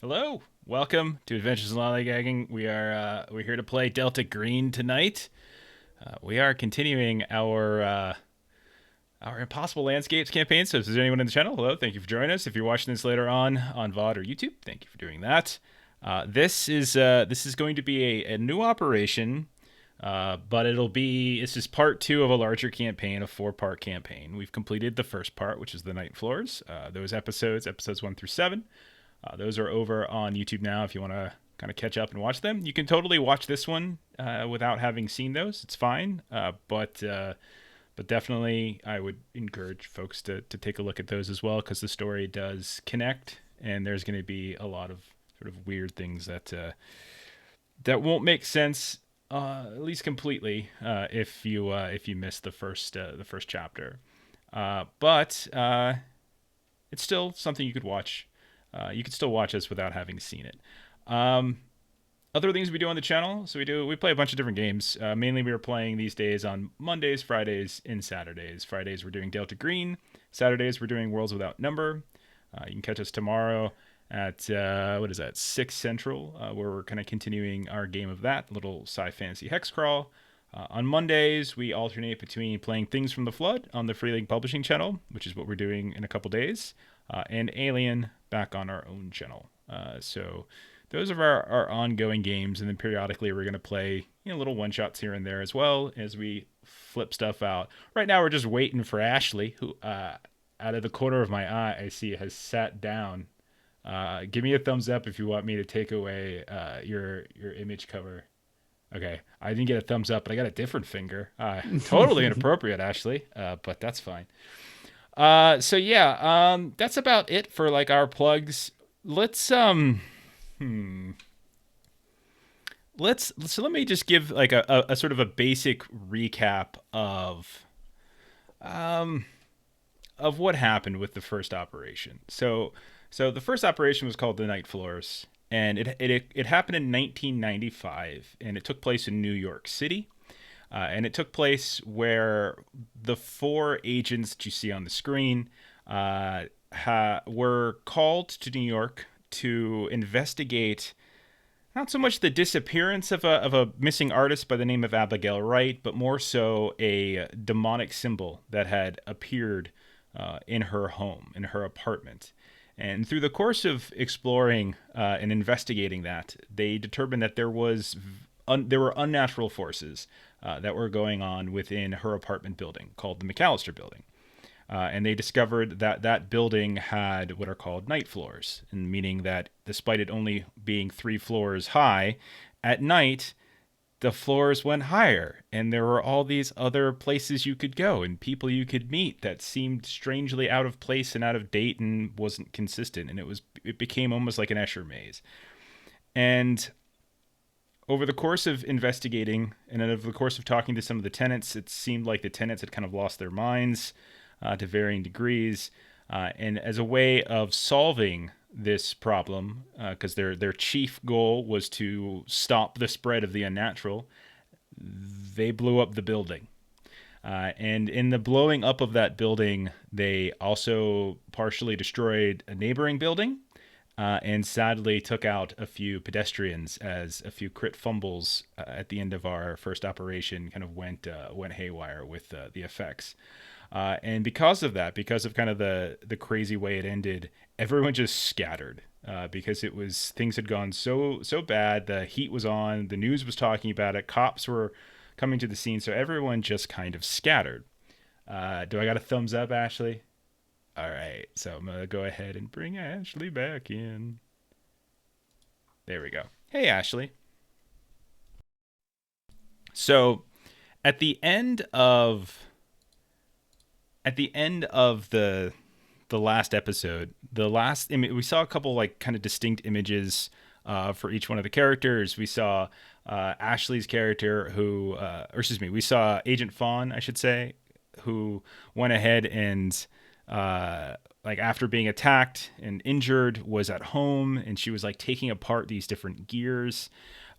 Hello, welcome to Adventures in Lollygagging. We're here to play Delta Green tonight. We are continuing our Impossible Landscapes campaign. So if there's anyone in the channel, hello, thank you for joining us. If you're watching this later on VOD or YouTube, thank you for doing that. This is going to be a new operation, but this is part two of a larger campaign, a 4-part campaign. We've completed the first part, which is the night floors. Those episodes 1 through 7. Those are over on YouTube now if you want to kind of catch up and watch them. You can totally watch this one without having seen those. It's fine. But definitely I would encourage folks to take a look at those as well, because the story does connect, and there's going to be a lot of sort of weird things that won't make sense at least completely if you miss the first chapter. But it's still something you could watch. You can still watch this without having seen it. Other things we do on the channel, we play a bunch of different games. Mainly we are playing these days on Mondays, Fridays, and Saturdays. Fridays we're doing Delta Green. Saturdays we're doing Worlds Without Number. You can catch us tomorrow at 6 Central, where we're kind of continuing our game of that little sci-fantasy hex crawl. On Mondays, we alternate between playing Things from the Flood on the Free League Publishing channel, which is what we're doing in a couple days, and Alien back on our own channel. So those are our ongoing games, and then periodically we're going to play little one-shots here and there as well as we flip stuff out. Right now we're just waiting for Ashley, who out of the corner of my eye I see has sat down. Give me a thumbs up if you want me to take away your image cover. Okay, I didn't get a thumbs up, but I got a different finger. Totally inappropriate, Ashley, but that's fine. So yeah, that's about it for like our plugs. Let me just give like a sort of a basic recap of what happened with the first operation. So the first operation was called the Night Floors, and it happened in 1995, and it took place in New York City. And it took place where the 4 agents that you see on the screen were called to New York to investigate not so much the disappearance of a missing artist by the name of Abigail Wright, but more so a demonic symbol that had appeared in her home, in her apartment. And through the course of exploring and investigating that, they determined that there were unnatural forces that were going on within her apartment building called the McAllister Building. And they discovered that that building had what are called night floors, and meaning that despite it only being 3 floors high, at night the floors went higher, and there were all these other places you could go and people you could meet that seemed strangely out of place and out of date and wasn't consistent, and it became almost like an Escher maze. And over the course of investigating and over the course of talking to some of the tenants, it seemed like the tenants had kind of lost their minds to varying degrees. And as a way of solving this problem, because their chief goal was to stop the spread of the unnatural, they blew up the building. And in the blowing up of that building, they also partially destroyed a neighboring building. And sadly took out a few pedestrians as a few crit fumbles at the end of our first operation kind of went haywire with the effects. And because of that, because of kind of the crazy way it ended, everyone just scattered because things had gone so bad. The heat was on, the news was talking about it, cops were coming to the scene, so everyone just kind of scattered. Do I got a thumbs up, Ashley? All right, so I'm going to go ahead and bring Ashley back in. There we go. Hey, Ashley. So, at the end of the last episode, we saw a couple like kind of distinct images for each one of the characters. We saw Ashley's character we saw Agent Fawn, I should say, who went ahead and like after being attacked and injured was at home, and she was like taking apart these different gears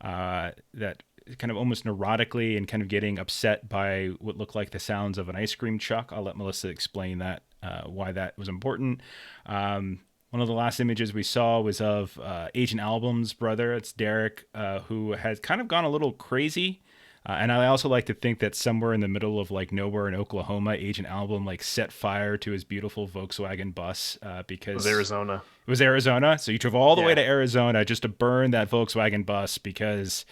that kind of almost neurotically, and kind of getting upset by what looked like the sounds of an ice cream truck. I'll let Melissa explain that why that was important. One one of the last images we saw was of Agent Album's brother. It's Derek, who has kind of gone a little crazy. And I also like to think that somewhere in the middle of like nowhere in Oklahoma, Agent Album like set fire to his beautiful Volkswagen bus because It was Arizona. it was Arizona. So he drove all the way Yeah. to Arizona just to burn that Volkswagen bus because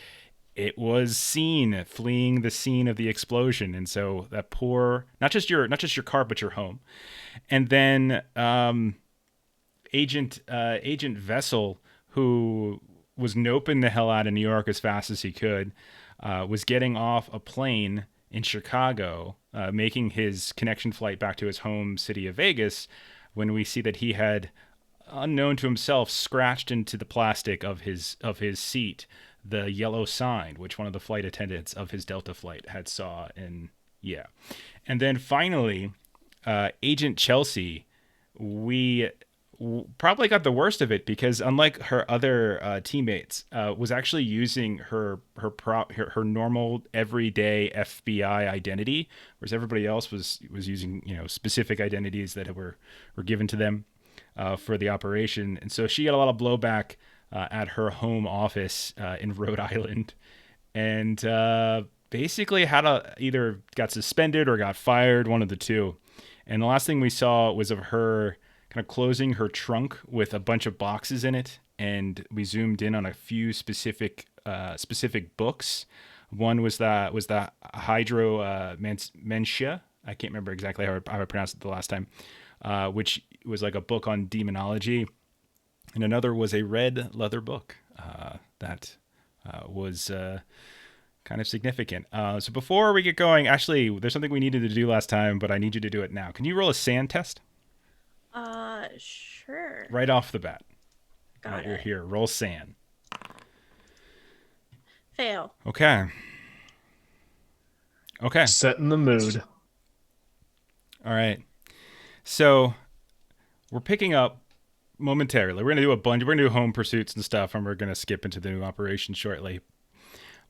it was seen fleeing the scene of the explosion. And so that poor, not just your car, but your home. And then Agent Vessel, who was noping the hell out of New York as fast as he could, was getting off a plane in Chicago, making his connection flight back to his home city of Vegas, when we see that he had, unknown to himself, scratched into the plastic of his seat the yellow sign, which one of the flight attendants of his Delta flight had saw. And yeah, and then finally, Agent Chelsea, we probably got the worst of it because unlike her other teammates, was actually using her normal everyday FBI identity, whereas everybody else was using specific identities that were given to them for the operation. And so she got a lot of blowback at her home office in Rhode Island, and basically had either got suspended or got fired, one of the two. And the last thing we saw was of her kind of closing her trunk with a bunch of boxes in it, and we zoomed in on a few specific books. One was the Hydro Mentia. I can't remember exactly how I pronounced it the last time, which was like a book on demonology, and another was a red leather book that was kind of significant. So before we get going, actually, there's something we needed to do last time, but I need you to do it now. Can you roll a sand test? Sure. Right off the bat. Got You're it. here. Roll sand. Fail. Okay. Okay. Setting the mood. All right. So we're picking up momentarily. We're gonna do home pursuits and stuff, and we're gonna skip into the new operation shortly.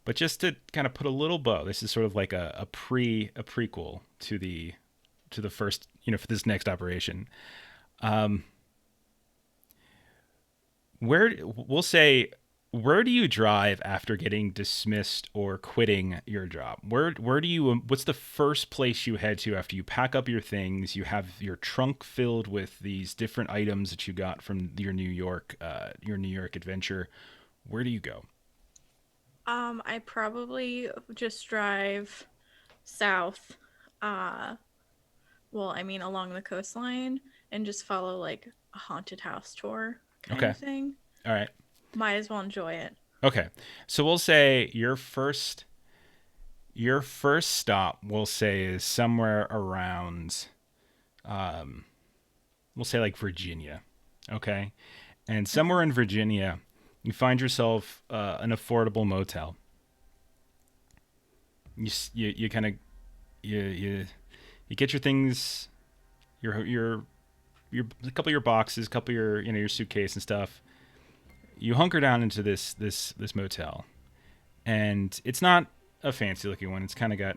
But just to kind of put a little bow, this is sort of like a prequel to the first, for this next operation. Where do you drive after getting dismissed or quitting your job? Where do you what's the first place you head to after you pack up your things? You have your trunk filled with these different items that you got from your New York adventure. Where do you go? I probably just drive south, well, I mean along the coastline and just follow like a haunted house tour kind Okay. of thing. All right. Might as well enjoy it. Okay. So we'll say your first stop, we'll say, is somewhere around we'll say like Virginia. Okay? And somewhere in Virginia, you find yourself an affordable motel. You kind of you get your things, your a couple of your boxes, a couple of your suitcase and stuff. You hunker down into this motel, and it's not a fancy looking one. It's kind of got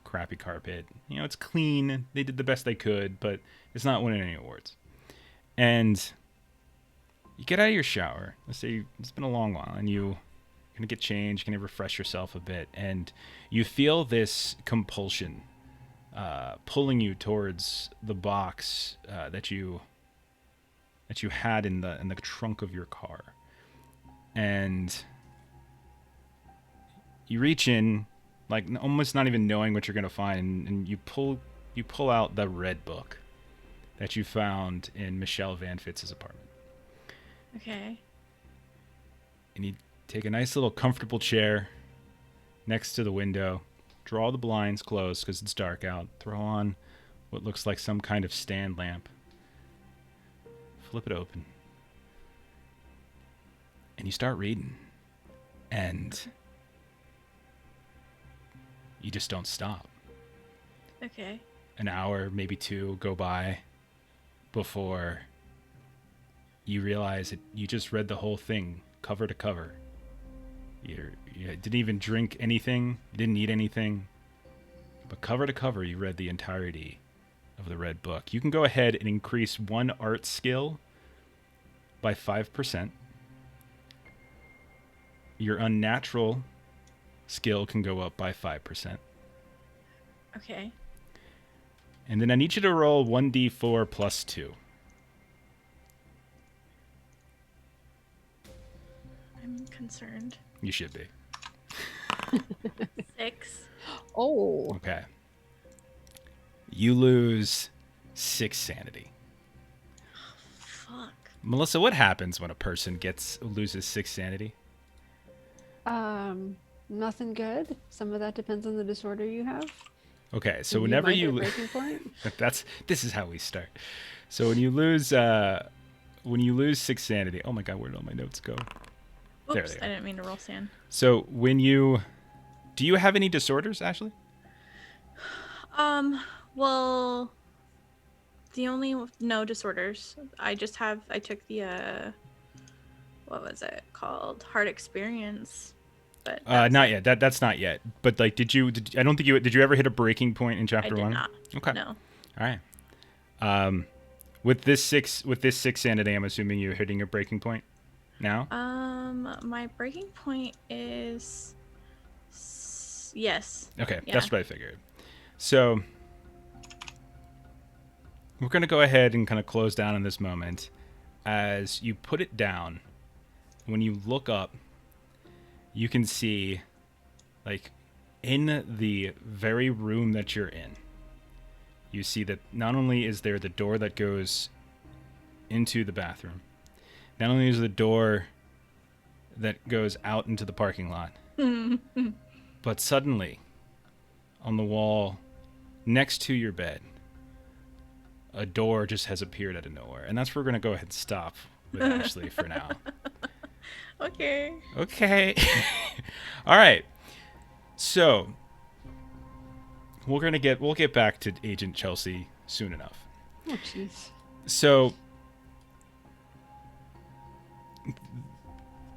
crappy carpet. It's clean. They did the best they could, but it's not winning any awards. And you get out of your shower. Let's say it's been a long while, and you're gonna get changed, gonna refresh yourself a bit, and you feel this compulsion pulling you towards the box that you had in the trunk of your car, and you reach in, like almost not even knowing what you're gonna find, and you pull out the red book that you found in Michelle Van Fitz's apartment. Okay. And you take a nice little comfortable chair next to the window, draw the blinds closed because it's dark out, throw on what looks like some kind of stand lamp, flip it open, and you start reading. And you just don't stop. Okay. An hour, maybe two, go by before you realize that you just read the whole thing cover to cover. You didn't even drink anything, you didn't eat anything, but cover to cover you read the entirety of the red book. You can go ahead and increase one art skill by 5%. Your unnatural skill can go up by 5%. Okay. And then I need you to roll 1d4 plus 2. I'm concerned. You should be. 6. Oh. Okay. You lose 6 sanity. Fuck. Melissa, what happens when a person loses 6 sanity? Nothing good. Some of that depends on the disorder you have. Okay, so whenever might hit you a breaking point. this is how we start. So when you lose 6 sanity. Oh my god, where did all my notes go? Oops, There they I are. didn't mean to roll sand. So do you have any disorders, Ashley? Well, no disorders. I took the, what was it called? Heart experience. But Not yet. That's not yet. But like, did you ever hit a breaking point in chapter 1? I did not. Okay. No. All right. With this 6 sanity, I'm assuming you're hitting a breaking point now? My breaking point is yes. Okay, Yeah. that's what I figured. So we're going to go ahead and kind of close down in this moment. As you put it down, when you look up, you can see, like, in the very room that you're in, you see that not only is there the door that goes into the bathroom, not only is the door that goes out into the parking lot, but suddenly, on the wall next to your bed, a door just has appeared out of nowhere. And that's where we're going to go ahead and stop with Ashley for now. Okay. Okay. All right. So we'll get back to Agent Chelsea soon enough. Oh, jeez. So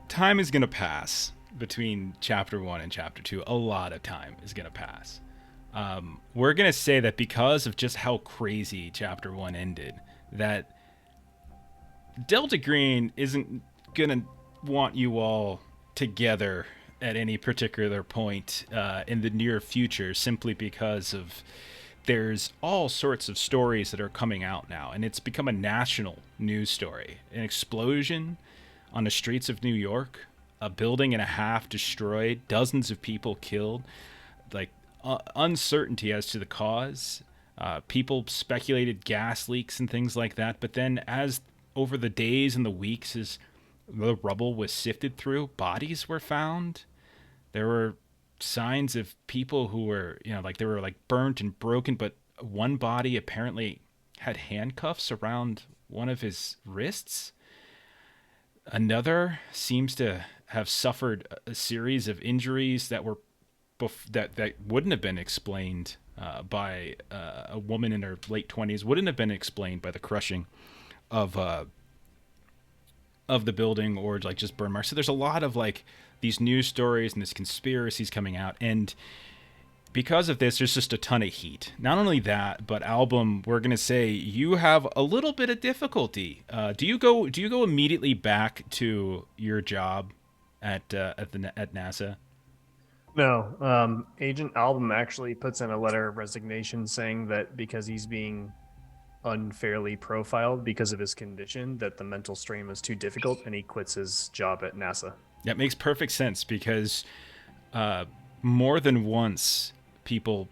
time is going to pass between chapter 1 and chapter 2. A lot of time is going to pass. We're going to say that because of just how crazy chapter 1 ended, that Delta Green isn't going to want you all together at any particular point in the near future, simply because of there's all sorts of stories that are coming out now, and it's become a national news story. An explosion on the streets of New York, a building and a half destroyed, dozens of people killed, like uncertainty as to the cause. People speculated gas leaks and things like that, but then as over the days and the weeks as the rubble was sifted through, bodies were found. There were signs of people who were, like they were like burnt and broken, but one body apparently had handcuffs around one of his wrists. Another seems to have suffered a series of injuries that were that wouldn't have been explained by a woman in her late 20s, wouldn't have been explained by the crushing of the building or like just burn marks. So there's a lot of like these news stories and these conspiracies coming out, and because of this, there's just a ton of heat. Not only that, but album, we're gonna say you have a little bit of difficulty. Do you go immediately back to your job at NASA? No. Agent Album actually puts in a letter of resignation saying that because he's being unfairly profiled because of his condition, that the mental strain was too difficult, and he quits his job at NASA. That makes perfect sense, because more than once people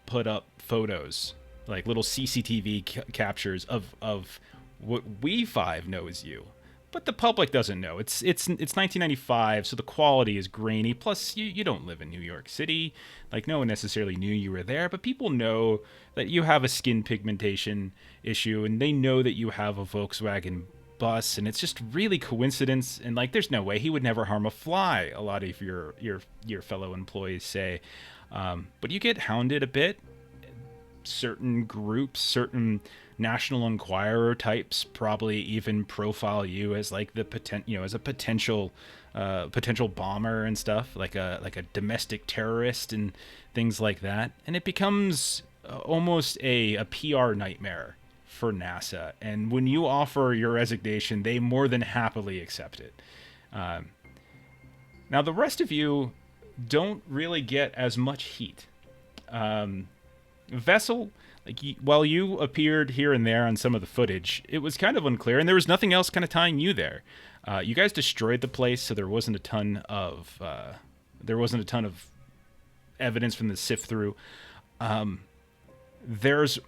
put up photos, like little CCTV captures of what we five know as you, but the public doesn't know. It's 1995, so the quality is grainy. Plus, you don't live in New York City. Like, no one necessarily knew you were there, but people know that you have a skin pigmentation issue, and they know that you have a Volkswagen bus, and it's just really coincidence. And like, there's no way he would never harm a fly, a lot of your fellow employees say. But you get hounded a bit. Certain groups, certain National Enquirer types probably even profile you as like the as a potential bomber and stuff, like a domestic terrorist and things like that. And it becomes almost a PR nightmare for NASA. And when you offer your resignation, they more than happily accept it. Now, the rest of you don't really get as much heat. Vessel, while you appeared here and there on some of the footage, it was kind of unclear, and there was nothing else kind of tying you there. You guys destroyed the place, so there wasn't a ton of evidence from the sift through. There's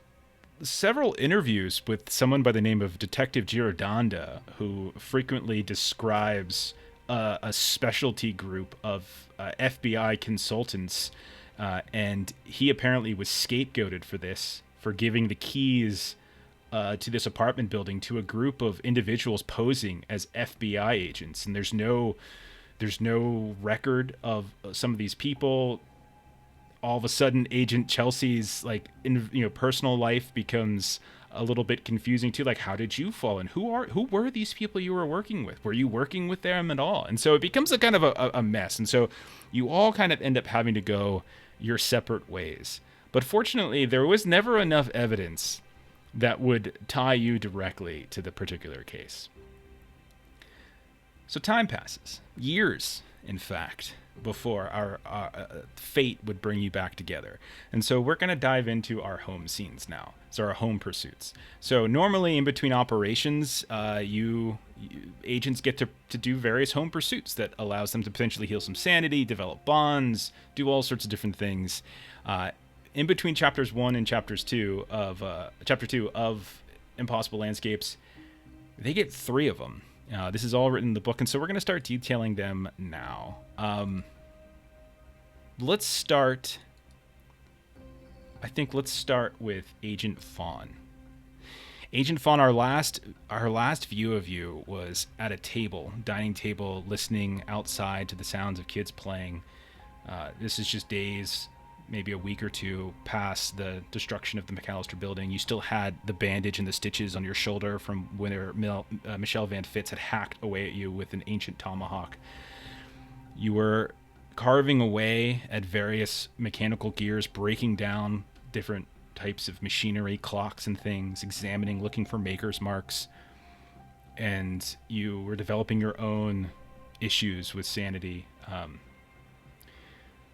several interviews with someone by the name of Detective Girodonda, who frequently describes a specialty group of FBI consultants, and he apparently was scapegoated for this, for giving the keys to this apartment building to a group of individuals posing as FBI agents. And there's no record of some of these people. All of a sudden, Agent Chelsea's personal life becomes a little bit confusing too. Like, how did you fall in? Who were these people you were working with? Were you working with them at all? And so it becomes a kind of a mess. And so you all kind of end up having to go your separate ways. But fortunately, there was never enough evidence that would tie you directly to the particular case. So time passes, years, in fact, before our fate would bring you back together. And so we're going to dive into our home scenes now. So our home pursuits. So normally in between operations, agents get to do various home pursuits that allows them to potentially heal some sanity, develop bonds, do all sorts of different things. In between chapters 1 and chapter 2 of Impossible Landscapes, they get 3 of them. This is all written in the book, and so we're going to start detailing them now. Let's start with Agent Fawn. Agent Fawn, our last view of you was at a dining table, listening outside to the sounds of kids playing. This is just days, maybe a week or two past the destruction of the McAllister building. You still had the bandage and the stitches on your shoulder from when Michelle Van Fitz had hacked away at you with an ancient tomahawk. You were carving away at various mechanical gears, breaking down different types of machinery, clocks and things, examining, looking for maker's marks. And you were developing your own issues with sanity.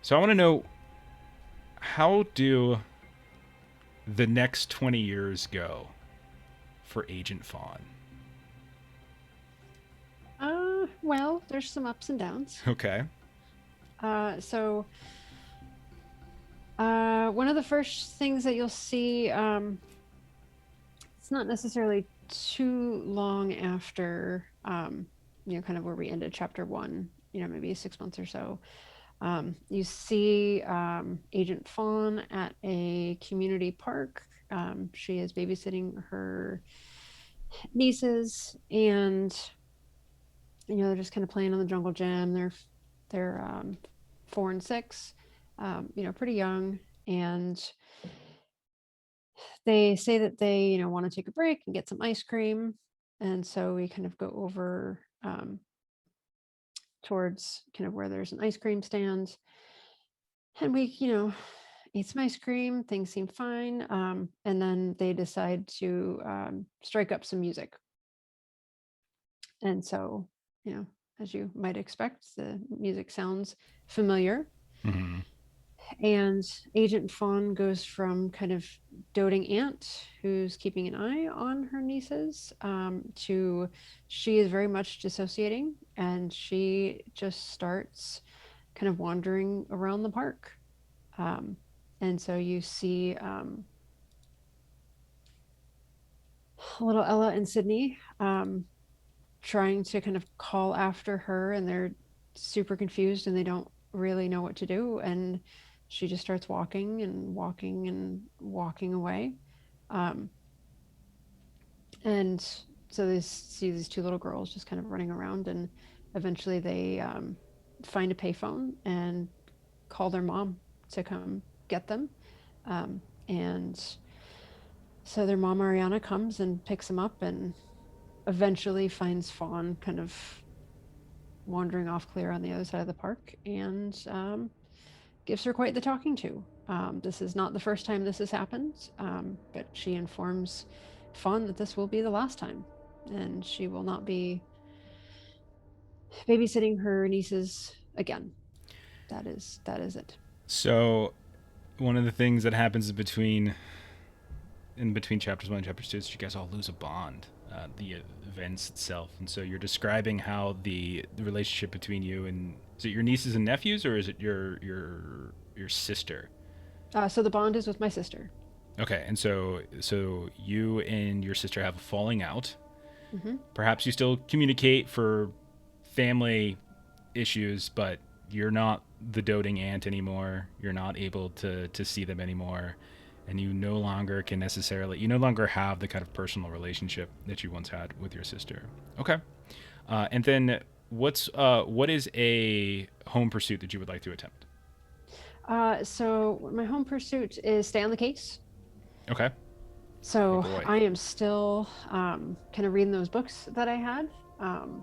So I want to know, how do the next 20 years go for Agent Fawn? Well, there's some ups and downs. Okay. So one of the first things that you'll see, it's not necessarily too long after, kind of where we ended chapter 1, maybe 6 months or so. You see Agent Fawn at a community park. She is babysitting her nieces, and they're just kind of playing on the jungle gym. They're 4 and 6, pretty young, and they say that they want to take a break and get some ice cream. And so we kind of go over towards kind of where there's an ice cream stand, and we eat some ice cream. Things seem fine, and then they decide to strike up some music. And so as you might expect, the music sounds familiar. Mm-hmm. And Agent Fawn goes from kind of doting aunt who's keeping an eye on her nieces to she is very much dissociating, and she just starts kind of wandering around the park. And so you see little Ella and Sydney trying to kind of call after her, and they're super confused and they don't really know what to do. And she just starts walking and walking and walking away. And so they see these 2 little girls just kind of running around, and eventually they find a payphone and call their mom to come get them. And so their mom, Ariana, comes and picks them up and eventually finds Fawn kind of wandering off clear on the other side of the park, and gives her quite the talking to. This is not the first time this has happened, but she informs Fawn that this will be the last time, and she will not be babysitting her nieces again. That is it. So, one of the things that happens in between chapters 1 and chapters 2 is you guys all lose a bond, the events itself. And so you're describing how the relationship between you and, is it your nieces and nephews, or is it your sister? So the bond is with my sister. Okay, and so you and your sister have a falling out. Mm-hmm. Perhaps you still communicate for family issues, but you're not the doting aunt anymore. You're not able to see them anymore, and you no longer have the kind of personal relationship that you once had with your sister. Okay, and then what is a home pursuit that you would like to attempt? So my home pursuit is stay on the case. Okay. So Oh boy. I am still kind of reading those books that I had.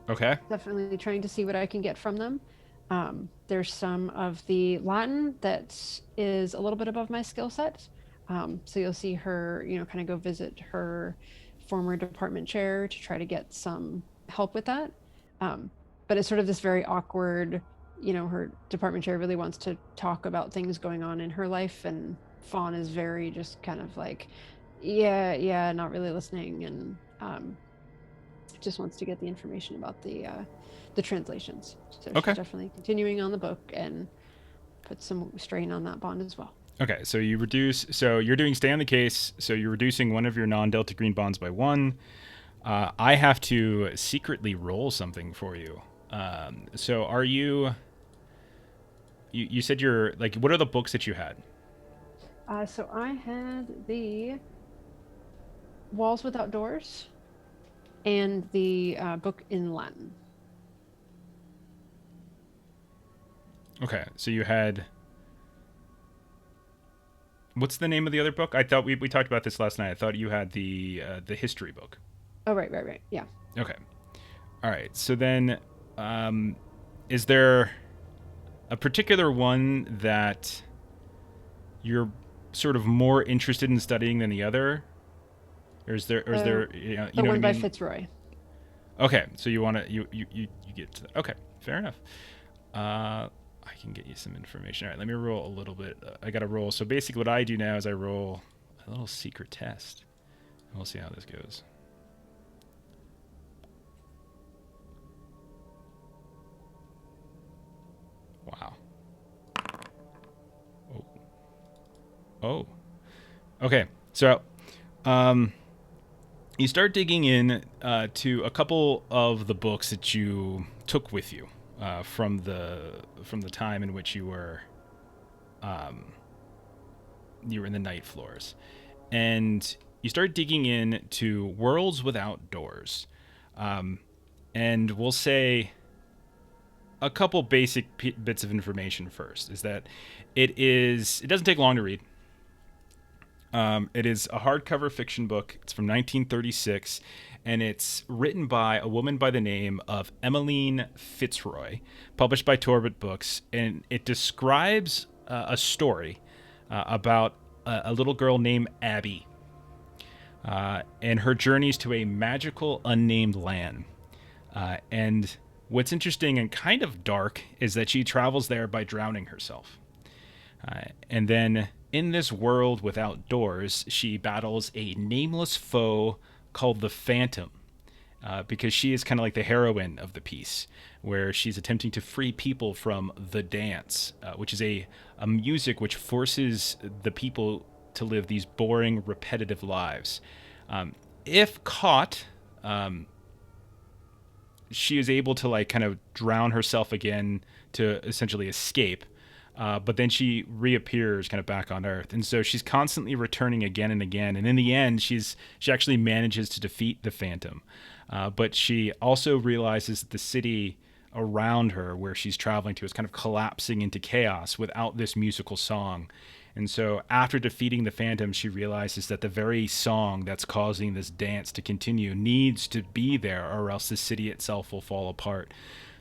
Okay. Definitely trying to see what I can get from them. There's some of the Latin that is a little bit above my skill set. So you'll see her, kind of go visit her former department chair to try to get some help with that. But it's sort of this very awkward, her department chair really wants to talk about things going on in her life, and Fawn is very just kind of like, yeah, not really listening, and just wants to get the information about the translations. So Okay. she's definitely continuing on the book and put some strain on that bond as well. Okay, so you're doing stay on the case, so you're reducing one of your non-Delta Green bonds by 1. I have to secretly roll something for you. So are you said you're, like, what are the books that you had? So I had the Walls Without Doors and the book in Latin. Okay, so you had... What's the name of the other book? I thought we talked about this last night. I thought you had the history book. Oh, right. Yeah. Okay. All right. So then, is there a particular one that you're sort of more interested in studying than the other? Or is there the know one what I by mean? Fitzroy. Okay, so you want to you get to that. Okay, fair enough. I can get you some information. All right, let me roll a little bit. I got to roll. So basically, what I do now is I roll a little secret test. We'll see how this goes. Wow. Oh. Okay. So, you start digging in to a couple of the books that you took with you from the time in which you were in the night floors, and you start digging in to Worlds Without Doors, and we'll say a couple basic bits of information first. Is that it doesn't take long to read. It is a hardcover fiction book. It's from 1936, and it's written by a woman by the name of Emmeline Fitzroy, published by Torbit Books, and it describes a story about a little girl named Abby and her journeys to a magical, unnamed land. And what's interesting and kind of dark is that she travels there by drowning herself. And then in this world without doors, she battles a nameless foe called the Phantom, because she is kind of like the heroine of the piece, where she's attempting to free people from the dance, which is a music which forces the people to live these boring, repetitive lives. If caught, she is able to kind of drown herself again to essentially escape. But then she reappears kind of back on Earth. And so she's constantly returning again and again. And in the end, she actually manages to defeat the Phantom. But she also realizes that the city around her, where she's traveling to, is kind of collapsing into chaos without this musical song. And so after defeating the Phantom, she realizes that the very song that's causing this dance to continue needs to be there, or else the city itself will fall apart.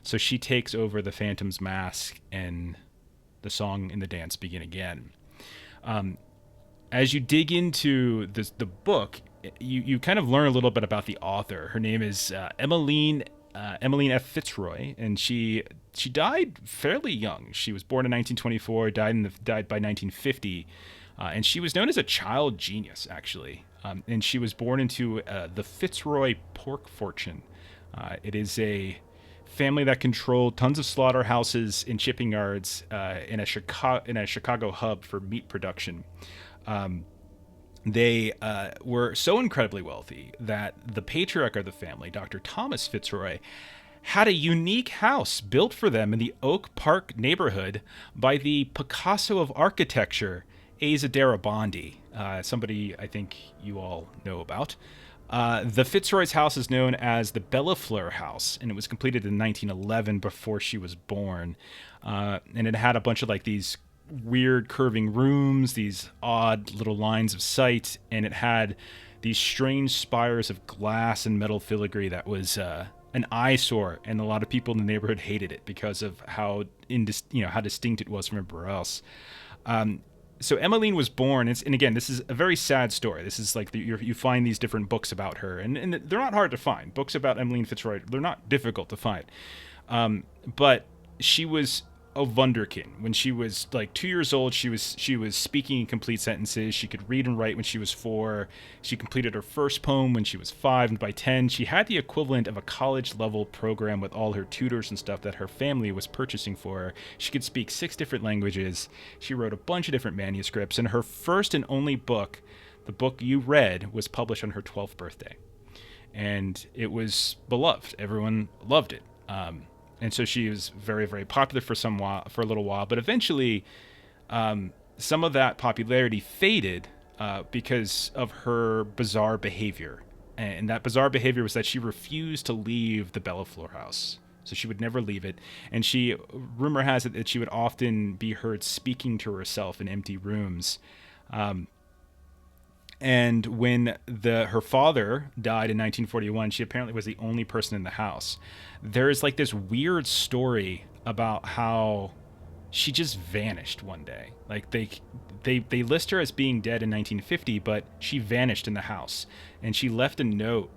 So she takes over the Phantom's mask, and the song and the dance begin again. As you dig into the book, you kind of learn a little bit about the author. Her name is Emmeline F. Fitzroy, and she died fairly young. She was born in 1924, died by 1950, and she was known as a child genius, actually. And she was born into the Fitzroy pork fortune. It is a family that controlled tons of slaughterhouses and shipping yards in a Chicago hub for meat production. They were so incredibly wealthy that the patriarch of the family, Dr. Thomas Fitzroy, had a unique house built for them in the Oak Park neighborhood by the Picasso of architecture, Asa Darabandi, somebody I think you all know about. The Fitzroy's house is known as the Fleur house, and it was completed in 1911 before she was born. And it had a bunch of like these weird curving rooms, these odd little lines of sight, and it had these strange spires of glass and metal filigree that was an eyesore, and a lot of people in the neighborhood hated it because of how how distinct it was from everywhere else. So Emmeline was born, and again, this is a very sad story. This is like you find these different books about her, and they're not hard to find. Books about Emmeline Fitzroy, they're not difficult to find. But she was a wunderkind. When she was like 2 years old, she was speaking in complete sentences. She could read and write when she was 4. She completed her first poem when she was 5, and by 10, she had the equivalent of a college-level program with all her tutors and stuff that her family was purchasing for her. She could speak 6 different languages. She wrote a bunch of different manuscripts, and her first and only book, the book you read, was published on her 12th birthday. And it was beloved. Everyone loved it. And so she was very, very popular for a little while, but eventually some of that popularity faded because of her bizarre behavior. And that bizarre behavior was that she refused to leave the Fleur house. So she would never leave it. And rumor has it that she would often be heard speaking to herself in empty rooms. And when her father died in 1941, she apparently was the only person in the house. There's like this weird story about how she just vanished one day. Like they list her as being dead in 1950, but she vanished in the house, and she left a note,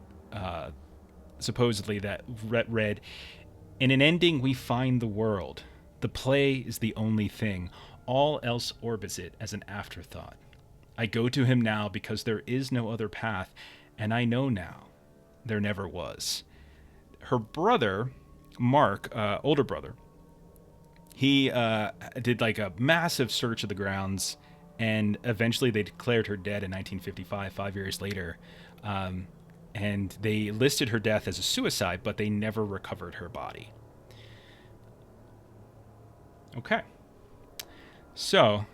supposedly that read, "In an ending we find the world. The play is the only thing. All else orbits it as an afterthought. I go to him now because there is no other path, and I know now there never was." Her brother, Mark, older brother, he did like a massive search of the grounds, and eventually they declared her dead in 1955, 5 years later. And they listed her death as a suicide, but they never recovered her body. Okay. So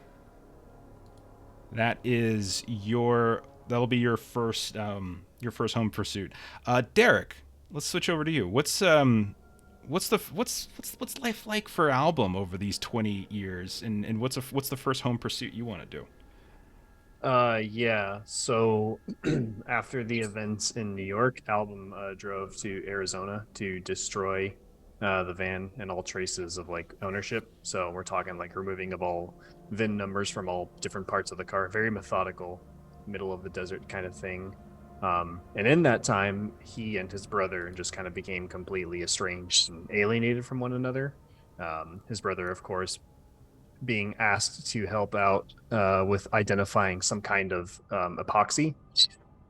that'll be your first home pursuit. Derek, let's switch over to you. What's life like for Album over these 20 years, and what's the first home pursuit you want to do? Yeah. So after the events in New York, Album drove to Arizona to destroy the van and all traces of like ownership. So we're talking like removing of all VIN numbers from all different parts of the car. Very methodical, middle of the desert kind of thing. And in that time, he and his brother just kind of became completely estranged and alienated from one another. His brother, of course, being asked to help out with identifying some kind of epoxy,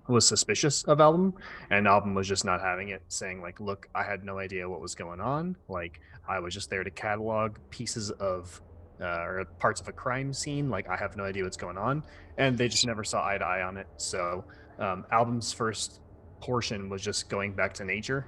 was suspicious of Album, and Album was just not having it, saying like, look, I had no idea what was going on. Like, I was just there to catalog pieces of or parts of a crime scene. Like, I have no idea what's going on. And they just never saw eye to eye on it. So Album's first portion was just going back to nature.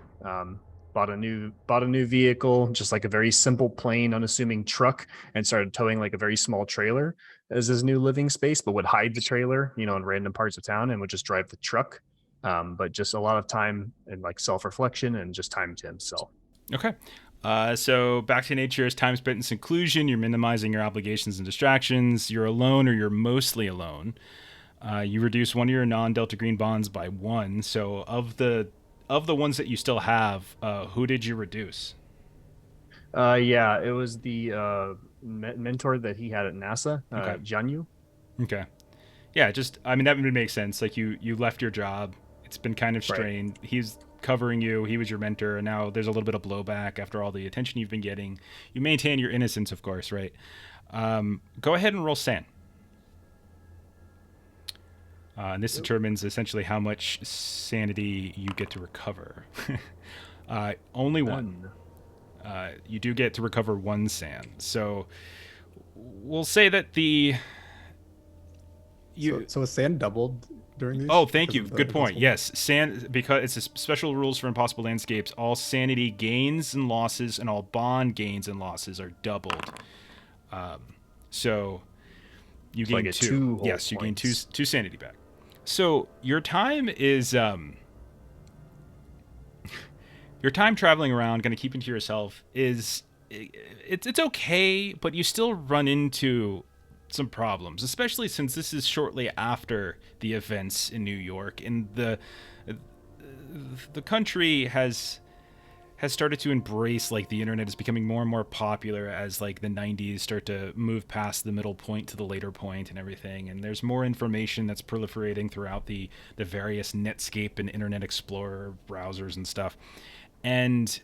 Bought a new vehicle, just like a very simple, plain, unassuming truck, and started towing like a very small trailer as his new living space, but would hide the trailer, in random parts of town, and would just drive the truck. But just a lot of time and like self-reflection and just time to himself. Okay. So back to nature is time spent in seclusion. You're minimizing your obligations and distractions. You're alone, or you're mostly alone. You reduce one of your non-Delta Green bonds by 1. So of the ones that you still have, who did you reduce? Yeah, it was the mentor that he had at NASA, Okay. Janyu. Okay. Yeah, just I mean that would make sense. Like you left your job. It's been kind of Right. strained. He's covering you. He was your mentor, and now there's a little bit of blowback after all the attention you've been getting. You maintain your innocence, of course, right? Go ahead and roll SAN. And this determines essentially how much sanity you get to recover. Only one. You do get to recover 1 SAN. So we'll say that So is sand doubled during these? Oh, thank Because you. of the Good point. impossible- Yes, because it's a special rules for impossible landscapes. All sanity gains and losses and all bond gains and losses are doubled. So you So I gain get 2. 2 whole Yes, you gain points. two sanity back. So your time is your time traveling around, going to keep into yourself is it's okay, but you still run into some problems, especially since this is shortly after the events in New York, and the country has started to embrace like the internet is becoming more and more popular as like the 90s start to move past the middle point to the later point and everything, and there's more information that's proliferating throughout the various Netscape and Internet Explorer browsers and stuff. And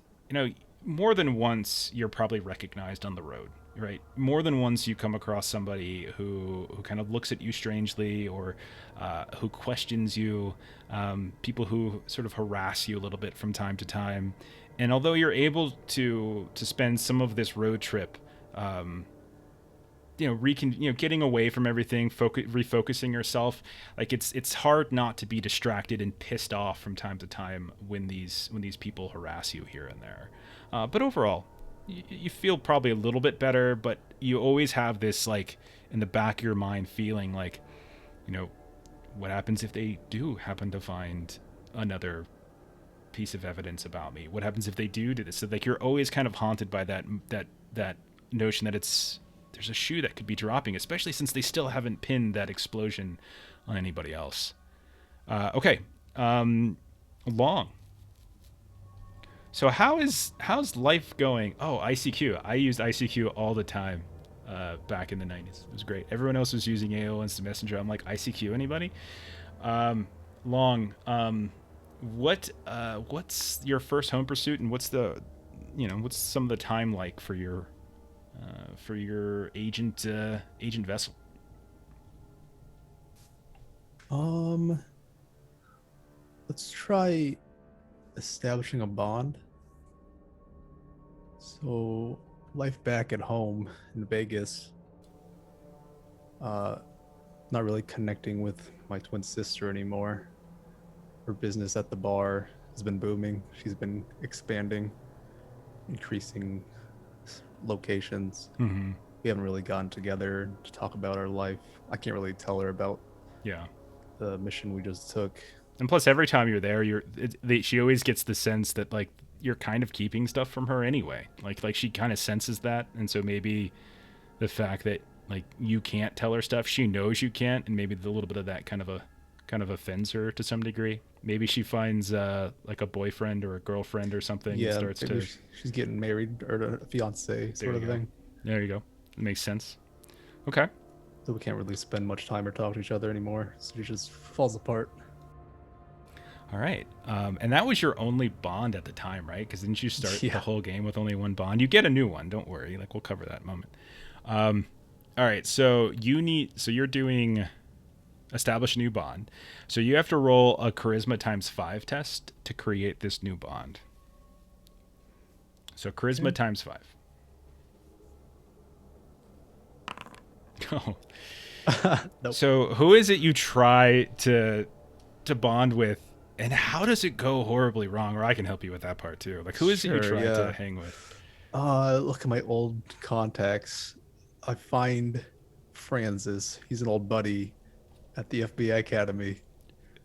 more than once you're probably recognized on the road, right? More than once you come across somebody who kind of looks at you strangely, or who questions you, people who sort of harass you a little bit from time to time. And although you're able to spend some of this road trip, getting away from everything, refocusing yourself, like it's hard not to be distracted and pissed off from time to time when these people harass you here and there. But overall, you feel probably a little bit better, but you always have this like in the back of your mind feeling like, what happens if they do happen to find another piece of evidence about me? What happens if they do this? So like you're always kind of haunted by that notion that there's a shoe that could be dropping, especially since they still haven't pinned that explosion on anybody else. Okay. Long. So how's life going? Oh, ICQ. I used ICQ all the time back in the 90s. It was great. Everyone else was using AOL Instant Messenger. I'm like, ICQ, anybody? Long. What's your first home pursuit, and what's some of the time like for your agent vessel? Let's try establishing a bond. So, life back at home in Vegas. Not really connecting with my twin sister anymore. Her business at the bar has been booming. She's been expanding, increasing locations. Mm-hmm. We haven't really gotten together to talk about our life. I can't really tell her about Yeah. the mission we just took. And plus, every time you're there, she always gets the sense that like you're kind of keeping stuff from her anyway. Like she kind of senses that, and so maybe the fact that like you can't tell her stuff, she knows you can't, and maybe the little bit of that kind of offends her to some degree. Maybe she finds like a boyfriend or a girlfriend or something. Yeah, and starts maybe to. she's getting married or a fiance sort you of go. thing. There you go. It makes sense. Okay. So we can't really spend much time or talk to each other anymore. So it just falls apart. All right. And that was your only bond at the time, right? Because didn't you start the whole game with only one bond? You get a new one. Don't worry. Like we'll cover that in a moment. All right. So you're doing establish a new bond. So you have to roll a charisma ×5 test to create this new bond. So charisma ×5. Oh. Nope. So who is it you try to bond with, and how does it go horribly wrong? Or I can help you with that part too. Like who is it you Sure, try yeah. to hang with? Look at my old contacts. I find Francis. He's an old buddy at the FBI Academy.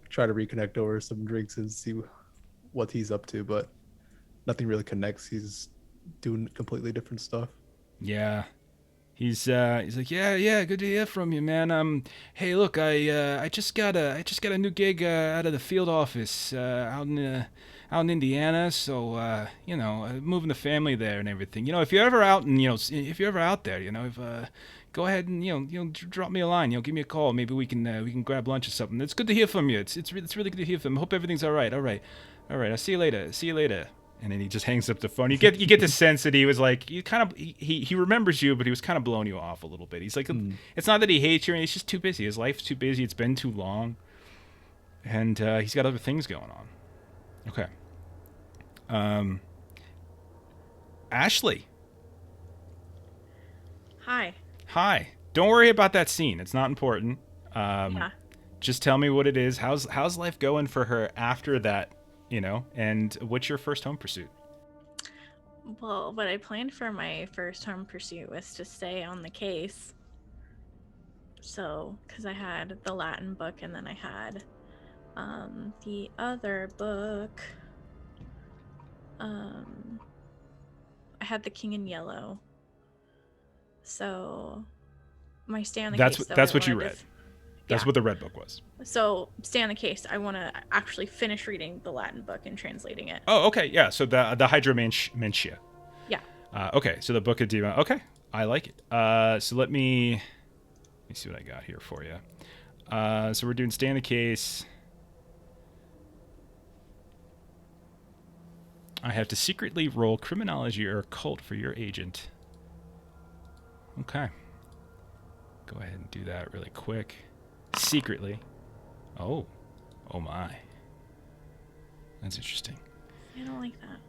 Try to reconnect over some drinks and see what he's up to, but nothing really connects. He's doing completely different stuff. Yeah. He's like, yeah, good to hear from you, man. Hey, look, I just got a new gig out of the field office out in Indiana. So moving the family there and everything. If you're ever out and if you're ever out there, if go ahead and drop me a line. Give me a call. Maybe we can grab lunch or something. It's good to hear from you. It's really good to hear from you. Hope everything's all right. All right. I'll see you later. And then he just hangs up the phone. You get the sense that he was like, he remembers you, but he was kind of blowing you off a little bit. He's like, it's not that he hates you, he's just too busy. His life's too busy. It's been too long, and he's got other things going on. Okay. Ashley. Hi. Don't worry about that scene. It's not important. Yeah. Just tell me what it is. How's life going for her after that? And what's your first home pursuit? Well, what I planned for my first home pursuit was to stay on the case. So, because I had the Latin book, and then I had the other book. I had the King in Yellow. So, my stay on the case. That's what you read. That's what the red book was. So, stay on the case. I want to actually finish reading the Latin book and translating it. Oh, okay, yeah. So the Hydromentia. Yeah. Okay, so the Book of Demon. Okay, I like it. So let me see what I got here for you. So we're doing stay on the case. I have to secretly roll criminology or occult for your agent. Okay. Go ahead and do that really quick. Secretly. Oh my. That's interesting. I don't like that.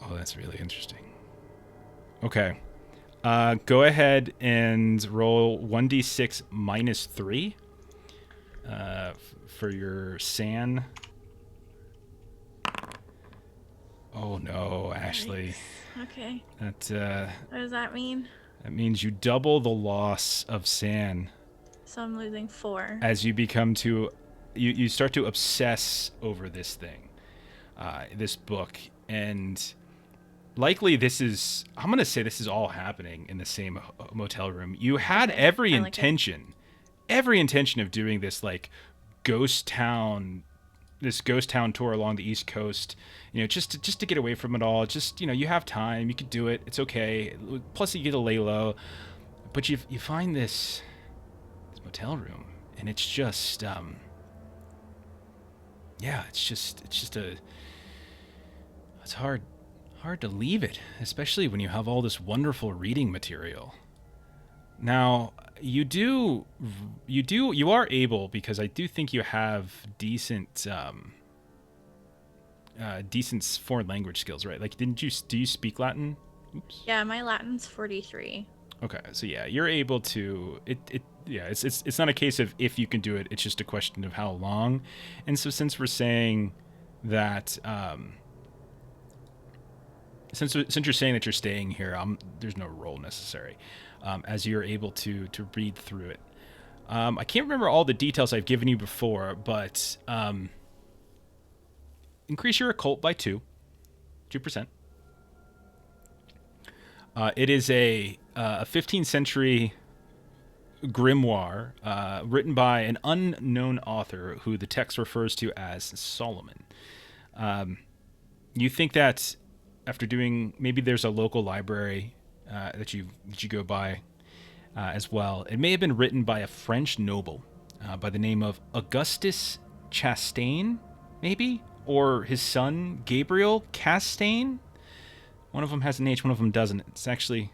Oh, that's really interesting. Okay. Go ahead and roll 1d6 minus 3 for your SAN. Oh no, Ashley. Okay. That What does that mean? That means you double the loss of SAN. So I'm losing 4. As you become you start to obsess over this thing, this book, and likely I'm going to say this is all happening in the same motel room. You had every intention of doing this like ghost town tour along the East Coast, just to get away from it all. Just, you have time, you could do it. It's okay. Plus you get to lay low, but you find this motel room, and it's just it's hard to leave it, especially when you have all this wonderful reading material. Now you are able, because I do think you have decent foreign language skills, right? Like, do you speak Latin? Oops. Yeah, my Latin's 43. Okay, so yeah, you're able to it's not a case of if you can do it, it's just a question of how long. And so since we're saying that since you're saying that you're staying here, there's no roll necessary, as you're able to read through it. I can't remember all the details I've given you before, but increase your occult by 2%. It is a 15th century grimoire written by an unknown author who the text refers to as Solomon. You think that after doing, maybe there's a local library that you go by as well. It may have been written by a French noble by the name of Augustus Chastain, maybe, or his son Gabriel Castaigne. One of them has an H, one of them doesn't. It's actually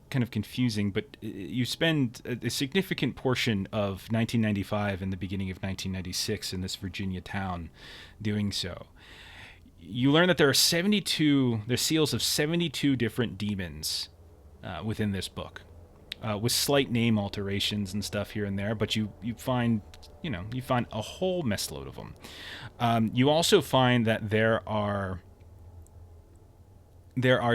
kind of confusing, but you spend a significant portion of 1995 and the beginning of 1996 in this Virginia town doing so. You learn that there are there's seals of 72 different demons within this book, with slight name alterations and stuff here and there, but you find a whole mess load of them. You also find that there are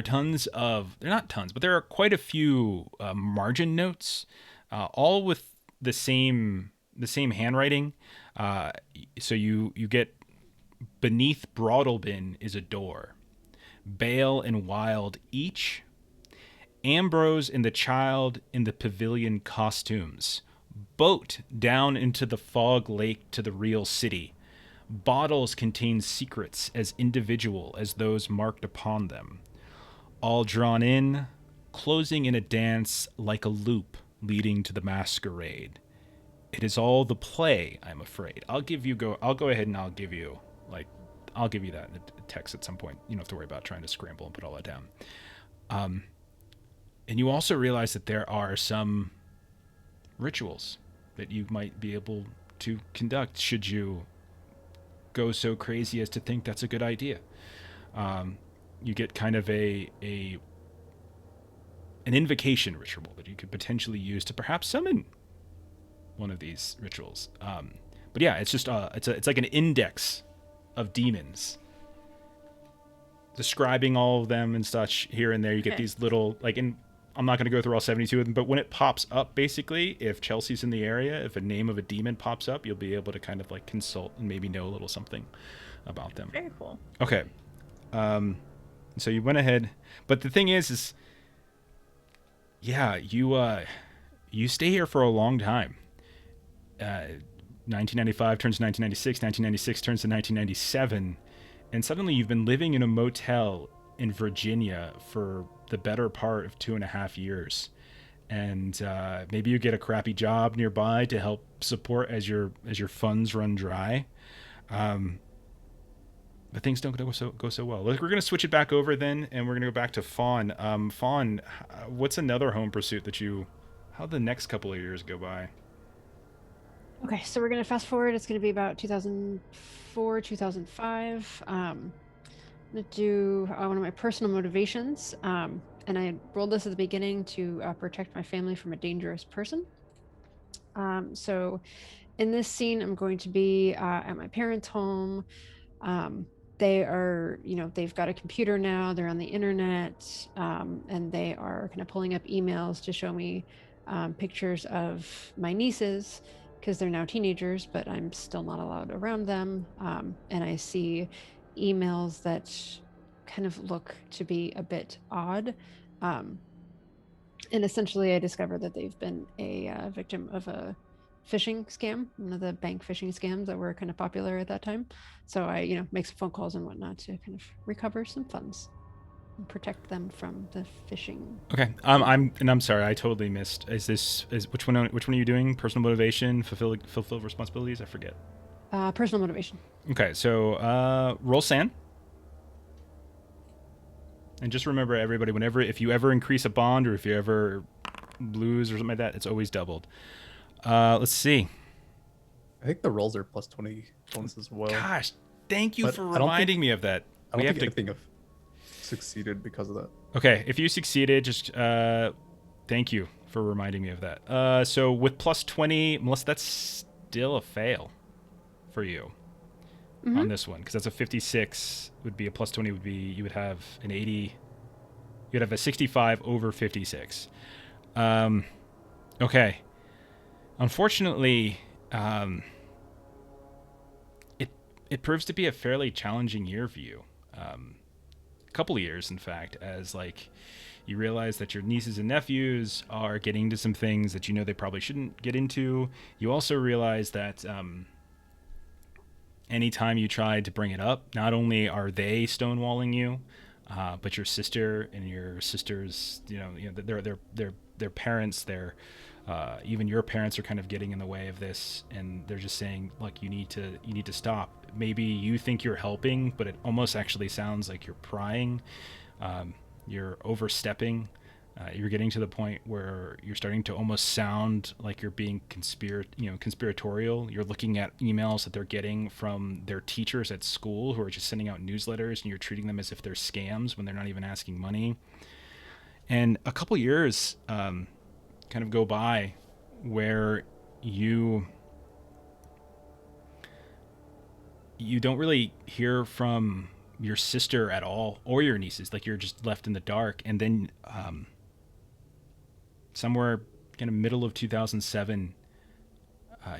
tons of, they're not tons, but there are quite a few margin notes, all with the same handwriting. So you get, beneath Broadlebin is a door, Bale and Wild each, Ambrose and the Child in the pavilion costumes, boat down into the fog lake to the real city. Bottles contain secrets as individual as those marked upon them. All drawn in, closing in a dance like a loop leading to the masquerade. It is all the play, I'm afraid. I'll go ahead and I'll give you that in a text at some point. You don't have to worry about trying to scramble and put all that down. And you also realize that there are some rituals that you might be able to conduct should you go so crazy as to think that's a good idea. You get kind of an invocation ritual that you could potentially use to perhaps summon one of these rituals. But yeah, it's just it's like an index of demons, describing all of them and such here and there. You get these little I'm not going to go through all 72 of them, but when it pops up, basically, if Chelsea's in the area, if a name of a demon pops up, you'll be able to kind of like consult and maybe know a little something about them. Very cool. Okay. So you went ahead, but the thing is yeah, you stay here for a long time. 1995 turns to 1996, 1996 turns to 1997, and suddenly you've been living in a motel in Virginia for the better part of 2.5 years. And maybe you get a crappy job nearby to help support as your funds run dry. But things don't go so well. We're going to switch it back over then, and we're going to go back to Fawn. Fawn, what's another home pursuit how'd the next couple of years go by? Okay, so we're going to fast forward. It's going to be about 2004, 2005. I'm going to do one of my personal motivations. And I rolled this at the beginning to protect my family from a dangerous person. So in this scene, I'm going to be at my parents' home. They are, they've got a computer now, they're on the internet, and they are kind of pulling up emails to show me pictures of my nieces, because they're now teenagers, but I'm still not allowed around them. And I see emails that kind of look to be a bit odd. And essentially I discovered that they've been a victim of a phishing scam, one of the bank phishing scams that were kind of popular at that time. So I, make some phone calls and whatnot to kind of recover some funds and protect them from the phishing. Okay. I'm sorry, I totally missed. Which one are you doing? Personal motivation, fulfill responsibilities? I forget. Personal motivation. Okay, so roll sand. And just remember, everybody, if you ever increase a bond or if you ever lose or something like that, it's always doubled. Let's see. I think the rolls are plus 20 points as well. Gosh, thank you But for I don't reminding me of that. I don't think anything have succeeded because of that. Okay, if you succeeded, just thank you for reminding me of that. So with plus 20, Melissa, that's still a fail for you on this one, because that's a 56 would be a plus 20 would be, you would have an 80, you'd have a 65 over 56. Okay. Unfortunately, it proves to be a fairly challenging year for you. A couple of years, in fact, as you realize that your nieces and nephews are getting into some things that they probably shouldn't get into. You also realize that anytime you try to bring it up, not only are they stonewalling you, but your sister and your sister's, their parents, even your parents are kind of getting in the way of this, and they're just saying, look, you need to stop. Maybe you think you're helping, but it almost actually sounds like you're prying. You're overstepping. You're getting to the point where you're starting to almost sound like you're being conspiratorial. You're looking at emails that they're getting from their teachers at school who are just sending out newsletters, and you're treating them as if they're scams when they're not even asking money. And a couple years kind of go by where you don't really hear from your sister at all, or your nieces. You're just left in the dark. And then somewhere kind of middle of 2007,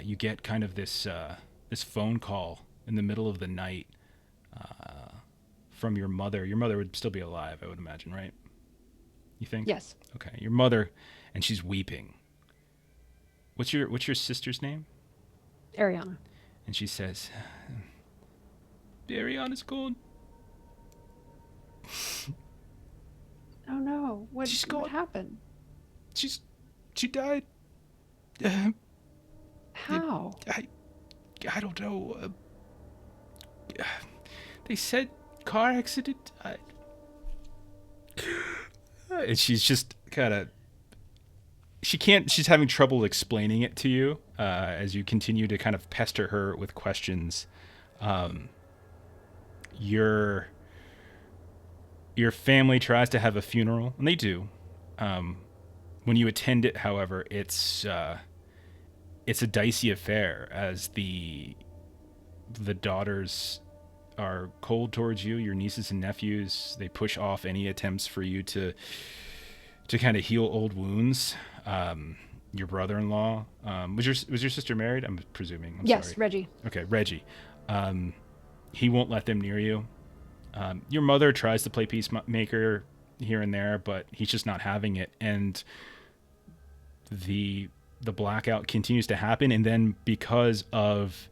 you get kind of this phone call in the middle of the night from your mother. Your mother would still be alive, I would imagine, right? You think? Yes. Okay, your mother, and she's weeping. What's your sister's name? Ariana. And she says, Ariana's gone. Oh no! What She's what gone. happened? She died. How? I don't know. They said car accident. And she's just kind of. She can't. She's having trouble explaining it to you as you continue to kind of pester her with questions. Your family tries to have a funeral, and they do. When you attend it, however, it's a dicey affair as the daughters are cold towards you, your nieces and nephews. They push off any attempts for you to kind of heal old wounds. Your brother-in-law was your sister married? I'm presuming. I'm Yes, sorry. Reggie. Okay, Reggie. He won't let them near you. Your mother tries to play peacemaker here and there, but he's just not having it. And the blackout continues to happen, and then because of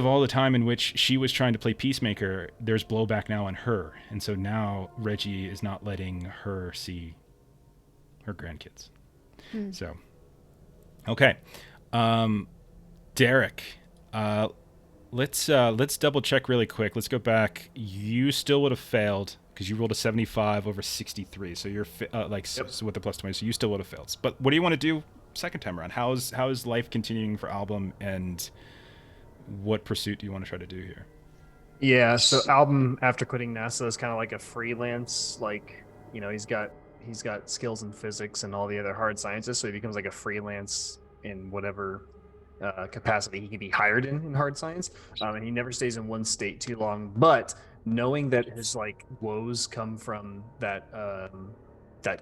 all the time in which she was trying to play peacemaker, there's blowback now on her, and so now Reggie is not letting her see her grandkids. So, okay, Derek, let's double check really quick. Let's go back. You still would have failed because you rolled a 75 over 63, so you're so with the plus 20, so you still would have failed. But what do you want to do second time around? How is life continuing for Album, and what pursuit do you want to try to do here? Yeah, so Album, after quitting NASA, is kind of like a freelance, like, you know, he's got skills in physics and all the other hard sciences, so he becomes like a freelance in whatever capacity he can be hired in hard science, and he never stays in one state too long. But knowing that his like woes come from that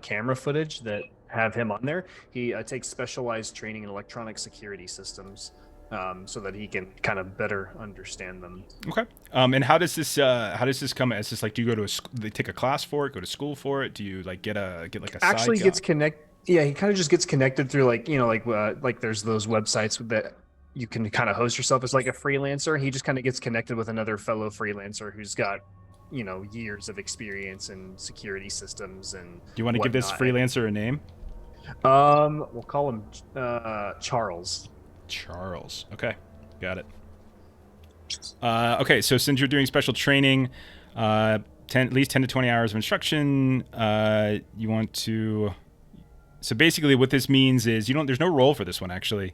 camera footage that have him on there, he takes specialized training in electronic security systems, so that he can kind of better understand them. Okay. And how does this come? Is this like, do you go to they take a class for it, go to school for it? Do you like get like a Actually side gets job? connect. Yeah, he kind of just gets connected through like, you know, like there's those websites that you can kind of host yourself as like a freelancer. He just kind of gets connected with another fellow freelancer who's got, you know, years of experience in security systems and. Do you want to give this freelancer a name? We'll call him Charles. Charles. Okay, got it. Okay, so since you're doing special training, at least 10 to 20 hours of instruction, you want to. So basically, what this means is there's no role for this one actually.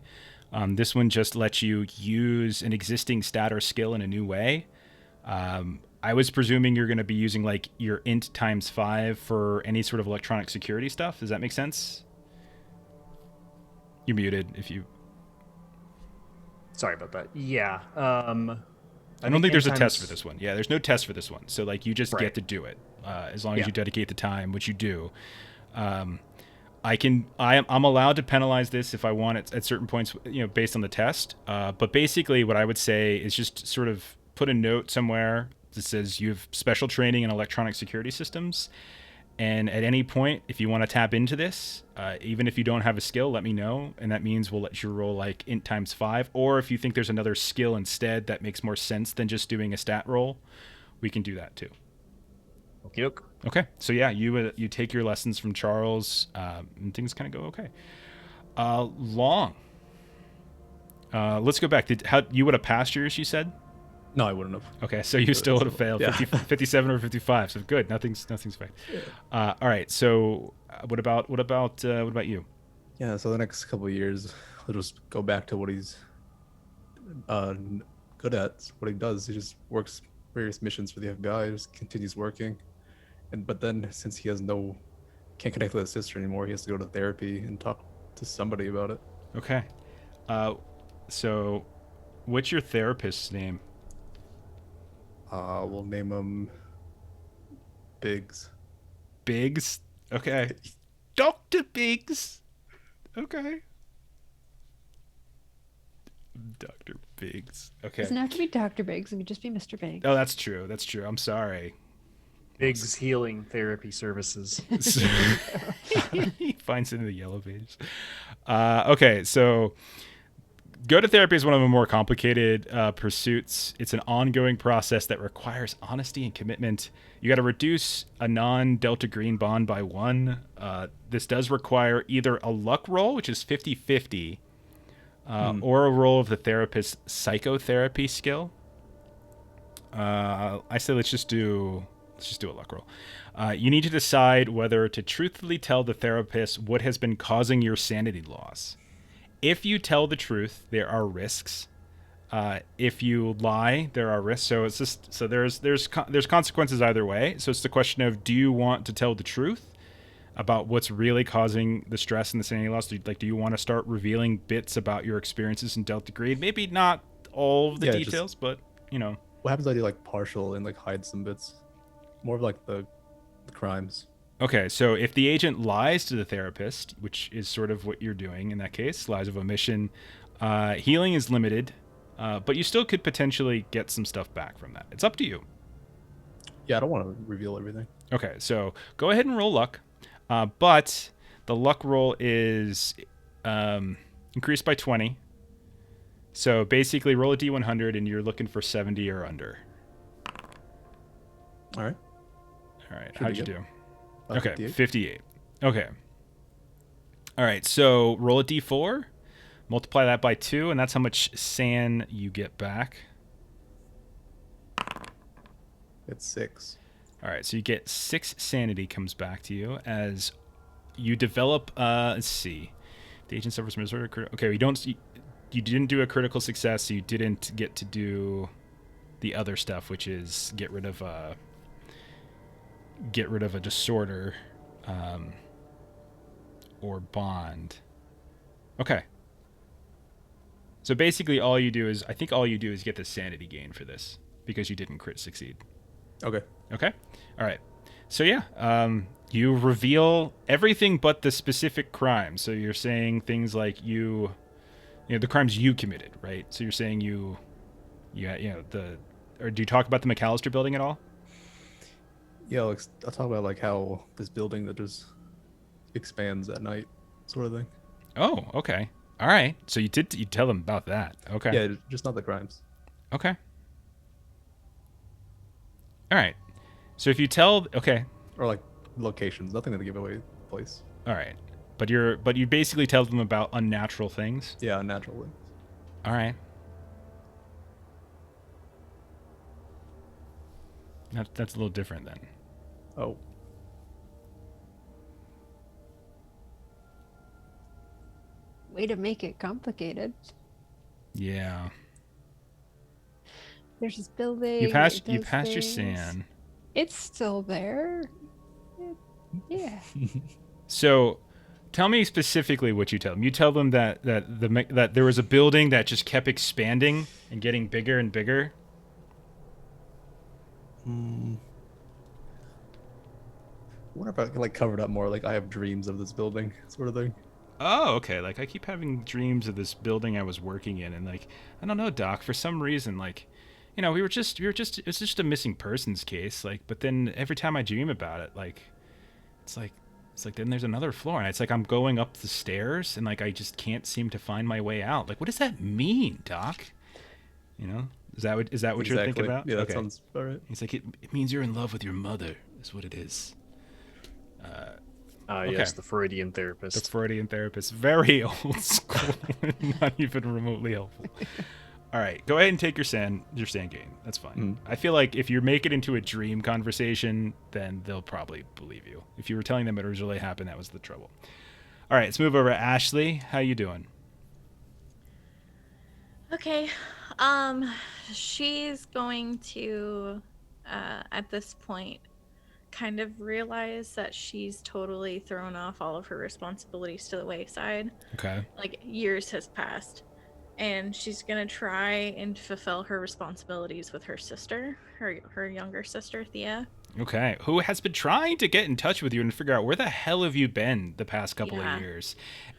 This one just lets you use an existing stat or skill in a new way. I was presuming you're going to be using like your int times 5 for any sort of electronic security stuff. Does that make sense? You're muted if you. Sorry about that. Yeah. I don't think there's a test for this one. Yeah, there's no test for this one. So like you just get to do it as long as you dedicate the time, which you do. I'm allowed to penalize this if I want it at certain points, you know, based on the test. But basically, what I would say is just sort of put a note somewhere that says you have special training in electronic security systems. And at any point, if you want to tap into this, even if you don't have a skill, let me know. And that means we'll let you roll like int times 5. Or if you think there's another skill instead that makes more sense than just doing a stat roll, we can do that too. Okay. So yeah, you take your lessons from Charles, and things kind of go okay. Long. Let's go back. You would have passed yours, you said? No, I wouldn't have. Okay, so you still would have failed. Yeah. 57 or 55. So good. Nothing's failed. All right. So what about you? Yeah. So the next couple of years, he'll just go back to what he's good at. What he does, he just works various missions for the FBI. Just continues working, but then since he can't connect with his sister anymore, he has to go to therapy and talk to somebody about it. Okay. So what's your therapist's name? We'll name him Biggs. Biggs? Okay. Dr. Biggs. Okay. Dr. Biggs. Okay. Doesn't have to be Dr. Biggs. It could just be Mr. Biggs. Oh, that's true. I'm sorry. Biggs Healing Therapy Services. He finds it in the yellow pages. Okay, so go to therapy is one of the more complicated pursuits. It's an ongoing process that requires honesty and commitment. You got to reduce a non-delta green bond by 1. This does require either a luck roll, which is 50-50, or a roll of the therapist's psychotherapy skill. I say let's just do a luck roll. You need to decide whether to truthfully tell the therapist what has been causing your sanity loss. If you tell the truth, there are risks. If you lie, there are risks. So it's just there's consequences either way. So it's the question of, do you want to tell the truth about what's really causing the stress and the sanity loss? Do you want to start revealing bits about your experiences in Delta Green? Maybe not all of the details, but you know. What happens if I do like partial and like hide some bits? More of like the crimes. Okay, so if the agent lies to the therapist, which is sort of what you're doing in that case, lies of omission, healing is limited, but you still could potentially get some stuff back from that. It's up to you. Yeah, I don't want to reveal everything. Okay, so go ahead and roll luck, but the luck roll is increased by 20. So basically roll a d100 and you're looking for 70 or under. All right. How'd you do? Okay, 58. 58. Okay. All right, so roll a d4, multiply that by 2, and that's how much san you get back. It's 6. All right, so you get 6 sanity comes back to you as you develop, let's see. The agent suffers from disorder. Okay, you didn't do a critical success, so you didn't get to do the other stuff, which is get rid of a disorder or bond. Okay. So basically all you do is get the sanity gain for this because you didn't crit succeed. Okay. Okay? All right. So yeah, you reveal everything but the specific crime. So you're saying things like the crimes you committed, right? So you're saying or do you talk about the McAllister building at all? Yeah, I'll talk about like how this building that just expands at night, sort of thing. Oh, okay. All right. So you tell them about that. Okay. Yeah, just not the crimes. Okay. All right. So if you tell, okay. Or like locations, nothing to give away the place. All right. But you basically tell them about unnatural things. Yeah, unnatural things. All right. That's a little different then. Oh. Way to make it complicated. Yeah. There's this building. You passed your things. san. It's still there. Yeah. So, tell me specifically what you tell them. You tell them that there was a building that just kept expanding and getting bigger and bigger. I wonder if I can like cover it up more. Like I have dreams of this building, sort of thing. Oh, okay. Like I keep having dreams of this building I was working in, and like I don't know, Doc. For some reason, like we were just it's just a missing persons case. Like, but then every time I dream about it, like it's like then there's another floor, and it's like I'm going up the stairs, and like I just can't seem to find my way out. Like, what does that mean, Doc? Is that what Exactly. you're thinking about? Yeah, that Okay. sounds about right. He's like, it means you're in love with your mother. Is what it is. Yes, the Freudian therapist. The Freudian therapist. Very old school. Not even remotely helpful. All right. Go ahead and take your sand gain. That's fine. I feel like if you make it into a dream conversation, then they'll probably believe you. If you were telling them it originally happened, that was the trouble. All right. Let's move over to Ashley. How you doing? Okay. She's going to, at this point, kind of realize that she's totally thrown off all of her responsibilities to the wayside. Okay. Like, years has passed. And she's going to try and fulfill her responsibilities with her sister, her younger sister, Thea. Okay. Who has been trying to get in touch with you and figure out where the hell have you been the past couple of years.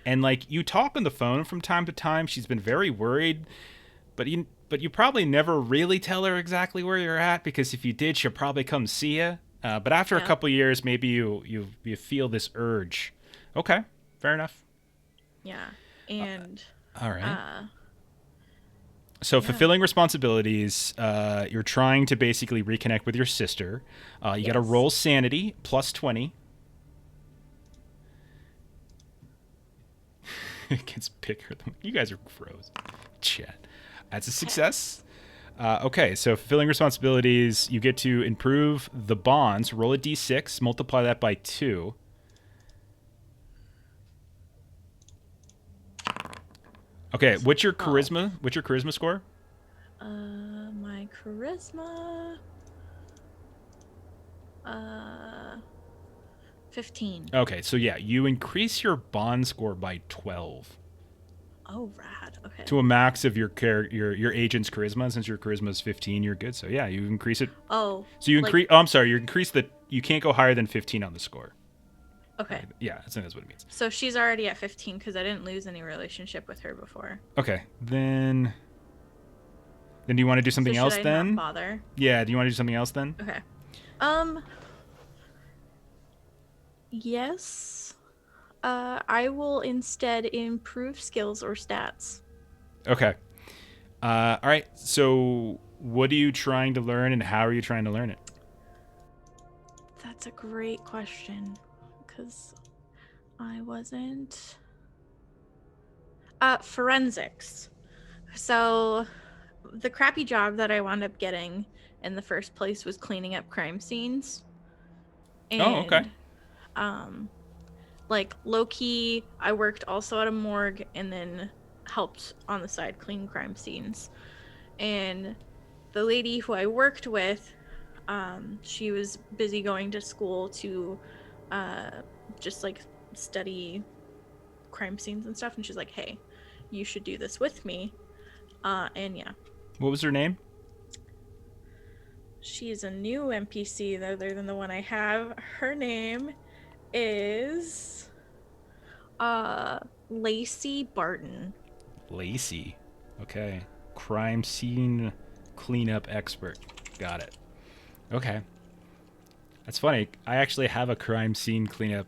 And, like, you talk on the phone from time to time. She's been very worried. But you probably never really tell her exactly where you're at, because if you did, she'll probably come see you. But after a couple of years, maybe you feel this urge. Okay, fair enough. Yeah, and all right. So Yeah. fulfilling responsibilities, you're trying to basically reconnect with your sister. You got to Yes. roll sanity plus 20. It gets bigger. You guys are froze. Chat. That's a success. Okay, so fulfilling responsibilities, you get to improve the bonds. Roll a d6, multiply that by 2. Okay, what's your 12. charisma? What's your charisma score? My charisma. 15. Okay, so yeah, you increase your bond score by 12 Oh, rad. Okay. to a max of your your agent's charisma. Since your charisma is 15, you're good. So yeah, you increase it. Oh. So you like- increase. Oh, I'm sorry, you increase the. You can't go higher than 15 on the score. Okay. Yeah, I think that's what it means. So she's already at 15 because I didn't lose any relationship with her before. Okay, then. Then do you want to do something so else should I then? Not bother. Yeah. Do you want to do something else then? Okay. Yes. I will instead improve skills or stats. Okay. All right. So what are you trying to learn, and how are you trying to learn it? That's a great question, because I wasn't. Forensics. So, the crappy job that I wound up getting in the first place was cleaning up crime scenes. And, Oh, okay. Like, low key, I worked also at a morgue and then helped on the side clean crime scenes. And the lady who I worked with, she was busy going to school to just like study crime scenes and stuff, and she's like, hey, you should do this with me. And yeah, What was her name? she's a new NPC other than the one I have. Her name is Lacey Barton. Lacey. Okay. Crime scene cleanup expert. Got it. Okay. That's funny. I actually have a crime scene cleanup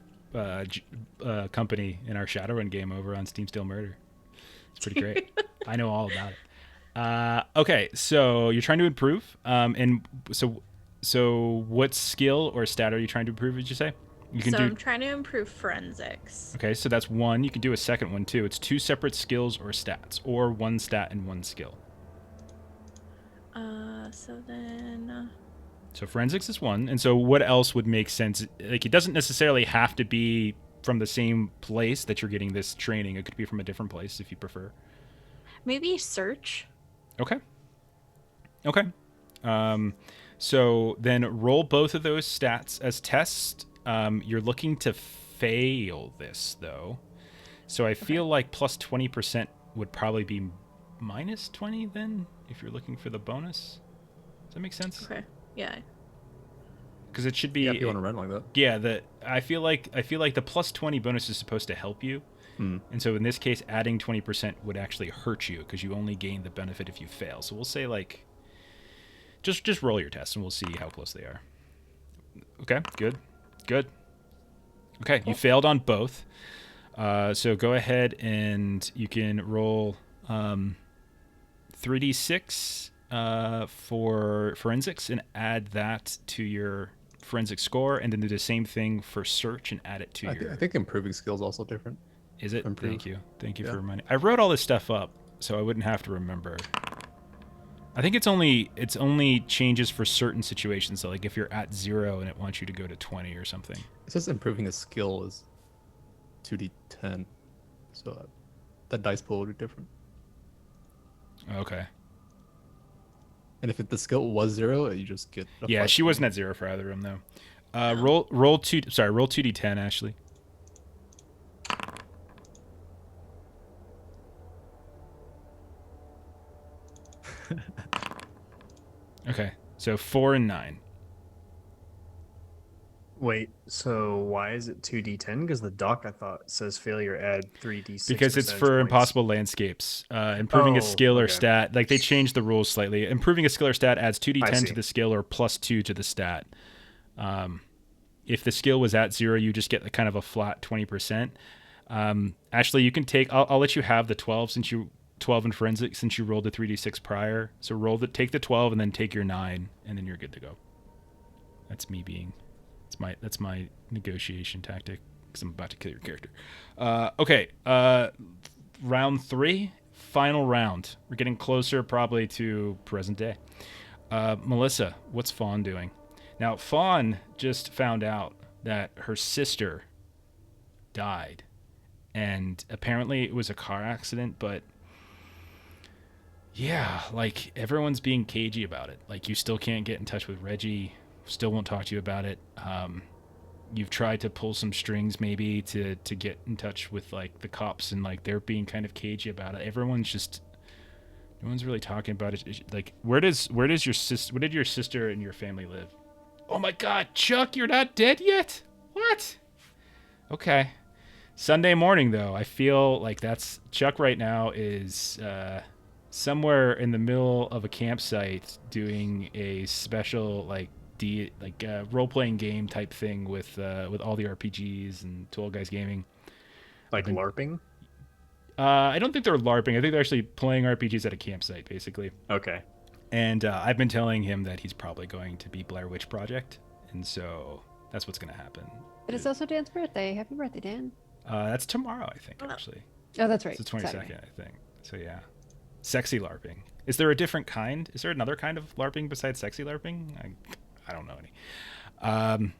company in our Shadowrun game over on Steam Still Murder. It's pretty great. I know all about it. Okay, so you're trying to improve. And so what skill or stat are you trying to improve, did you say? You can So do. I'm trying to improve forensics. Okay, so that's one. You can do a second one too. It's 2 separate skills or stats, or 1 stat and 1 skill. So then So forensics is 1. And so what else would make sense? Like, it doesn't necessarily have to be from the same place that you're getting this training. It could be from a different place if you prefer. maybe search. Okay. Okay. So then roll both of those stats as tests. You're looking to fail this, though. So I feel like plus 20% would probably be minus 20 then, if you're looking for the bonus. Does that make sense? Okay. Yeah. Because it should be. Yeah, if you want to run like that. Yeah, I feel like the plus 20 bonus is supposed to help you. And so in this case, adding 20% would actually hurt you because you only gain the benefit if you fail. So we'll say like, just roll your tests and we'll see how close they are. Okay, good. Okay, you failed on both. So go ahead and you can roll 3d6 for forensics and add that to your forensic score, and then do the same thing for search and add it to your. I think improving skills also different. Is it? Improve. Thank you Yeah. for reminding. I wrote all this stuff up so I wouldn't have to remember. I think it's only changes for certain situations. So like if you're at 0 and it wants you to go to 20 or something. It says improving a skill is 2d10, so that dice pool would be different. Okay. And if the skill was 0, you just get. Yeah, she wasn't at 0 for either of them though. Roll 2d10, Ashley. Okay, so 4 and 9. Wait, so why is it 2d10? Because the doc, I thought, says failure add 3d6. Because it's percentage for points. impossible landscapes. Improving a skill or okay. stat, like they changed the rules slightly. Improving a skill or stat adds 2d10 see. to the skill or plus 2 to the stat. If the skill was at 0, you just get kind of a flat 20%. Ashley, you can take. I'll let you have the 12 since you 12 in forensic since you rolled the 3d6 prior. So take the 12 and then take your 9, and then you're good to go. That's me being. That's my negotiation tactic because I'm about to kill your character. Okay. Round 3, final round. We're getting closer probably to present day. Melissa, what's Fawn doing? Now, Fawn just found out that her sister died, and apparently it was a car accident, but yeah, like everyone's being cagey about it. Like you still can't get in touch with Reggie, still won't talk to you about it. You've tried to pull some strings maybe to get in touch with like the cops, and like they're being kind of cagey about it. No one's really talking about it. Like where did your sister and your family live? Oh my God, Chuck, you're not dead yet? What? Okay. Sunday morning, though, I feel like that's Chuck right now is somewhere in the middle of a campsite doing a special role-playing game type thing with all the RPGs and Tool Guys Gaming. Like LARPing? I don't think they're LARPing. I think they're actually playing RPGs at a campsite, basically. Okay. And I've been telling him that he's probably going to be Blair Witch Project, and so that's what's going to happen. But it's also Dan's birthday. Happy birthday, Dan. That's tomorrow, I think, actually. Oh, that's right. It's the 22nd, Saturday. I think. So, yeah. Sexy LARPing. Is there a different kind? Is there another kind of LARPing besides sexy LARPing? I don't know any.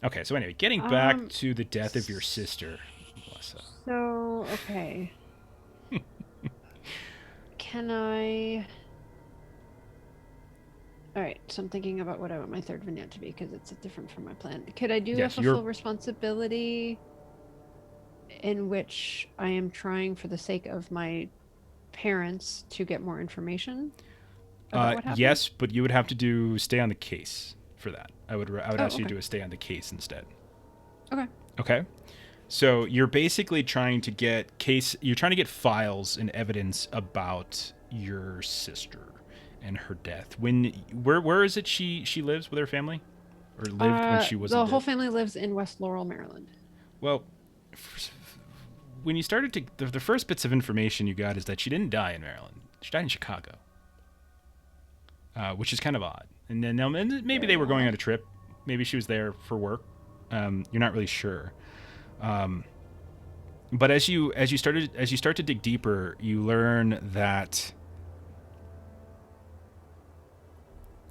Okay, so anyway, getting back to the death of your sister, Melissa. So, okay. Can I... All right, so I'm thinking about what I want my third vignette to be because it's different from my plan. Could I do a full responsibility in which I am trying for the sake of my parents to get more information about what happened? Yes, but you would have to stay on the case for that. I would ask you to do a stay on the case instead. Okay. Okay. So you're basically trying to get files and evidence about your sister and her death. Where is it she lives with her family, or lived when she was? The whole family lives in West Laurel, Maryland. Well, when you started to the first bits of information you got is that she didn't die in Maryland. She died in Chicago, which is kind of odd. And then maybe they were going on a trip. Maybe she was there for work. You're not really sure. But as you start to dig deeper, you learn that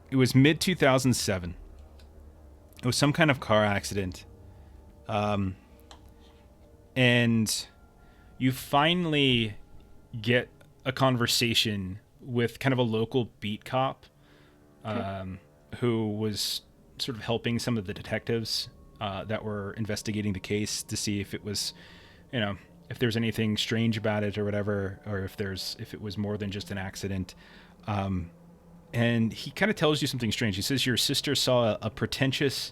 it was mid 2007. It was some kind of car accident. And you finally get a conversation with kind of a local beat cop, who was sort of helping some of the detectives that were investigating the case to see if it was, if there's anything strange about it or whatever, or if it was more than just an accident. And he kind of tells you something strange. He says your sister saw a pretentious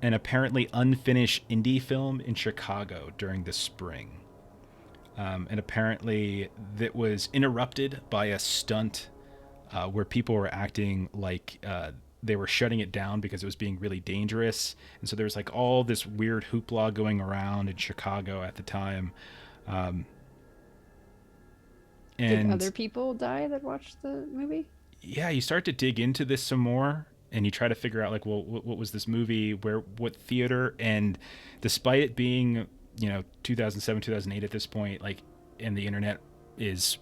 and apparently unfinished indie film in Chicago during the spring. And apparently that was interrupted by a stunt where people were acting like they were shutting it down because it was being really dangerous. And so there was like all this weird hoopla going around in Chicago at the time. Did other people die that watched the movie? Yeah, you start to dig into this some more, and you try to figure out like, well, what was this movie? What theater? And despite it being, 2007, 2008 at this point, like, and the internet is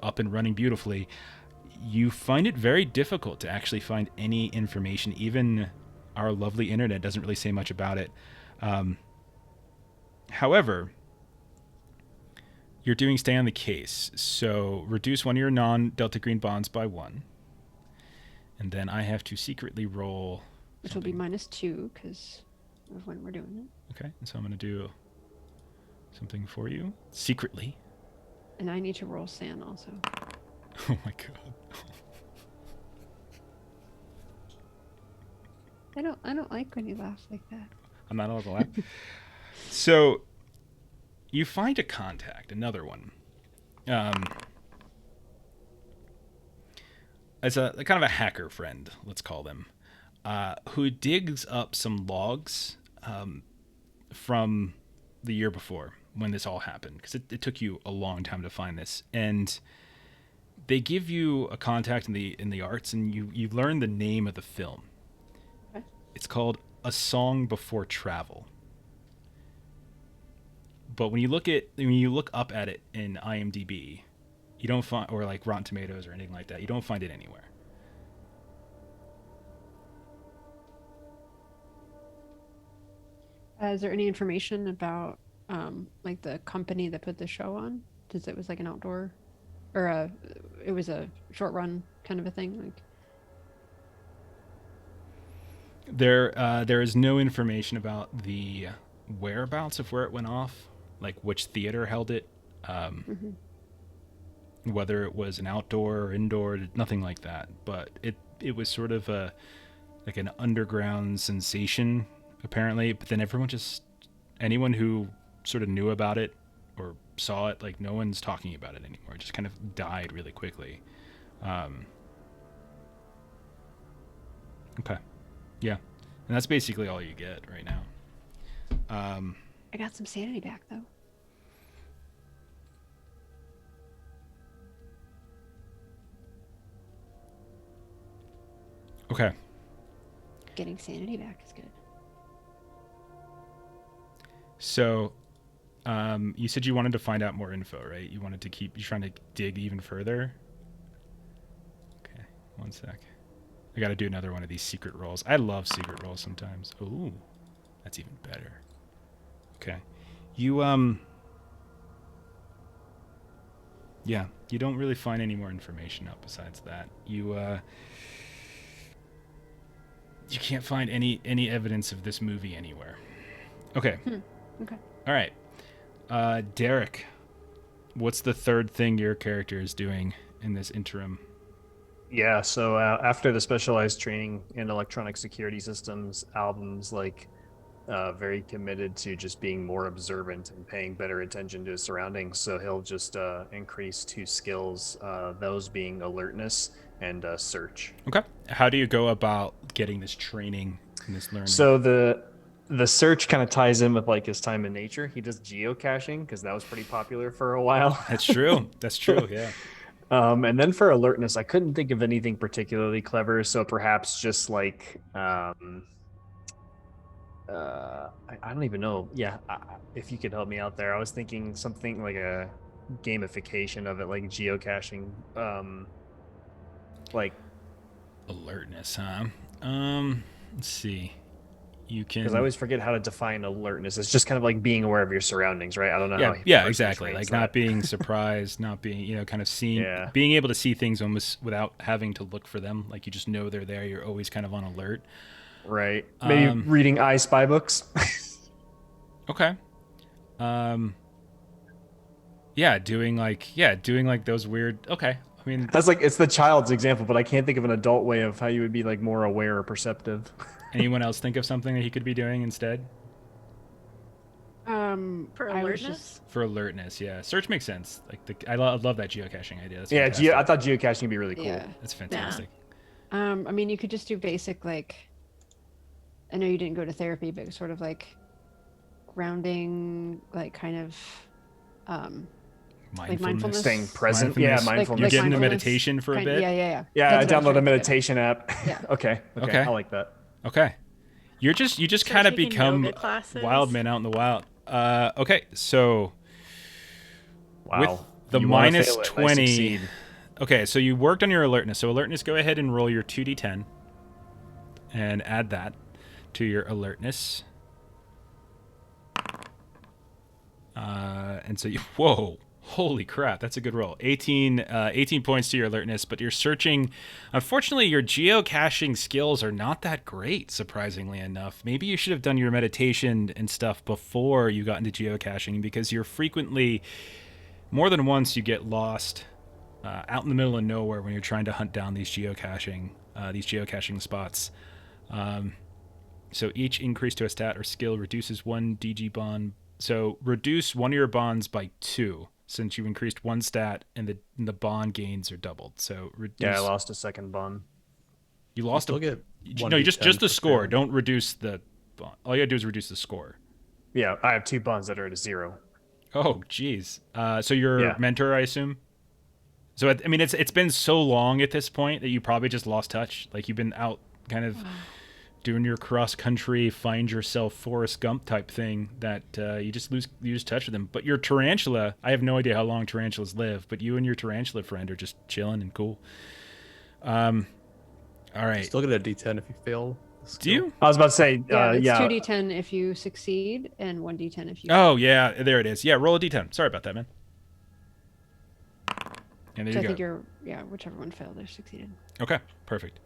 up and running beautifully, you find it very difficult to actually find any information. Even our lovely internet doesn't really say much about it. However, you're doing stay on the case, so reduce one of your non-Delta Green bonds by 1. And then I have to secretly roll... Which will be -2 because of when we're doing it. Okay, and so I'm going to do something for you secretly. And I need to roll SAN also. Oh my god. I don't like when you laugh like that. I'm not allowed to laugh. So you find a contact, another one. As a kind of a hacker friend, let's call them, who digs up some logs from the year before, when this all happened, because it took you a long time to find this, and they give you a contact in the arts, and you learn the name of the film. Okay. It's called A Song Before Travel. But when you look up at it in IMDb, you don't find, or like Rotten Tomatoes or anything like that, you don't find it anywhere. Is there any information about like the company that put the show on? Since it was like an outdoor, or it was a short run kind of a thing. Like, There is no information about the whereabouts of where it went off, like which theater held it, whether it was an outdoor or indoor, nothing like that. But it was sort of like an underground sensation, apparently. But then anyone who sort of knew about it or saw it, like no one's talking about it anymore. It just kind of died really quickly. Okay. Yeah. And that's basically all you get right now. I got some sanity back though. Okay. Getting sanity back is good. So, you said you wanted to find out more info, right? You're trying to dig even further? Okay, one sec. I gotta do another one of these secret rolls. I love secret rolls sometimes. Ooh, that's even better. Okay. Yeah, you don't really find any more information out besides that. You can't find any evidence of this movie anywhere. Okay. Okay. All right. Derek, what's the third thing your character is doing in this interim? Yeah, so after the specialized training in electronic security systems, Album's like very committed to just being more observant and paying better attention to his surroundings. So he'll just increase 2 skills, those being alertness and search. Okay. How do you go about getting this training and this learning? So the search kind of ties in with like his time in nature. He does geocaching because that was pretty popular for a while. That's true. That's true. Yeah. And then for alertness, I couldn't think of anything particularly clever. So perhaps just like, I don't even know. Yeah. If you could help me out there, I was thinking something like a gamification of it, like geocaching, like Alertness, huh? Let's see. You can. because I always forget how to define alertness. It's just kind of like being aware of your surroundings, right? I don't know. Yeah, how yeah, exactly. Like not being surprised, not being, kind of seeing, Yeah. being able to see things almost without having to look for them. Like you just know they're there. You're always kind of on alert. Right. Maybe reading I Spy books. Okay. Doing like those weird. Okay. I mean, That's like it's the child's example, but I can't think of an adult way of how you would be like more aware or perceptive. anyone else think of something that he could be doing instead? For I was alertness? just- For alertness, yeah. Search makes sense. Like I love that geocaching idea. That's Yeah, fantastic. I thought geocaching would be really cool. Yeah. That's fantastic. I mean, you could just do basic, like, I know you didn't go to therapy, but sort of like grounding, like kind of, like mindfulness. Staying present. Yeah, mindfulness. You get into mindfulness meditation for a bit? Yeah. Yeah, That's I what was download a trying to say. meditation app. Yeah. Okay. Okay. I like that. Okay. You just Start kind of taking become yoga classes. wild man out in the wild. Okay, so Wow. with the You wanna minus fail it, I 20. succeed. Okay, so you worked on your alertness. So alertness, go ahead and roll your 2d10 and add that to your alertness. And so whoa, holy crap, that's a good roll. 18 points to your alertness, but you're searching. Unfortunately, your geocaching skills are not that great, surprisingly enough. Maybe you should have done your meditation and stuff before you got into geocaching, because you're frequently, more than once, you get lost out in the middle of nowhere when you're trying to hunt down these geocaching spots. So each increase to a stat or skill reduces 1 DG bond. So reduce one of your bonds by 2, since you increased 1 stat and the bond gains are doubled. So reduce. Yeah, I lost a second bond. You lost Still get no, just 1d10 the for score. failing. Don't reduce the bond. All you gotta do is reduce the score. Yeah, I have 2 bonds that are at a 0. Oh, geez. So your Yeah. mentor, I assume. So I mean, it's been so long at this point that you probably just lost touch. Like you've been out, kind of doing your cross country, find yourself Forrest Gump type thing that you just lose touch with them. But your tarantula, I have no idea how long tarantulas live, but you and your tarantula friend are just chilling and cool. All right. Still get a D10 if you fail. the Do you? I was about to say, Yeah, it's yeah. 2d10 if you succeed and 1d10 if you. Oh yeah, there it is. Yeah, roll a d10. Sorry about that, man. And there So you I think go. whichever one failed or succeeded. Okay, perfect.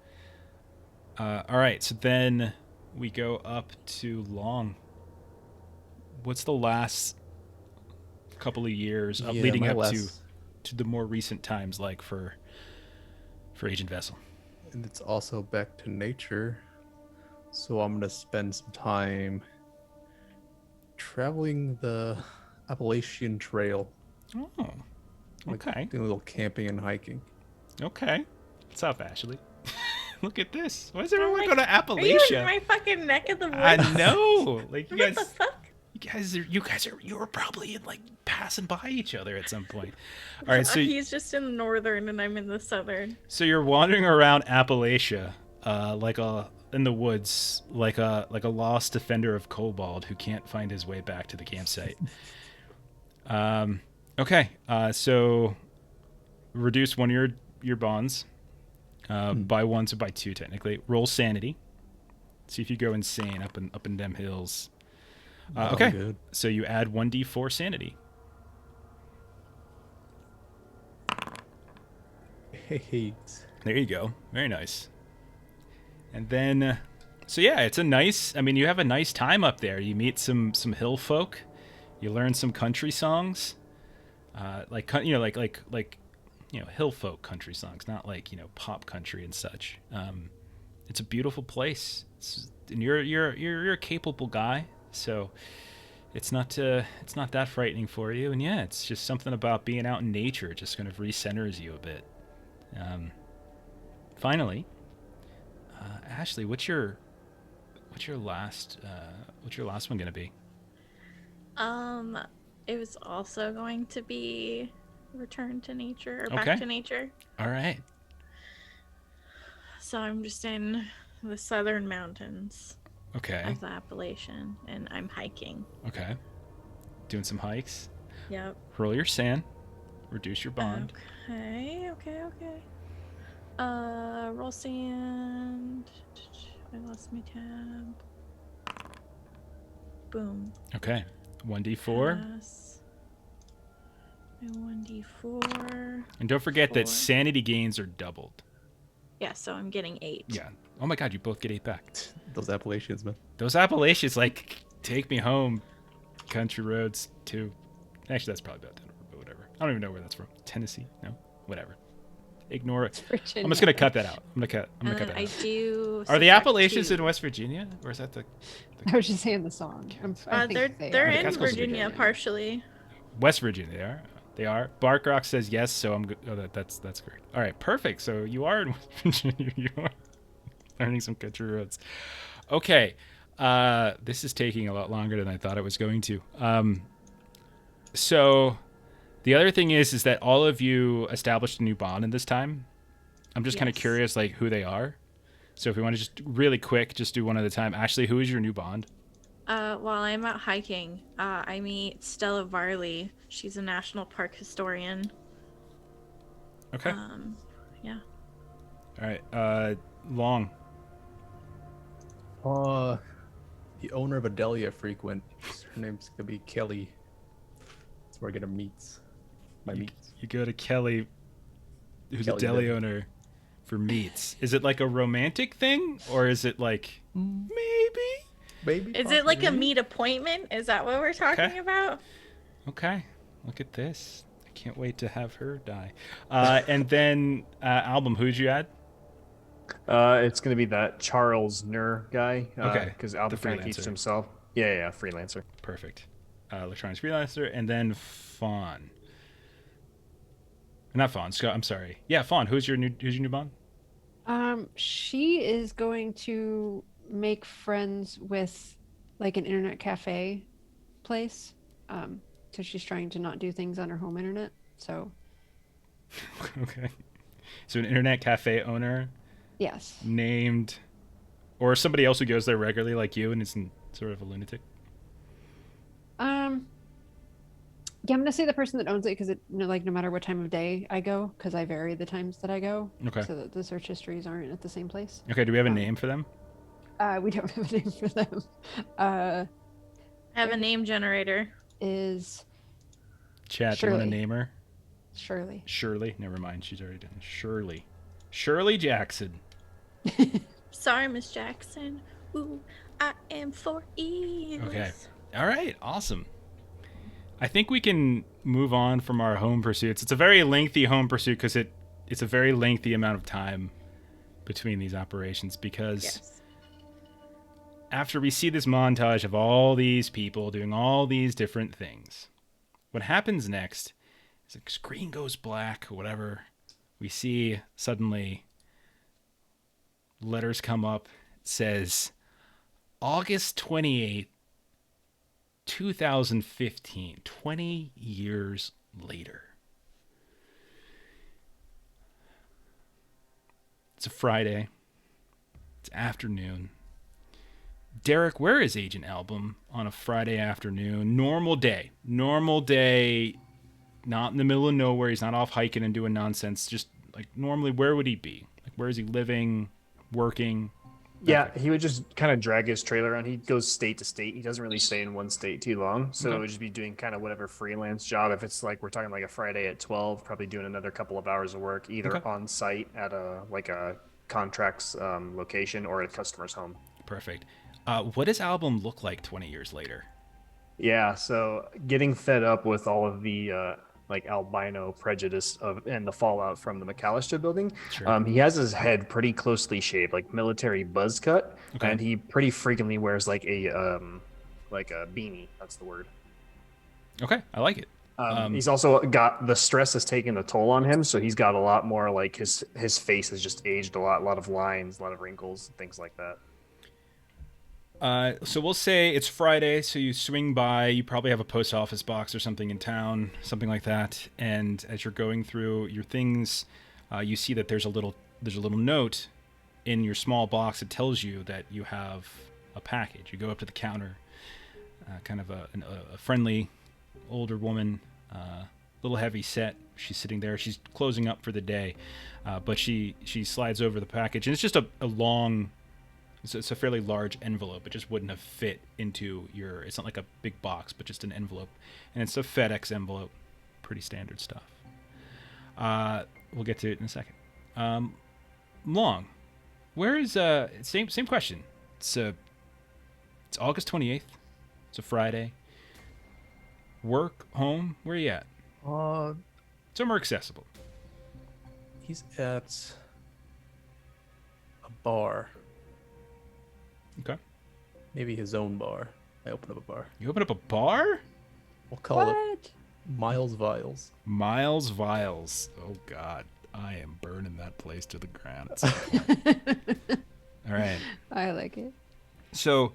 All right, so then we go up to Long. What's the last couple of years of leading my up last- to the more recent times, like for Agent Vessel? And it's also back to nature. So I'm gonna spend some time traveling the Appalachian Trail. Oh, Like, okay, doing a little camping and hiking. okay. What's up, Ashley? Look at this. Why does everyone like, go to Are you in Appalachia? my fucking neck of the woods? I know. Like you What guys, the fuck? you were probably in, like passing by each other at some point. All right, so He's just in the northern and I'm in the southern. So you're wandering around Appalachia, in the woods, like a lost defender of Kobold who can't find his way back to the campsite. Okay. So reduce one of your bonds by 1, so by 2 technically. Roll sanity. See if you go insane up in them hills. Oh, Okay. good. So you add 1d4 sanity. Hey. There you go. Very nice. And then, so yeah, it's a nice. I mean, you have a nice time up there. You meet some hill folk. You learn some country songs, like hill folk country songs, not like pop country and such. It's a beautiful place, and you're a capable guy, so it's not that frightening for you. And yeah, it's just something about being out in nature just kind of recenters you a bit. Finally, Ashley, what's your last one gonna be? It was also going to be return to nature or Okay. back to nature. All right. So I'm just in the southern mountains Okay. of the Appalachian and I'm hiking. Okay. Doing some hikes. Yep. Roll your sand. Reduce your bond. Okay. Roll sand. I lost my tab. Boom. Okay. 1d4. Pass. My 1d4. And don't forget that 4. sanity gains are doubled. Yeah, so I'm getting 8. Yeah. Oh my god, you both get 8 back. Those Appalachians, man. Those Appalachians, like, take me home. Country roads too. Actually, that's probably about Denver, but whatever. I don't even know where that's from. Tennessee? No? Whatever. Ignore it. Virginia. I'm just gonna cut that out. I'm gonna cut And that then out. I do. Are the subtract Appalachians 2. in West Virginia, or is that the I was just saying the song. I think They're are. in Catskills are Virginia Virginia. partially. West Virginia? They are. They are. Barkrock says yes, so I'm good. Oh, that's correct. All right, perfect. So you are in West Virginia. You are learning some country roads. Okay, this is taking a lot longer than I thought it was going to. So the other thing is that all of you established a new bond in this time. I'm just kind of Yes. curious, like, who they are. So if we want to just really quick, just do one at a time. Ashley, who is your new bond? While I'm out hiking, I meet Stella Varley. She's a national park historian. Okay. Yeah. All right. Long. The owner of a deli I frequent. Her name's gonna be Kelly. That's where I get her meats. My meats. You go to Kelly, who's Kelly a deli Deli. owner, for meats. Is it like a romantic thing, or is it like maybe? Baby. Is it like a possibly. meet appointment? Is that what we're talking Okay. about? Okay. Look at this. I can't wait to have her die. And then album. Who'd you add? It's going to be that Charles Nur guy. Okay, Because the Albert kind of keeps freelancer. to himself. Yeah, freelancer. Perfect. Electronics freelancer, and then Fawn. Not Fawn. Scott. I'm sorry. Yeah, Fawn. Who's your new bond? She is going to make friends with like an internet cafe place. because she's trying to not do things on her home internet. So Okay. So an internet cafe owner yes. named, or somebody else who goes there regularly like you and isn't sort of a lunatic? Yeah, I'm gonna say the person that owns it because no matter what time of day I go, because I vary the times that I go, Okay. so that the search histories aren't at the same place. Okay, do we have a name for them? We don't have a name for them. I have a name generator. Is Chat, do you want to Shirley. name her? Shirley. Shirley? Never mind, she's already done. Shirley. Shirley Jackson. Sorry, Miss Jackson. Ooh, I am for eels. Okay. All right, awesome. I think we can move on from our home pursuits. It's a very lengthy home pursuit because it's a very lengthy amount of time between these operations because Yes. after we see this montage of all these people doing all these different things, what happens next is the screen goes black or whatever. We see suddenly letters come up. It says August 28th, 2015, 20 years later. It's a Friday. It's afternoon. Derek, where is Agent Album on a Friday afternoon? Normal day. Normal day. Not in the middle of nowhere. He's not off hiking and doing nonsense. Just like normally, where would he be? Like, where is he living, working? Yeah, he would just kind of drag his trailer around. He goes state to state. He doesn't really stay in one state too long. So Okay. it would just be doing kind of whatever freelance job. If it's like we're talking like a Friday at 12, probably doing another couple of hours of work, either Okay. on site at a contracts location or at a customer's home. Perfect. What does Album look like 20 years later? Yeah, so getting fed up with all of the like albino prejudice and the fallout from the McAllister building, Sure. he has his head pretty closely shaved, like military buzz cut, Okay. and he pretty frequently wears like a beanie. That's the word. Okay, I like it. He's also got the stress has taken a toll on him, so he's got a lot more like his face has just aged a lot of lines, a lot of wrinkles, things like that. So we'll say it's Friday, so you swing by. You probably have a post office box or something in town, something like that. And as you're going through your things, you see that there's a little note in your small box that tells you that you have a package. You go up to the counter, kind of a friendly older woman, a little heavy set. She's sitting there. She's closing up for the day, but she slides over the package, and it's just a long. It's a fairly large envelope. It just wouldn't have fit into your. It's not like a big box, but just an envelope, and it's a FedEx envelope. Pretty standard stuff. We'll get to it in a second. Long. Where is same question. It's August 28th. It's a Friday. Work, home. Where are you at? Somewhere accessible. He's at a bar. Okay. Maybe his own bar. I open up a bar. You open up a bar? We'll call it What? Miles Vials. Miles Vials. Oh God, I am burning that place to the ground. At some point. All right. I like it. So,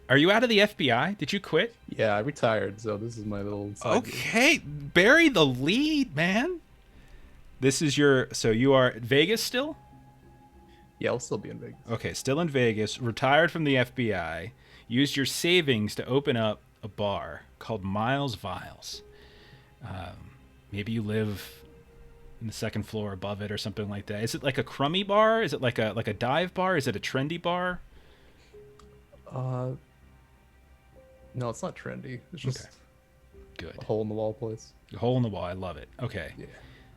are you out of the FBI? Did you quit? Yeah, I retired, so this is my little side gig. Okay, bury the lead, man. This is so you are at Vegas still? Yeah, I'll still be in Vegas. Okay, still in Vegas, retired from the FBI, used your savings to open up a bar called Miles Vials. Maybe you live in the second floor above it or something like that. Is it like a crummy bar? Is it like a dive bar? Is it a trendy bar? No, it's not trendy. It's just Okay. Good. a hole in the wall place. Hole in the wall. I love it. Okay. Yeah.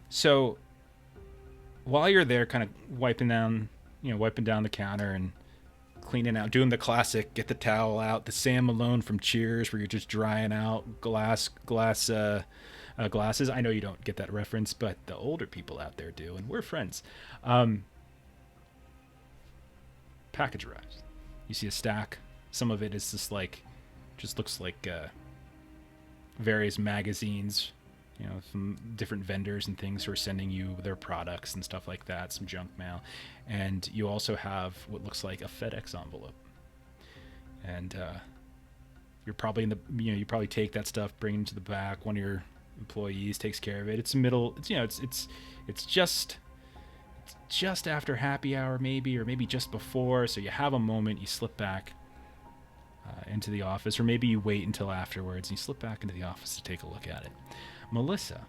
So while you're there kind of wiping down the counter and cleaning out, doing the classic, get the towel out, the Sam Malone from Cheers, where you're just drying out glasses. I know you don't get that reference, but the older people out there do, and we're friends. Package arrives. You see a stack. Some of it is just looks like various magazines, from different vendors and things who are sending you their products and stuff like that, some junk mail. And you also have what looks like a FedEx envelope. And You're probably you probably take that stuff, bring it to the back. One of your employees takes care of it. It's middle. It's just after happy hour maybe, or maybe just before. So you have a moment. You slip back into the office, or maybe you wait until afterwards and you slip back into the office to take a look at it. Melissa,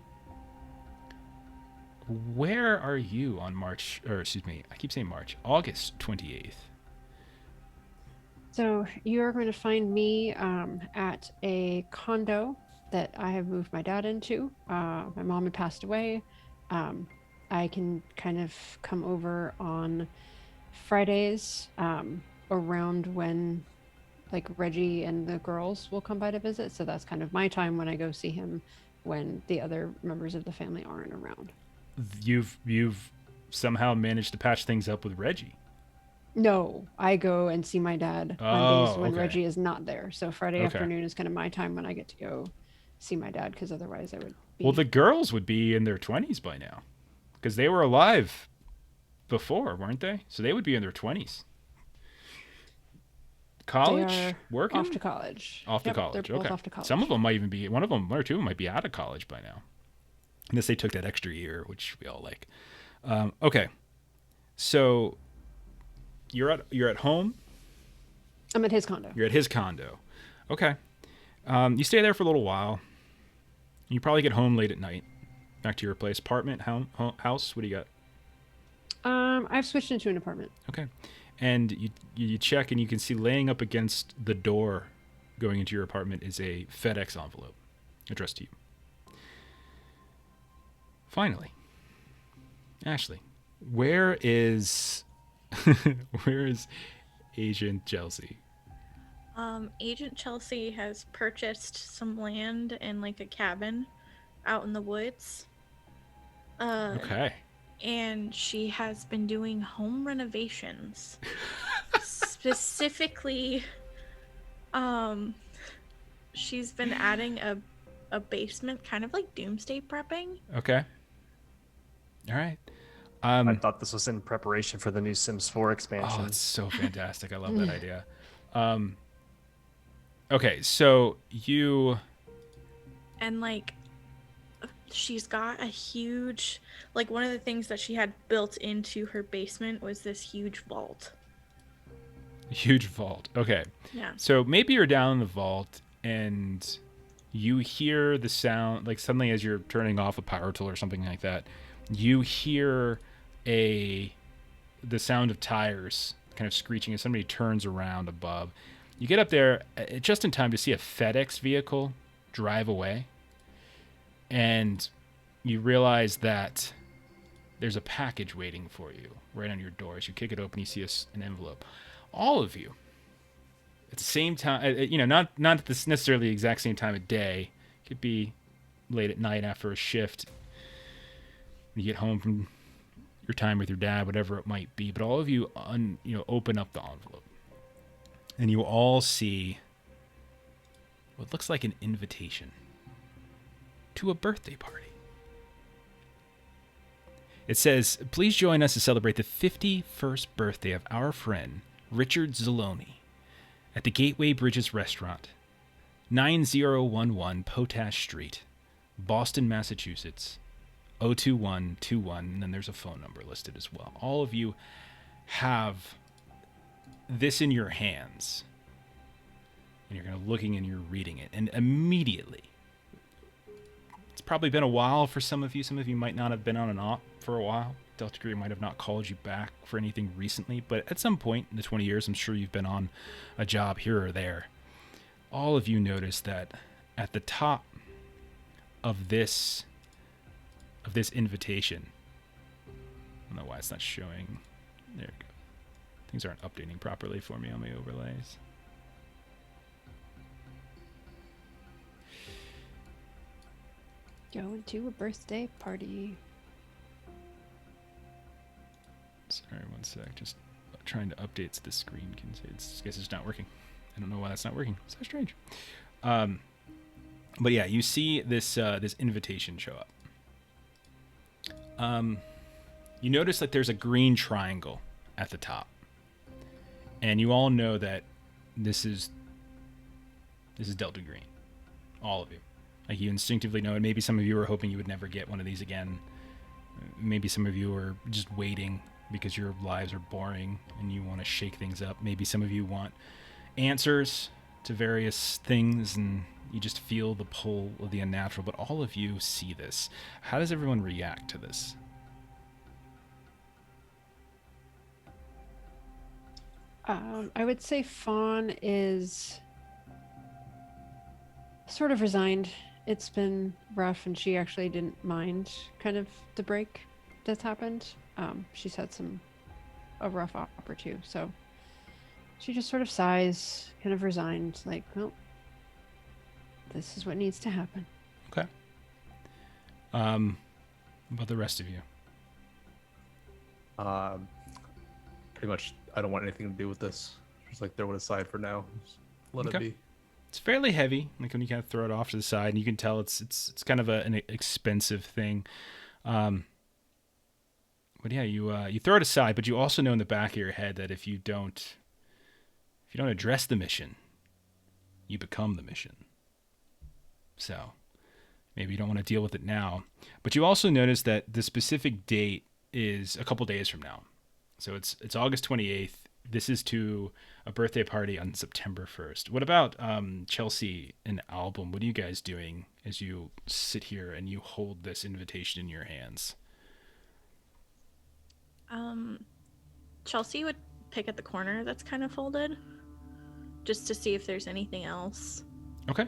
where are you on August 28th? So you are going to find me at a condo that I have moved my dad into. My mom had passed away. I can kind of come over on Fridays around when like Reggie and the girls will come by to visit. So that's kind of my time when I go see him when the other members of the family aren't around. You've somehow managed to patch things up with Reggie. No, I go and see my dad on days when Reggie is not there. So Friday afternoon is kind of my time when I get to go see my dad, because otherwise I would be... Well, the girls would be in their 20s by now, because they were alive before, weren't they? So they would be in their 20s. College? Working? Off to college. Off to college, they're both off to college. Some of them might even be, one or two of them might be out of college by now. Unless they took that extra year, which we all like. Okay. So you're at home? I'm at his condo. You're at his condo. Okay. You stay there for a little while. You probably get home late at night. Back to your place. Apartment, house? What do you got? I've switched into an apartment. Okay. And you check, and you can see laying up against the door going into your apartment is a FedEx envelope addressed to you. Finally, Ashley, where is Agent Chelsea? Agent Chelsea has purchased some land and like a cabin out in the woods. Okay. And she has been doing home renovations. Specifically, she's been adding a basement, kind of like doomsday prepping. Okay. All right. I thought this was in preparation for the new Sims 4 expansion. Oh, it's so fantastic. I love that idea. Okay, so you... And, like, she's got a huge... Like, one of the things that she had built into her basement was this huge vault. Huge vault. Okay. Yeah. So maybe you're down in the vault, and you hear the sound, like suddenly as you're turning off a power tool or something like that, you hear the sound of tires kind of screeching as somebody turns around above. You get up there just in time to see a FedEx vehicle drive away, and you realize that there's a package waiting for you right on your door. As you kick it open, you see an envelope. All of you, at the same time, not at this necessarily the exact same time of day. It could be late at night after a shift. You get home from your time with your dad, whatever it might be. But all of you, open up the envelope, and you all see what looks like an invitation to a birthday party. It says, "Please join us to celebrate the 51st birthday of our friend Richard Zaloni at the Gateway Bridges Restaurant, 9011 Potash Street, Boston, Massachusetts, 02121, and then there's a phone number listed as well." All of you have this in your hands, and you're kind of looking and you're reading it, and immediately, it's probably been a while for some of you. Some of you might not have been on and off for a while. Delta Degree might have not called you back for anything recently, but at some point in the 20 years, I'm sure you've been on a job here or there. All of you notice that at the top of this invitation, I don't know why it's not showing. There we go. Things aren't updating properly for me on my overlays. Going to a birthday party. Sorry, one sec. Just trying to update the screen. I guess it's not working. I don't know why that's not working. It's so strange. But yeah, you see this invitation show up. You notice that there's a green triangle at the top, and you all know that this is This is Delta Green. All of you. Like, you instinctively know it. Maybe some of you are hoping you would never get one of these again. Maybe some of you are just waiting because your lives are boring and you want to shake things up. Maybe some of you want answers to various things and you just feel the pull of the unnatural. But all of you see this. How does everyone react to this? I would say Fawn is sort of resigned. It's been rough, and she actually didn't mind kind of the break that's happened. She's had a rough op or two, so she just sort of sighs, kind of resigned, like, well, this is what needs to happen. Okay. About the rest of you? Pretty much, I don't want anything to do with this. Just like throw it aside for now. Just let it be. It's fairly heavy. Like when you kind of throw it off to the side, and you can tell it's kind of an expensive thing. But yeah, you throw it aside, but you also know in the back of your head that if you don't address the mission, you become the mission. So maybe you don't want to deal with it now. But you also notice that the specific date is a couple days from now. So it's August 28th. This is to a birthday party on September 1st. What about Chelsea and Album? What are you guys doing as you sit here and you hold this invitation in your hands? Chelsea would pick at the corner that's kind of folded just to see if there's anything else. Okay.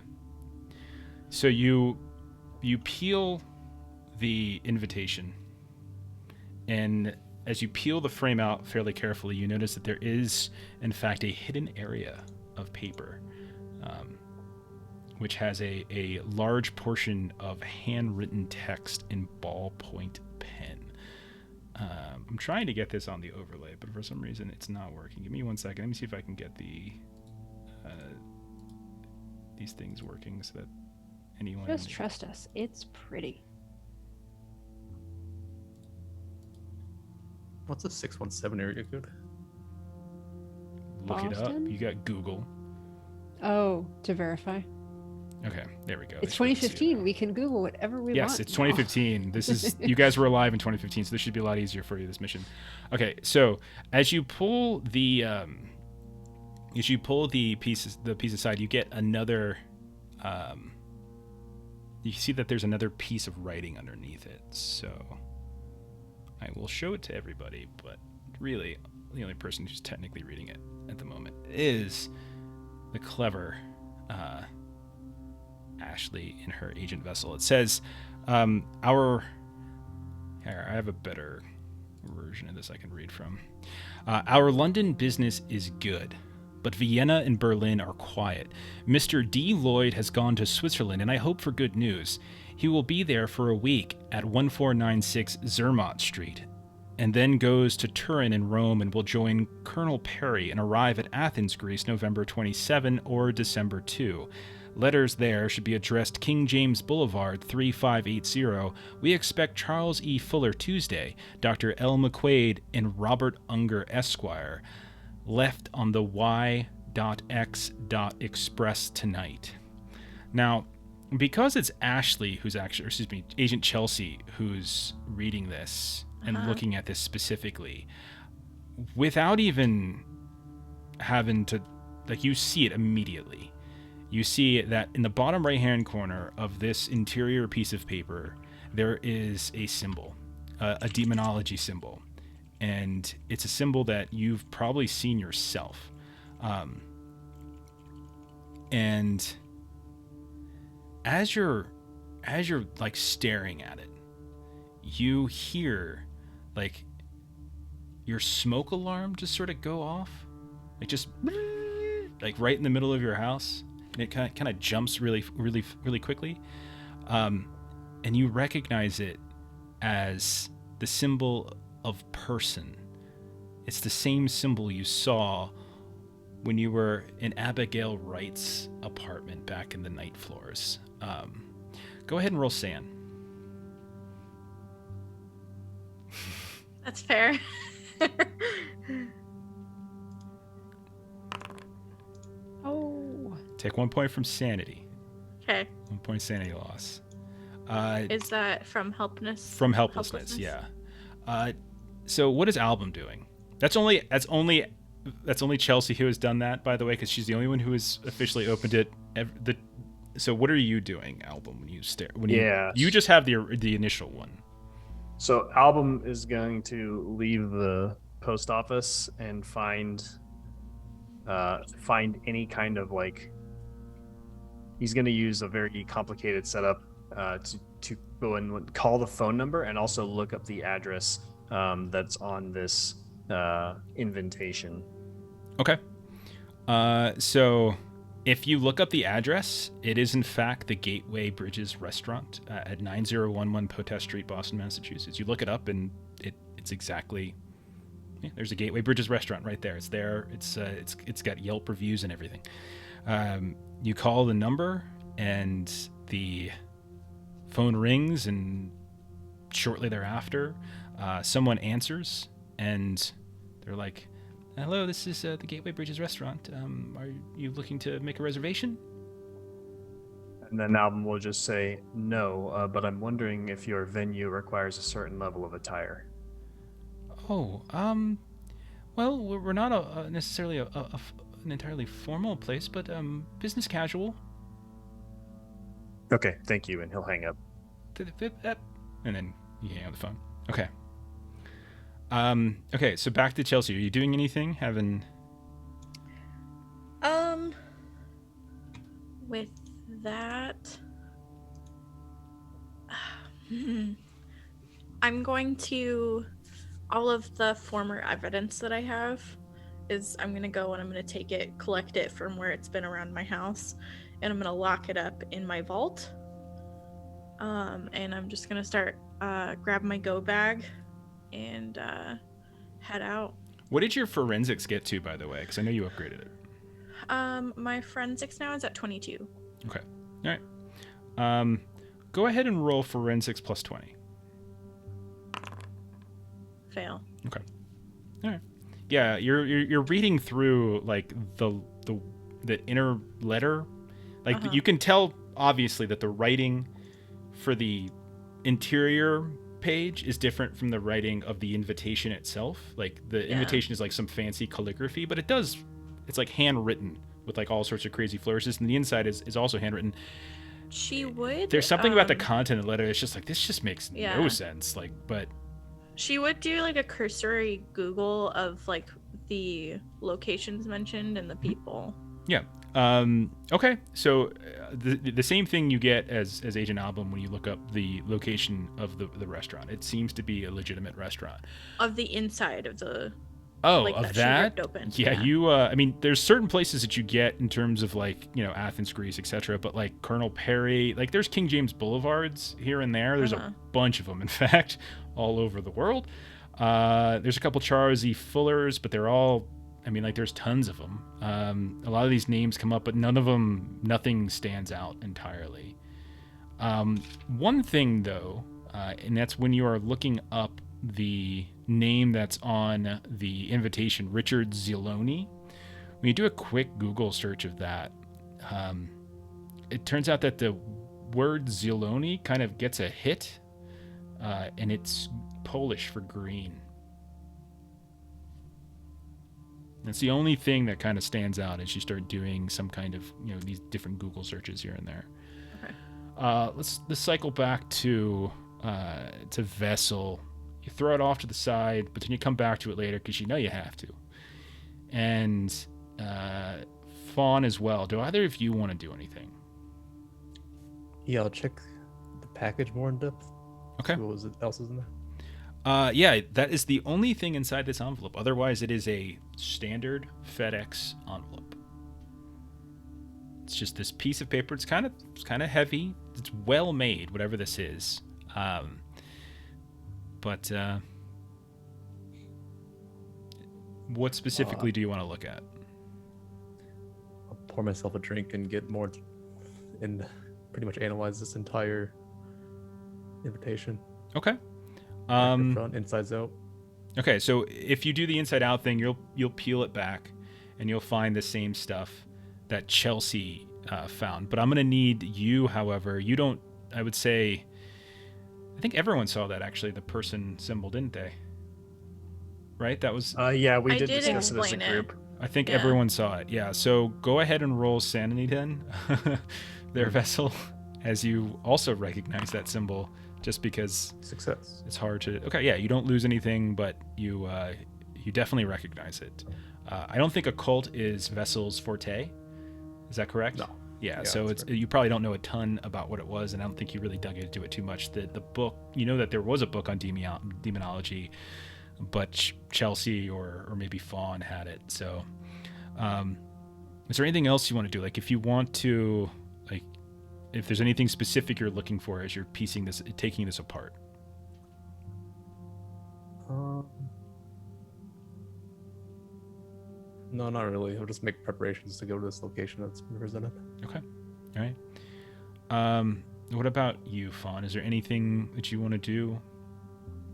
So you peel the invitation, and as you peel the frame out fairly carefully, you notice that there is, in fact, a hidden area of paper, which has a large portion of handwritten text in ballpoint pen. I'm trying to get this on the overlay, but for some reason it's not working. Give me 1 second. Let me see if I can get these things working so that anyone... Just trust us. It's pretty. What's a 617 area code? Look it up. Boston? You got Google. Oh, to verify. Okay, there we go. It's They should see it 2015. now. We can Google whatever we want. Yes, it's now. 2015. This is you guys were alive in 2015, so this should be a lot easier for you, this mission. Okay, so as you pull the piece aside, you get another. You see that there's another piece of writing underneath it. So I will show it to everybody, but really, the only person who's technically reading it at the moment is the clever Ashley in her agent vessel. It says, I have a better version of this I can read from. Our London business is good, but Vienna and Berlin are quiet. Mr. D. Lloyd has gone to Switzerland, and I hope for good news. He will be there for a week at 1496 Zermatt Street, and then goes to Turin in Rome and will join Colonel Perry and arrive at Athens, Greece, November 27 or December 2. Letters there should be addressed King James Boulevard, 3580. We expect Charles E. Fuller Tuesday, Dr. L. McQuaid, and Robert Unger, Esquire. Left on the Y.X. Express tonight. Now, because it's Ashley who's actually, Agent Chelsea who's reading this and looking at this specifically, without even having to, like, you see it immediately. You see that in the bottom right-hand corner of this interior piece of paper, there is a symbol, a demonology symbol. And it's a symbol that you've probably seen yourself. And as you're like staring at it, you hear like your smoke alarm just sort of go off, like just like right in the middle of your house. And it kind of jumps really quickly, and you recognize it as the symbol of person. It's the same symbol you saw when you were in Abigail Wright's apartment back in the night floors. Go ahead and roll sand. That's fair. Oh. Take 1 point from sanity. Okay. 1 point sanity loss. Is that from helplessness? From helplessness, yeah. So what is Album doing? That's only Chelsea who has done that, by the way, because she's the only one who has officially opened it. So what are you doing, Album, when you stare? You just have the initial one. So Album is going to leave the post office and find any kind of like. He's going to use a very complicated setup to go and call the phone number and also look up the address that's on this invitation. Okay. So if you look up the address, it is in fact the Gateway Bridges restaurant at 9011 Potest Street, Boston, Massachusetts. You look it up and it's exactly. Yeah, there's a Gateway Bridges restaurant right there. It's there. It's got Yelp reviews and everything. You call the number and the phone rings, and shortly thereafter, someone answers and they're like, "Hello, this is the Gateway Bridges restaurant. Are you looking to make a reservation?" And then Album will just say, "No, but I'm wondering if your venue requires a certain level of attire." Oh, well, we're not necessarily an entirely formal place, but business casual. Okay, thank you, and he'll hang up. And then you hang up the phone. Okay. Okay, so back to Chelsea. Are you doing anything? With that, I'm going to, all of the former evidence that I have is I'm going to go and I'm going to take it, collect it from where it's been around my house, and I'm going to lock it up in my vault. And I'm just going to start, grab my go bag and head out. What did your forensics get to, by the way? Because I know you upgraded it. My forensics now is at 22. Okay. All right. Go ahead and roll forensics plus 20. Fail. Okay. All right. Yeah, you're reading through like the inner letter, like you can tell obviously that the writing for the interior page is different from the writing of the invitation itself. Like the invitation is like some fancy calligraphy, but it's like handwritten with like all sorts of crazy flourishes, and the inside is also handwritten. She would. There's something about the content of the letter. It's just like, this just makes no sense. Like, but she would do like a cursory Google of like the locations mentioned and the people. Yeah. Okay. So the same thing you get as Agent Album when you look up the location of the restaurant. It seems to be a legitimate restaurant. Of the inside of the. Oh, like of that? Yeah, you. I mean, there's certain places that you get in terms of like Athens, Greece, etc. But like Colonel Perry, like there's King James Boulevards here and there. There's a bunch of them, in fact, all over the world. There's a couple Charles E. Fullers, but they're all. I mean, like there's tons of them. A lot of these names come up, but nothing stands out entirely. One thing though, and that's when you are looking up the name that's on the invitation, Richard Ziloni. When you do a quick Google search of that, it turns out that the word Ziloni kind of gets a hit, and it's Polish for green. That's the only thing that kind of stands out as you start doing some kind of these different Google searches here and there. Okay. Let's cycle back to Vessel. You throw it off to the side, but then you come back to it later because you know you have to. And Fawn as well. Do either of you want to do anything? Yeah, I'll check the package more in depth. Okay. See what else is in there? Yeah, that is the only thing inside this envelope. Otherwise, it is a standard FedEx envelope. It's just this piece of paper. It's kind of heavy. It's well made, whatever this is. But what specifically do you want to look at? I'll pour myself a drink and get more, and pretty much analyze this entire invitation. Okay. Front, insides out. Okay, so if you do the inside out thing, you'll peel it back, and you'll find the same stuff that Chelsea found. But I'm going to need you, however. You don't, I would say, I think everyone saw that, actually, the person symbol, didn't they? Right? That was... Yeah, we I did did discuss it as a explain it. group. I think Yeah. everyone saw it. Yeah, so go ahead and roll sanity then, their vessel, as you also recognize that symbol, just because Success. it's hard to... Okay, yeah, you don't lose anything, but you definitely recognize it. I don't think occult is Vessel's forte. Is that correct? No. Yeah, Yeah, so that's it's you probably don't know a ton about what it was, and I don't think you really dug into it too much. The book, you know that there was a book on demonology, but Chelsea or maybe Fawn had it. So, is there anything else you want to do? Like, if you want to, like, if there's anything specific you're looking for as you're taking this apart. No, not really. I'll just make preparations to go to this location that's been presented. Okay. All right. What about you, Fawn? Is there anything that you want to do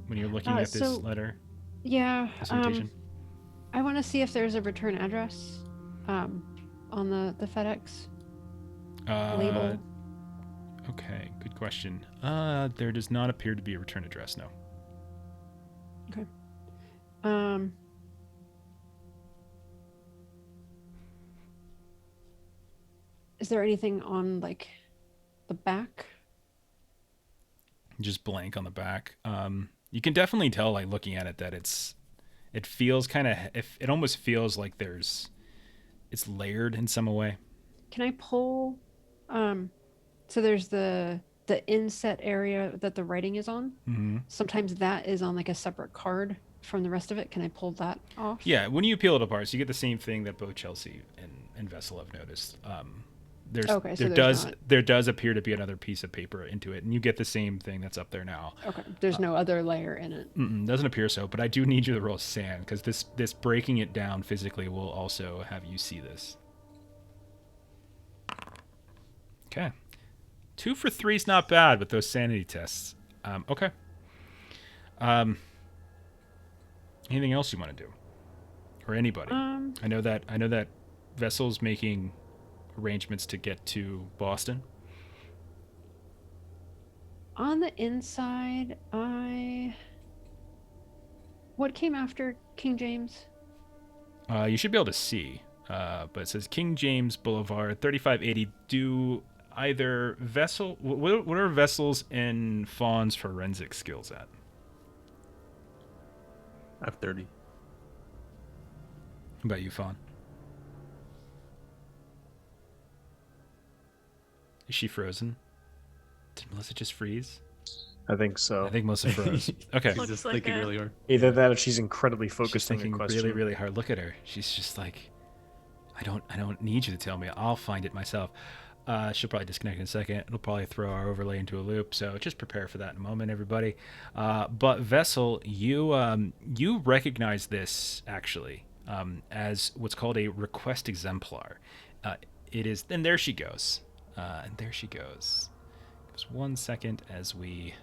when you're looking at this so- letter? Yeah. This invitation? I want to see if there's a return address on the FedEx label. Okay, good question. There does not appear to be a return address, no. Okay. Is there anything on like the back? Just blank on the back. You can definitely tell, like, looking at it, that it feels kind of, it almost feels like it's layered in some way. Can I pull? So there's the inset area that the writing is on. Mm-hmm. Sometimes that is on like a separate card from the rest of it. Can I pull that off? Yeah, when you peel it apart, so you get the same thing that both Chelsea and Vessel have noticed. Okay, so there there's not. there does appear to be another piece of paper into it, and you get the same thing that's up there now. Okay. There's no other layer in it. Doesn't appear so, but I do need you to roll sand, because this breaking it down physically will also have you see this. Okay. 2 for 3 is not bad with those sanity tests. Okay. Anything else you want to do, or anybody? I know that Vessel's making arrangements to get to Boston. On the inside, what came after King James? You should be able to see, but it says King James Boulevard, 3580. Do either Vessel... What are Vessel's and Fawn's forensic skills at? I have 30. What about you, Fawn? Is she frozen? Did Melissa just freeze? I think so. I think Melissa froze. Okay. She's Looks just like thinking a- really hard. Either that or she's incredibly She's focused on the thinking question. really, really hard. Look at her. She's just like, I don't need you to tell me. I'll find it myself. She'll probably disconnect in a second. It'll probably throw our overlay into a loop. So just prepare for that in a moment, everybody. But Vessel, you recognize this actually as what's called a request exemplar. It is. And there she goes. And there she goes. Just 1 second as we...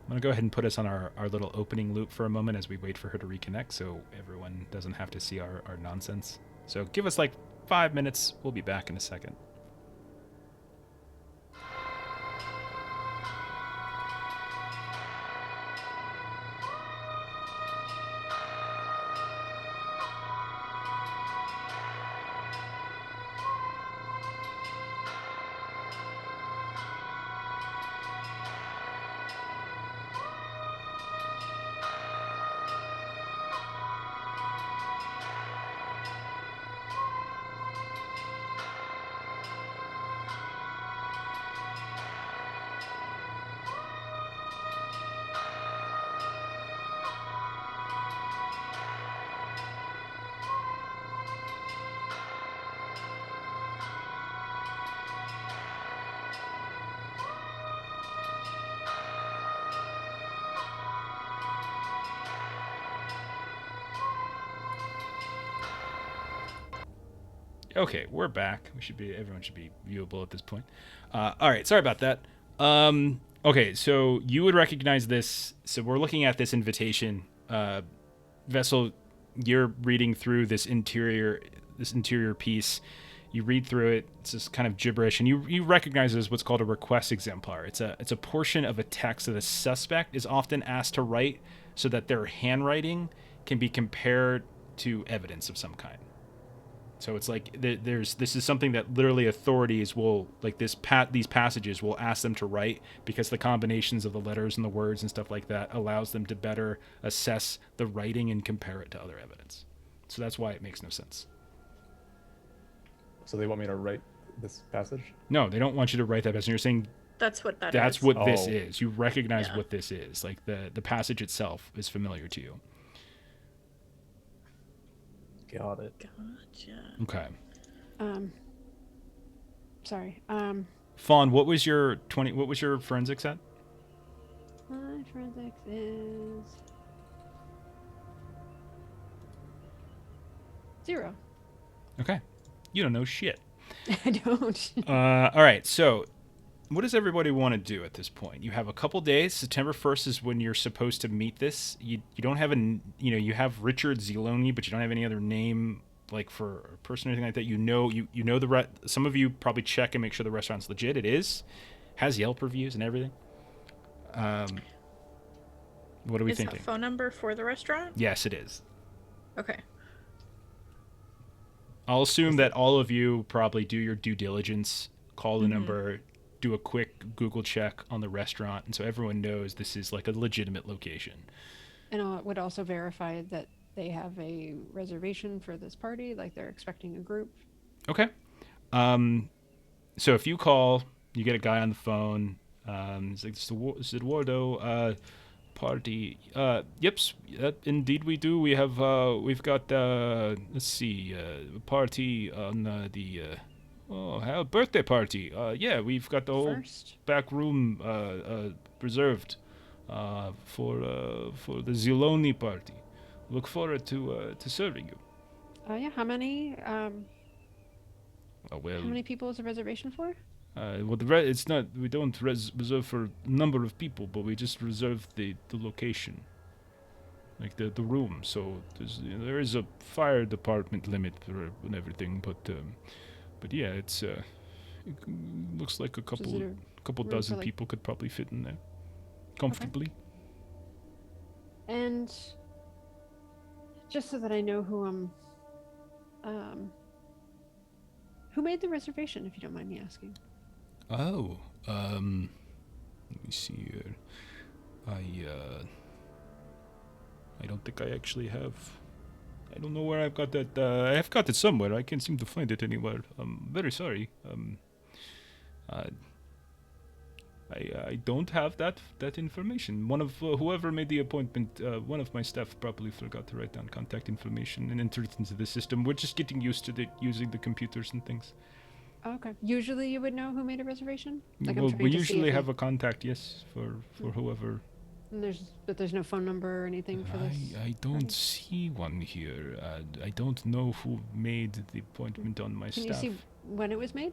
I'm going to go ahead and put us on our little opening loop for a moment as we wait for her to reconnect so everyone doesn't have to see our nonsense. So give us like 5 minutes. We'll be back in a second. Okay, we're back. Everyone should be viewable at this point. All right, sorry about that. Okay, so you would recognize this. So we're looking at this invitation. Vessel, you're reading through this interior piece. You read through it. It's just kind of gibberish, and you recognize it as what's called a request exemplar. It's a portion of a text that a suspect is often asked to write so that their handwriting can be compared to evidence of some kind. So it's like this is something that literally authorities will, like these passages will ask them to write, because the combinations of the letters and the words and stuff like that allows them to better assess the writing and compare it to other evidence. So that's why it makes no sense. So they want me to write this passage? No, they don't want you to write that passage. You're saying That's what that that's is. what this Oh. is. You recognize Yeah. what this is. Like the passage itself is familiar to you. Got it. Gotcha. Okay. Sorry. Fawn, what was your forensics at? My forensics is 0. Okay. You don't know shit. I don't. All right. So, what does everybody want to do at this point? You have a couple days. September 1st is when you're supposed to meet this. You don't have you have Richard Zeloni, but you don't have any other name, like for a person or anything like that. You know some of you probably check and make sure the restaurant's legit. It is. Has Yelp reviews and everything. What are we Is thinking? that phone number for the restaurant? Yes, it is. Okay. I'll assume that all of you probably do your due diligence, call the number, do a quick Google check on the restaurant, and so everyone knows this is like a legitimate location. And I would also verify that they have a reservation for this party, like they're expecting a group. Okay. So if you call, you get a guy on the phone. It's like, this is Eduardo, party. Yep, indeed we do. We have, we've got, let's see, a party on a birthday party. Yeah, we've got the whole First, back room reserved for the Zeloni party. Look forward to serving you. yeah. How many? Well, How many people is the reservation for? well, it's not. We don't reserve for number of people, but we just reserve the location, like the room. So there is a fire department limit and everything, but yeah, it looks like a couple room for, dozen like- people could probably fit in there comfortably. And just so that I know who who made the reservation, if you don't mind me asking. Oh, let me see here. I don't think I actually have. I don't know where I've got that. I have got it somewhere. I can't seem to find it anywhere. I'm very sorry. I don't have that information. One of whoever made the appointment, one of my staff probably forgot to write down contact information and enter it into the system. We're just getting used to using the computers and things. Okay. Usually you would know who made a reservation? Like, I'm Well, trying we to see usually if have a contact, yes, for whoever. and there's no phone number or anything for this? I don't party? see one here. I don't know who made the appointment on my Can staff. you see when it was made?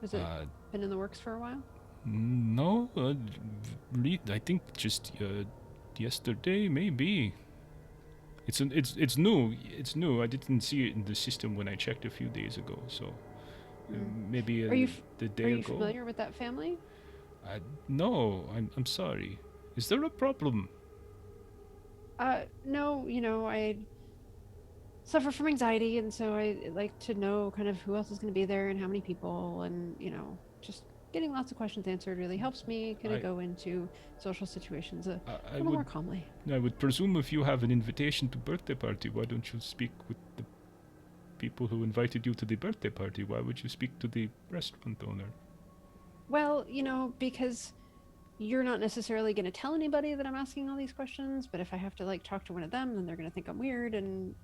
Was it Uh, been in the works for a while? no, I think just yesterday, maybe. It's new. It's new. I didn't see it in the system when I checked a few days ago. So maybe Are you the Are day you ago. familiar with that family? No, I'm sorry. Is there a problem? No, I suffer from anxiety, and so I like to know kind of who else is going to be there and how many people, and just getting lots of questions answered really helps me kind I- of go into social situations a I little more would calmly. I would presume if you have an invitation to birthday party, why don't you speak with the people who invited you to the birthday party? Why would you speak to the restaurant owner? Well, because you're not necessarily going to tell anybody that I'm asking all these questions, but if I have to talk to one of them, then they're going to think I'm weird, and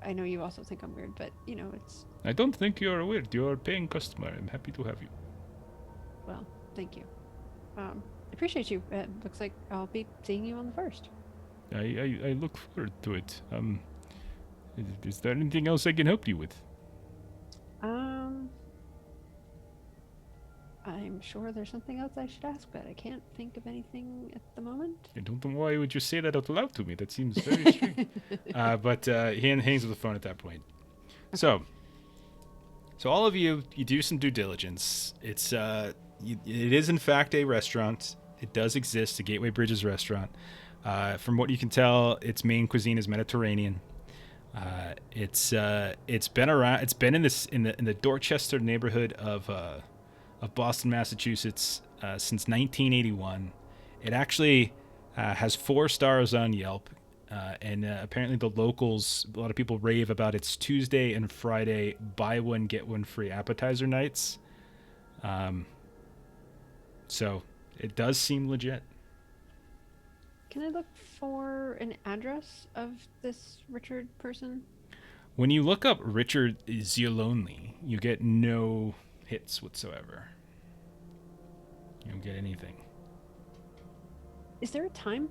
I know you also think I'm weird, but it's I don't think you're weird. You're a paying customer. I'm happy to have you. well, thank you. I appreciate you. It looks like I'll be seeing you on the 1st. I look forward to it. Is there anything else I can help you with? I'm sure there's something else I should ask, but I can't think of anything at the moment. I don't know why would you say that out loud to me. That seems very strange. But he hangs up the phone at that point. So, So all of you do some due diligence. It is in fact a restaurant. It does exist, a Gateway Bridges restaurant. From what you can tell, its main cuisine is Mediterranean. It's been around. It's been in the Dorchester neighborhood of Boston, Massachusetts, since 1981. It actually has 4 stars on Yelp. And apparently the locals, a lot of people rave about its Tuesday and Friday buy one, get one free appetizer nights. So it does seem legit. Can I look for an address of this Richard person? When you look up Richard Ziolonli, you get no hits whatsoever. You don't get anything. Is there a time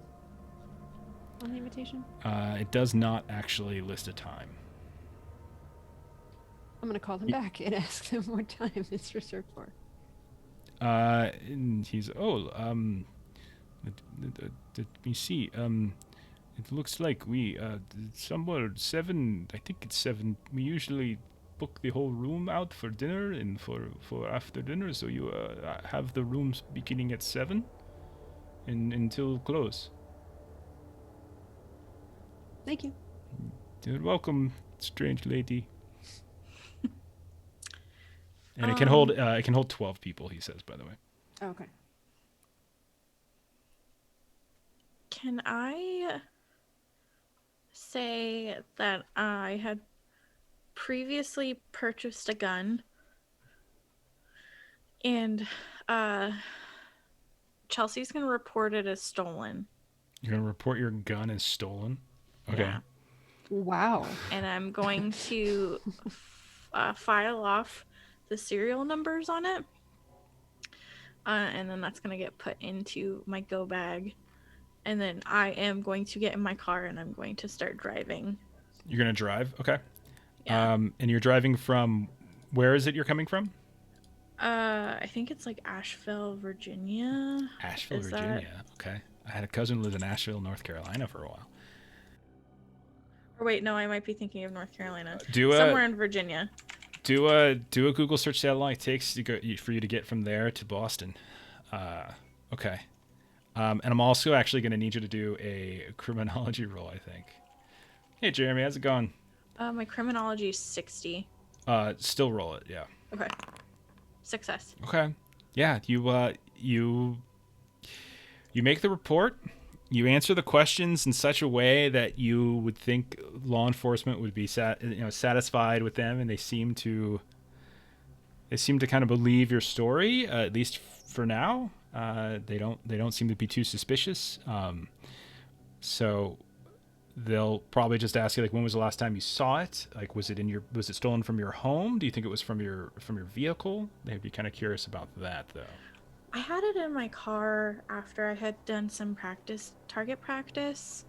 on the invitation? It does not actually list a time. I'm gonna call him back and ask him what time it's reserved for. And he's let me see. It looks like we somewhere 7. I think it's 7. We usually book the whole room out for dinner and for after dinner. So you have the rooms beginning at 7 and until close. Thank you. You're welcome, strange lady. And it can hold 12 people, he says, by the way. Oh, okay. Can I say that I had previously purchased a gun and Chelsea's going to report it as stolen. You're going to report your gun as stolen? Okay. Yeah. Wow. And I'm going to file off the serial numbers on it. And then that's going to get put into my go bag. And then I am going to get in my car and I'm going to start driving. You're going to drive? Okay. Yeah. And you're driving from, where is it you're coming from? I think it's like Asheville, Virginia. Asheville, Virginia. Okay. I had a cousin who lived in Asheville, North Carolina for a while. Or wait, no, I might be thinking of North Carolina. Somewhere in Virginia. Do a Google search. See how long it takes for you to get from there to Boston. Okay. And I'm also actually going to need you to do a criminology roll, I think. Hey, Jeremy, how's it going? My criminology is 60. Still roll it, yeah. Okay. Success. Okay. Yeah, you make the report. You answer the questions in such a way that you would think law enforcement would be satisfied with them, and they seem to kind of believe your story, at least for now. They don't seem to be too suspicious. So they'll probably just ask you, like, when was the last time you saw it? Like, was it stolen from your home? Do you think it was from your vehicle? They'd be kind of curious about that, though. I had it in my car after I had done some target practice.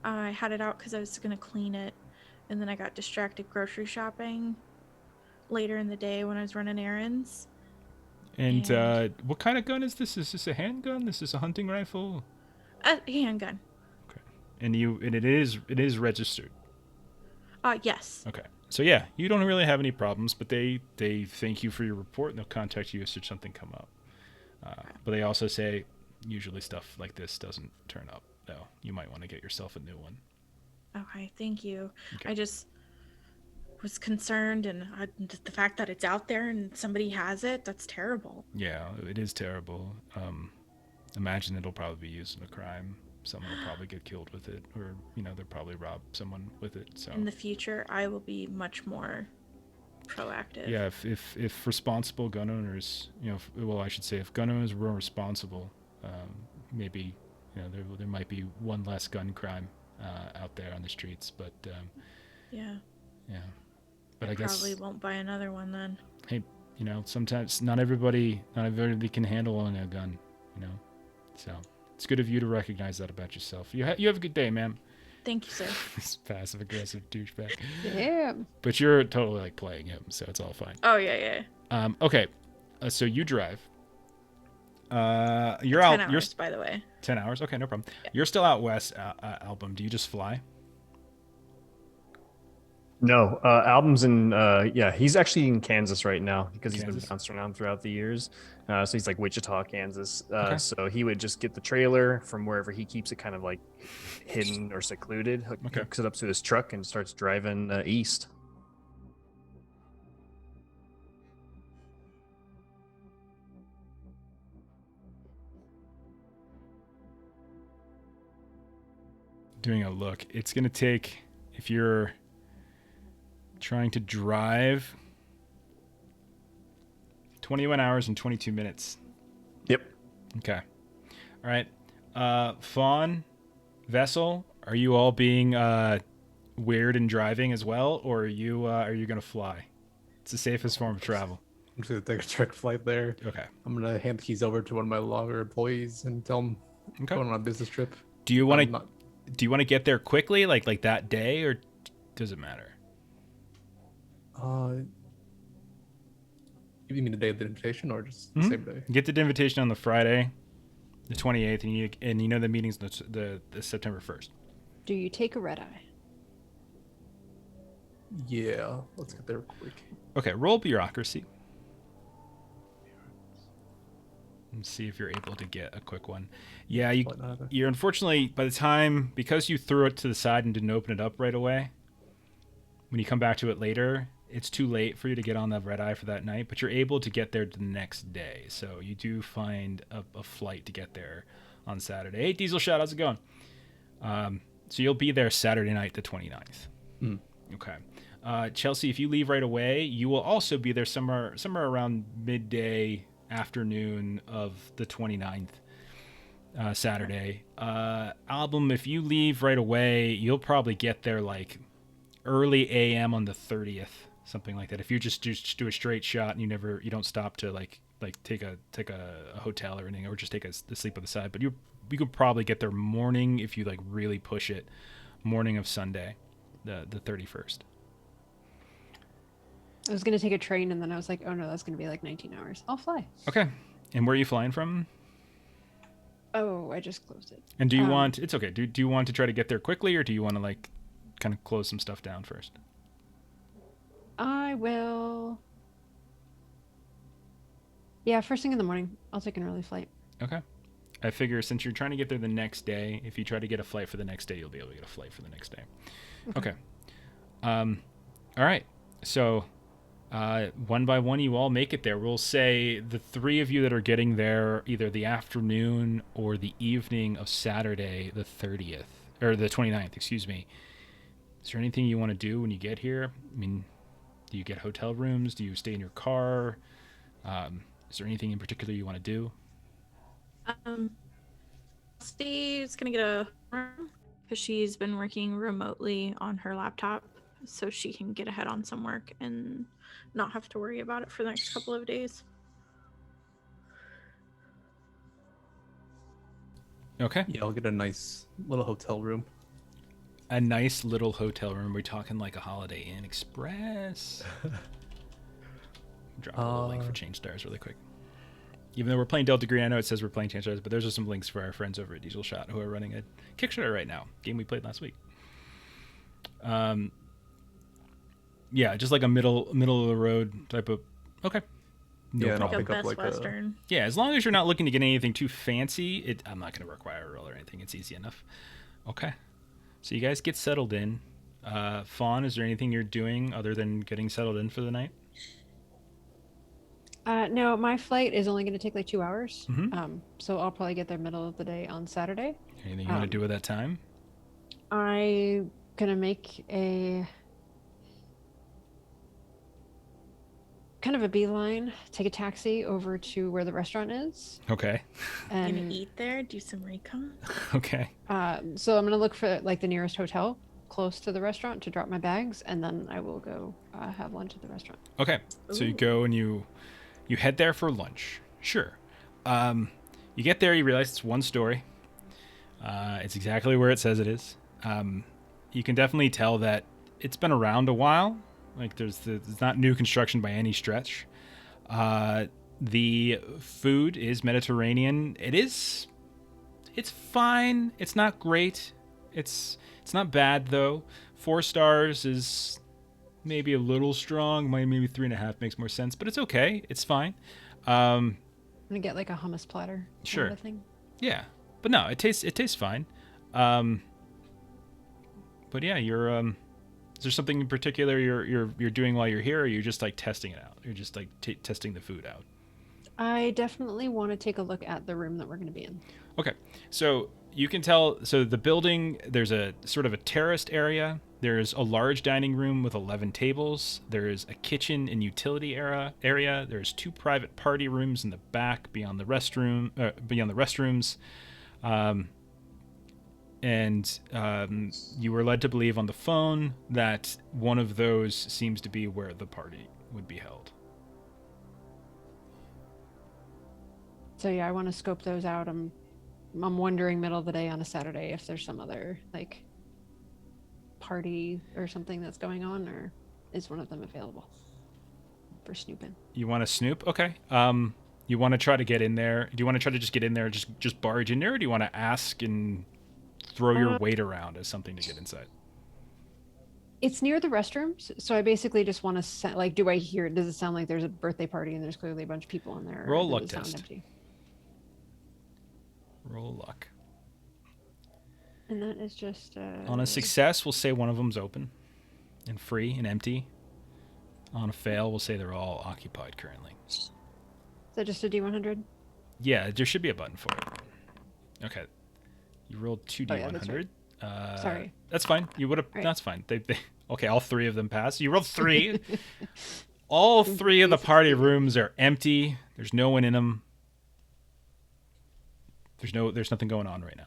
I had it out because I was going to clean it, and then I got distracted grocery shopping later in the day when I was running errands. And what kind of gun is this? Is this a handgun? Is this a hunting rifle? A handgun. Okay. And it is registered. Yes. Okay. So yeah, you don't really have any problems, but they thank you for your report and they'll contact you should something come up. But they also say usually stuff like this doesn't turn up, though. You might want to get yourself a new one. Okay, thank you. Okay. I just was concerned, and the fact that it's out there and somebody has it, that's terrible. Yeah, it is terrible. Imagine it'll probably be used in a crime. Someone will probably get killed with it, or they'll probably rob someone with it. So in the future, I will be much more proactive. Yeah, if responsible gun owners, I should say, if gun owners were responsible, maybe there might be one less gun crime out there on the streets. But yeah. But I guess probably won't buy another one then. Hey, sometimes not everybody can handle owning a gun. So it's good of you to recognize that about yourself. You have a good day, ma'am. Thank you, sir. This passive aggressive douchebag. Damn. But you're totally like playing him, so it's all fine. Oh yeah. Okay. So you drive. You're 10 out. hours, by the way. 10 hours. Okay, no problem. Yeah. You're still out west. Album. Do you just fly? No, albums in yeah, he's actually in Kansas right now because he's been Kansas? bounced around throughout the years. So he's like Wichita, Kansas. Okay. So he would just get the trailer from wherever he keeps it, kind of like hidden or secluded, Okay. hooks it up to his truck, and starts driving east. Doing a look. It's going to take, if you're trying to drive, 21 hours and 22 minutes. Yep. Okay. All right. Fawn, Vessel, are you all being weird in driving as well, or are you going to fly? It's the safest form of travel. I'm just gonna take a direct flight there. Okay. I'm gonna hand the keys over to one of my longer employees and tell him Okay. going on a business trip. Do you want I'm to get there quickly, like that day, or does it matter? You mean the day of the invitation or just the Mhm. same day? Get the invitation on the Friday, the 28th, and you know the meeting's the September 1st. Do you take a red eye? Yeah, let's get there quick. Okay, roll bureaucracy. And see if you're able to get a quick one. Yeah, you're unfortunately, by the time, because you threw it to the side and didn't open it up right away, when you come back to it later, it's too late for you to get on the red eye for that night, but you're able to get there the next day. So you do find a flight to get there on Saturday. Hey, Diesel Shot, how's it going? So you'll be there Saturday night, the 29th. Mm. Okay. Chelsea, if you leave right away, you will also be there somewhere around midday afternoon of the 29th, Saturday. Album, if you leave right away, you'll probably get there like early AM on the 30th, something like that. If you just do a straight shot and you don't stop to like take a hotel or anything, or just take a sleep on the side, but you could probably get there morning if you like really push it, morning of Sunday, the 31st. I was going to take a train and then I was like, oh no, that's going to be like 19 hours. I'll fly. Okay. And where are you flying from? Oh, I just closed it. And do you want, it's okay. Do you want to try to get there quickly, or do you want to like kind of close some stuff down first? I will. Yeah, first thing in the morning. I'll take an early flight. Okay. I figure since you're trying to get there the next day, if you try to get a flight for the next day, you'll be able to get a flight for the next day. Okay. All right. So, one by one, you all make it there. We'll say the three of you that are getting there either the afternoon or the evening of Saturday, the 30th, or the 29th, excuse me. Is there anything you want to do when you get here? I mean, do you get hotel rooms? Do you stay in your car? Is there anything in particular you want to do? Steve's gonna get a room because she's been working remotely on her laptop, so she can get ahead on some work and not have to worry about it for the next couple of days. Okay. Yeah, I'll get a nice little hotel room. A nice little hotel room. We're talking like a Holiday Inn Express. Drop a little link for Change Stars really quick. Even though we're playing Delta Green, I know it says we're playing Change Stars, but there's just some links for our friends over at Diesel Shot who are running a Kickstarter right now. Game we played last week. Yeah, just like a middle of the road type of. Okay. No Yeah, and I'll Like a problem. pick up Best like a. Western. Yeah, as long as you're not looking to get anything too fancy, I'm not going to require a roll or anything. It's easy enough. Okay. So you guys get settled in. Fawn, is there anything you're doing other than getting settled in for the night? No, my flight is only going to take like 2 hours. Mhm. So I'll probably get there middle of the day on Saturday. Anything you want to do with that time? I'm going to make a kind of a beeline, take a taxi over to where the restaurant is. Okay. Gonna And eat there, do some recon. Okay. so I'm going to look for like the nearest hotel close to the restaurant to drop my bags, and then I will go have lunch at the restaurant. Okay. So you go and you head there for lunch. Sure. You get there, you realize it's one story. It's exactly where it says it is. You can definitely tell that it's been around a while. Like there's not new construction by any stretch. The food is Mediterranean. It's fine. It's not great. It's not bad though. 4 stars is maybe a little strong. Maybe 3.5 makes more sense, but it's okay. It's fine. Um, I'm gonna get like a hummus platter. Sure. Kind of a thing. yeah, but no, it tastes fine. But yeah, you're is there something in particular you're doing while you're here, or you're just like testing it out? You're just like testing the food out. I definitely want to take a look at the room that we're going to be in. Okay, so you can tell. So the building, there's a sort of a terraced area. There's a large dining room with 11 tables. There's a kitchen and utility area. There's 2 private party rooms in the back beyond the restrooms. And you were led to believe on the phone that one of those seems to be where the party would be held. So yeah, I want to scope those out. I'm wondering middle of the day on a Saturday if there's some other like party or something that's going on, or is one of them available for snooping? You want to snoop? Okay. You want to try to get in there? Do you want to try to just get in there, just barge in there, or do you want to ask and throw your weight around as something to get inside? It's near the restrooms, so I basically just want to like, do I hear? Does it sound like there's a birthday party and there's clearly a bunch of people in there? or Roll does luck it sound test. empty? Roll luck. And that is just On a success, we'll say one of them's open and free and empty. On a fail, we'll say they're all occupied currently. Is that just a D100? Yeah, there should be a button for it. Okay. You rolled 2D100. Oh, yeah, that's right. Sorry. That's fine. You would have. Right. That's fine. Okay, all 3 of them pass. You rolled 3. All 3 of the party rooms are empty. There's no one in them. There's nothing going on right now.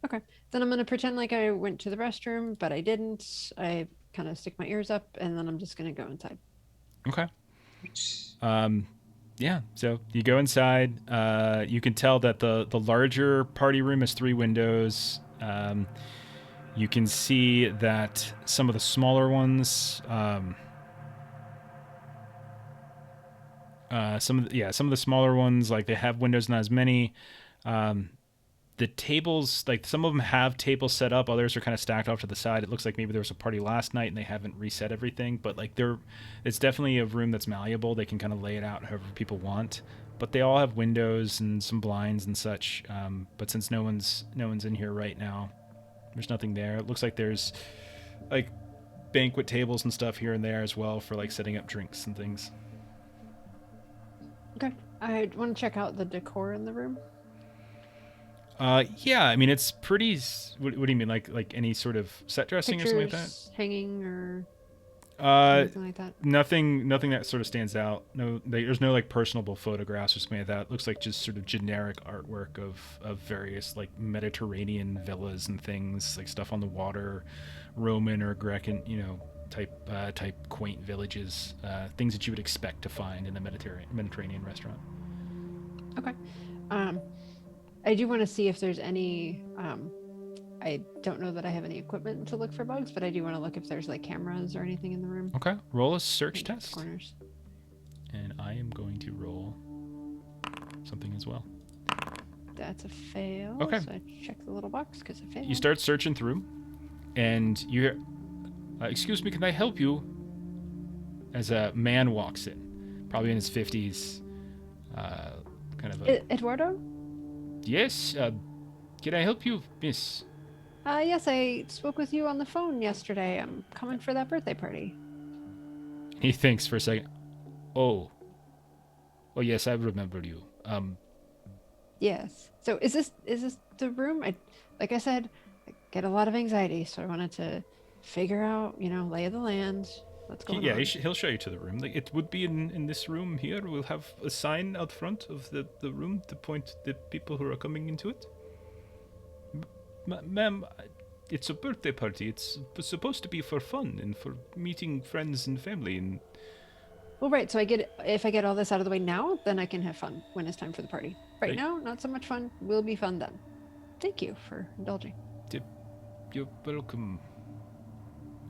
Okay. Then I'm going to pretend like I went to the restroom, but I didn't. I kind of stick my ears up, and then I'm just going to go inside. Okay. Yeah, so you go inside. You can tell that the larger party room has 3 windows. You can see that some of the smaller ones, some of the smaller ones, like they have windows, not as many. The tables, like some of them have tables set up, others are kind of stacked off to the side. It looks like maybe there was a party last night and they haven't reset everything, but like it's definitely a room that's malleable. They can kind of lay it out however people want, but they all have windows and some blinds and such. But since no one's in here right now, there's nothing there. It looks like there's like banquet tables and stuff here and there as well for like setting up drinks and things. Okay. I want to check out the decor in the room. Yeah, I mean it's pretty. What do you mean, like any sort of set dressing Pictures or something like that? Hanging or anything like that? Nothing that sort of stands out. No, there's no like personable photographs or something like that. It looks like just sort of generic artwork of various like Mediterranean villas and things, like stuff on the water, Roman or Greek, type quaint villages, things that you would expect to find in a Mediterranean restaurant. Okay. I do want to see if there's any. I don't know that I have any equipment to look for bugs, but I do want to look if there's like cameras or anything in the room. Okay, roll a search Maybe test. Corners. And I am going to roll something as well. That's a fail. Okay. So I check the little box because I failed. You start searching through, and you hear, "Excuse me, can I help you?" As a man walks in, probably in his 50s, kind of a... Eduardo? Yes, can I help you, miss? Yes, I spoke with you on the phone yesterday. I'm coming for that birthday party. He thinks for a second. Oh, yes, I remember you. Yes. So is this the room? Like I said, I get a lot of anxiety, so I wanted to figure out, lay of the land. What's going on? He'll show you to the room. Like it would be in this room here. We'll have a sign out front of the room to point the people who are coming into it. Ma'am, it's a birthday party. It's supposed to be for fun and for meeting friends and family. And Well, right. So if I get all this out of the way now, then I can have fun when it's time for the party. Right Like- now, not so much fun. Will be fun then. Thank you for indulging. you're welcome.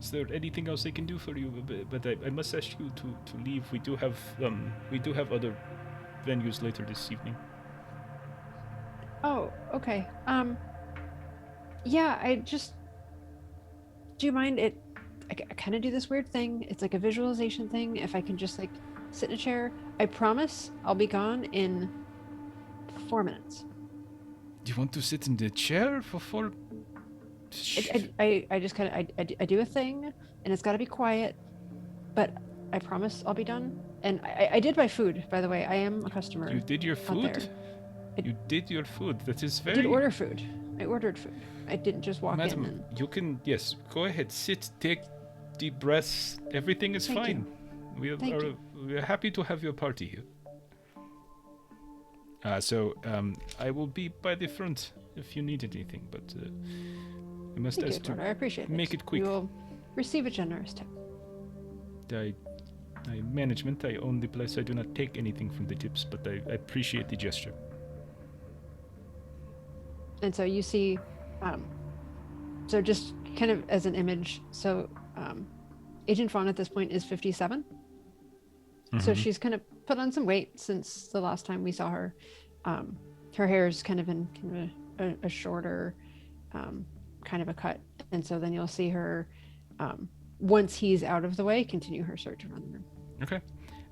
Is there anything else I can do for you? But I must ask you to leave. We do have other venues later this evening. Oh, okay. Yeah, do you mind it? I kind of do this weird thing. It's like a visualization thing. If I can just like sit in a chair, I promise I'll be gone in 4 minutes. Do you want to sit in the chair for 4? I just kind of I do a thing, and it's got to be quiet, but I promise I'll be done. And I did my food, by the way. I am a customer. You did your out food? there. You did your food. That is I very... did order food. I ordered food. I didn't just walk in Madam, and... you can, yes, go ahead, sit, take deep breaths. Everything is Thank fine. Thank you. We are happy to have your party here. I will be by the front if you need anything, but you must Thank you, ask to Eduardo. I appreciate it. make it quick. You will receive a generous tip. I management, I own the place. I do not take anything from the tips, but I appreciate the gesture. And so you see, so just kind of as an image, so Agent Fawn at this point is 57. So she's kind of put on some weight since the last time we saw her. Her hair is kind of in a shorter kind of a cut. And so then you'll see her, once he's out of the way, continue her search around the room. Okay.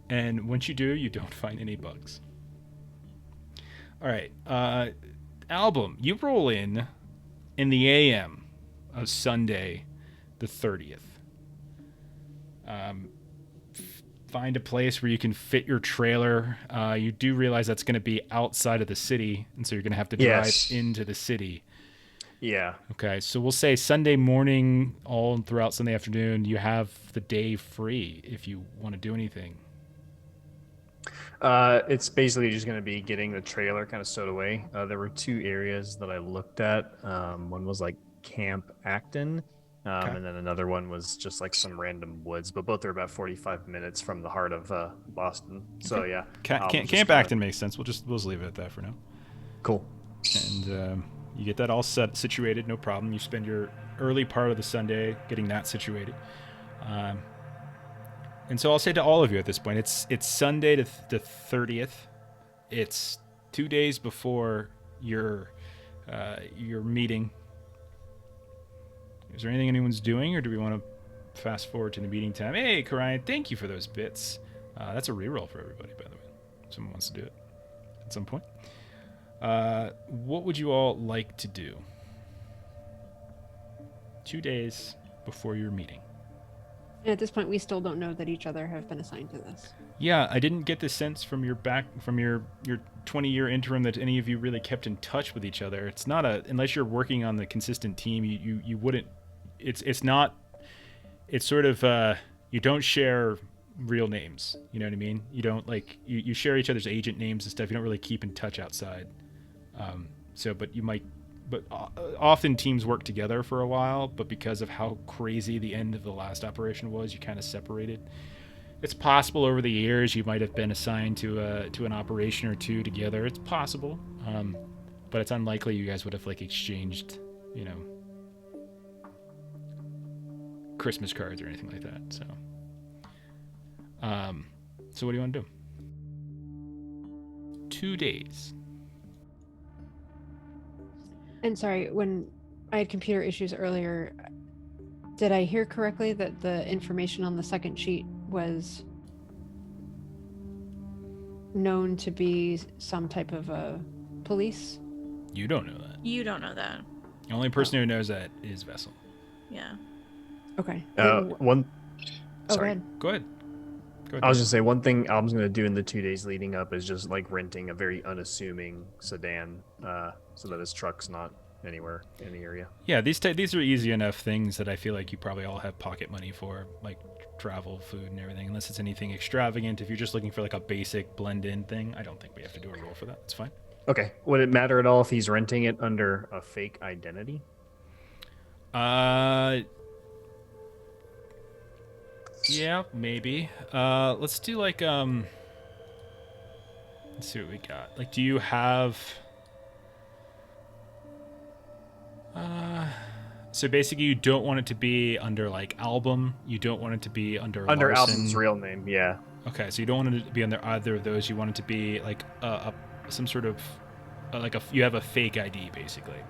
And once you do, you don't find any bugs. All right. Album, you roll in the AM of Sunday the 30th. Find a place where you can fit your trailer. You do realize that's going to be outside of the city, and so you're going to have to drive into the city. Yeah. Okay, so we'll say Sunday morning, all throughout Sunday afternoon, you have the day free if you want to do anything. It's basically just going to be getting the trailer kind of stowed away. There were 2 areas that I looked at. One was like Camp Acton, and then another one was just like some random woods, but both are about 45 minutes from the heart of Boston. So yeah, Camp Acton makes sense. We'll just leave it at that for now. Cool. And you get that all situated, no problem. You spend your early part of the Sunday getting that situated. And so I'll say to all of you at this point, it's Sunday the 30th. It's 2 days before your meeting. Is there anything anyone's doing, or do we want to fast forward to the meeting time? Hey, Karian, thank you for those bits. That's a reroll for everybody, by the way. Someone wants to do it at some point. What would you all like to do? 2 days before your meeting. And at this point, we still don't know that each other have been assigned to this. Yeah, I didn't get the sense from your 20-year interim that any of you really kept in touch with each other. It's not unless you're working on the consistent team, you wouldn't. It's not. It's sort of you don't share real names. You know what I mean? You don't you share each other's agent names and stuff. You don't really keep in touch outside. But often teams work together for a while, but because of how crazy the end of the last operation was, you kind of separated. It's possible over the years you might have been assigned to an operation or 2 together. It's possible, but it's unlikely you guys would have exchanged, Christmas cards or anything like that. So what do you want to do? 2 days. And sorry, when I had computer issues earlier, did I hear correctly that the information on the second sheet was known to be some type of a police? You don't know that. You don't know that. The only person who knows that is Vessel. Yeah. Okay. One. Go Sorry. ahead. Go ahead. I was just say one thing Album's going to do in the 2 days leading up is just renting a very unassuming sedan, so that his truck's not anywhere in the area. Yeah, these are easy enough things that I feel like you probably all have pocket money for, like travel, food, and everything. Unless it's anything extravagant, if you're just looking for a basic blend-in thing, I don't think we have to do a roll for that. It's fine. Okay. Would it matter at all if he's renting it under a fake identity? Yeah, maybe. Let's do let's see what we got. Do you have so basically you don't want it to be under Album, you don't want it to be under Larson. Album's real name, yeah. Okay, so you don't want it to be under either of those. You want it to be some sort of you have a fake ID basically.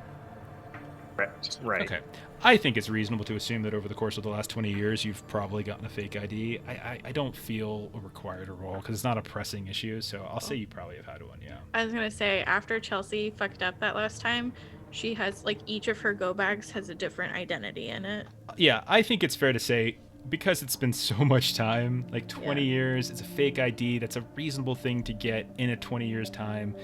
Right. Okay. I think it's reasonable to assume that over the course of the last 20 years, you've probably gotten a fake ID. I don't feel required to roll because it's not a pressing issue, so I'll say you probably have had one, yeah. I was gonna say, after Chelsea fucked up that last time, she has, like, each of her go bags has a different identity in it. Yeah, I think it's fair to say, because it's been so much time, like 20 years, it's a fake ID, that's a reasonable thing to get in a 20 years time.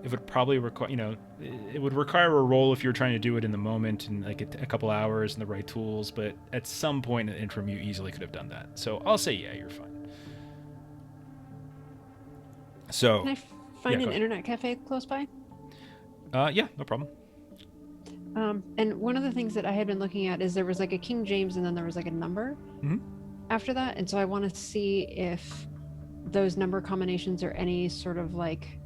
It would probably require, it would require a roll if you're trying to do it in the moment and like a couple hours and the right tools, but at some point in the interim, you easily could have done that. So I'll say, yeah, you're fine. So, Can I find go an ahead. internet cafe close by? Yeah, no problem. And one of the things that I had been looking at is there was like a King James and then there was like a number after that. And so I want to see if those number combinations are any sort of like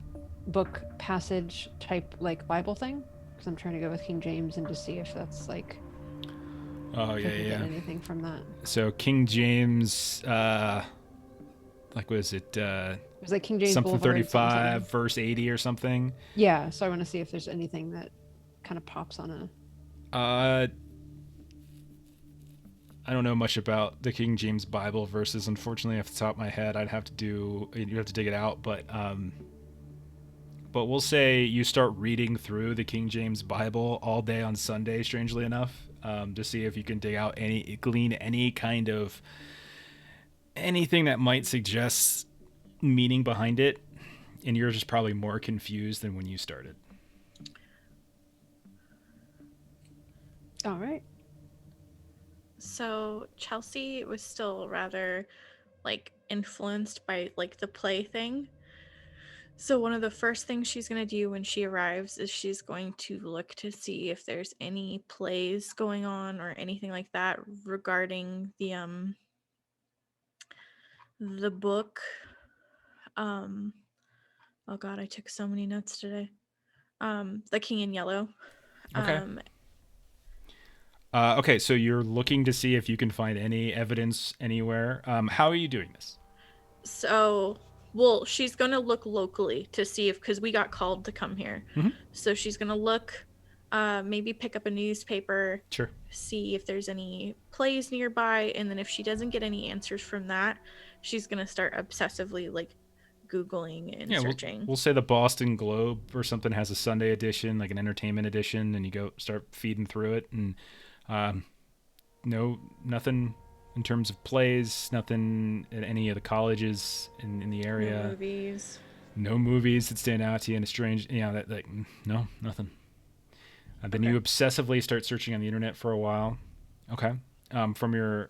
book passage type like Bible thing. Because I'm trying to go with King James and to see if that's like, Oh, if yeah, I can yeah. get anything from that. So King James, like was it It was like King James something Boulevard, 35 verse 80 or something? Yeah, so I want to see if there's anything that kind of pops on a. I don't know much about the King James Bible verses. Unfortunately, off the top of my head, you'd have to dig it out. But we'll say you start reading through the King James Bible all day on Sunday, strangely enough, to see if you can glean any kind of anything that might suggest meaning behind it. And you're just probably more confused than when you started. All right. So Chelsea was still rather, like, influenced by, like, the play thing. So one of the first things she's going to do when she arrives is she's going to look to see if there's any plays going on or anything like that regarding the book. Oh god, I took so many notes today. The King in Yellow. Okay. Okay, so you're looking to see if you can find any evidence anywhere. How are you doing this? So, well, she's going to look locally to see if, because we got called to come here. So she's going to look, maybe pick up a newspaper, Sure. see if there's any plays nearby. And then if she doesn't get any answers from that, she's going to start obsessively, like, Googling and searching. We'll say the Boston Globe or something has a Sunday edition, like an entertainment edition, and you go start feeding through it. And no, nothing in terms of plays, nothing at any of the colleges in the area. No movies. No movies that stand out to you in a strange, no, nothing. Then you obsessively start searching on the internet for a while. Okay. From your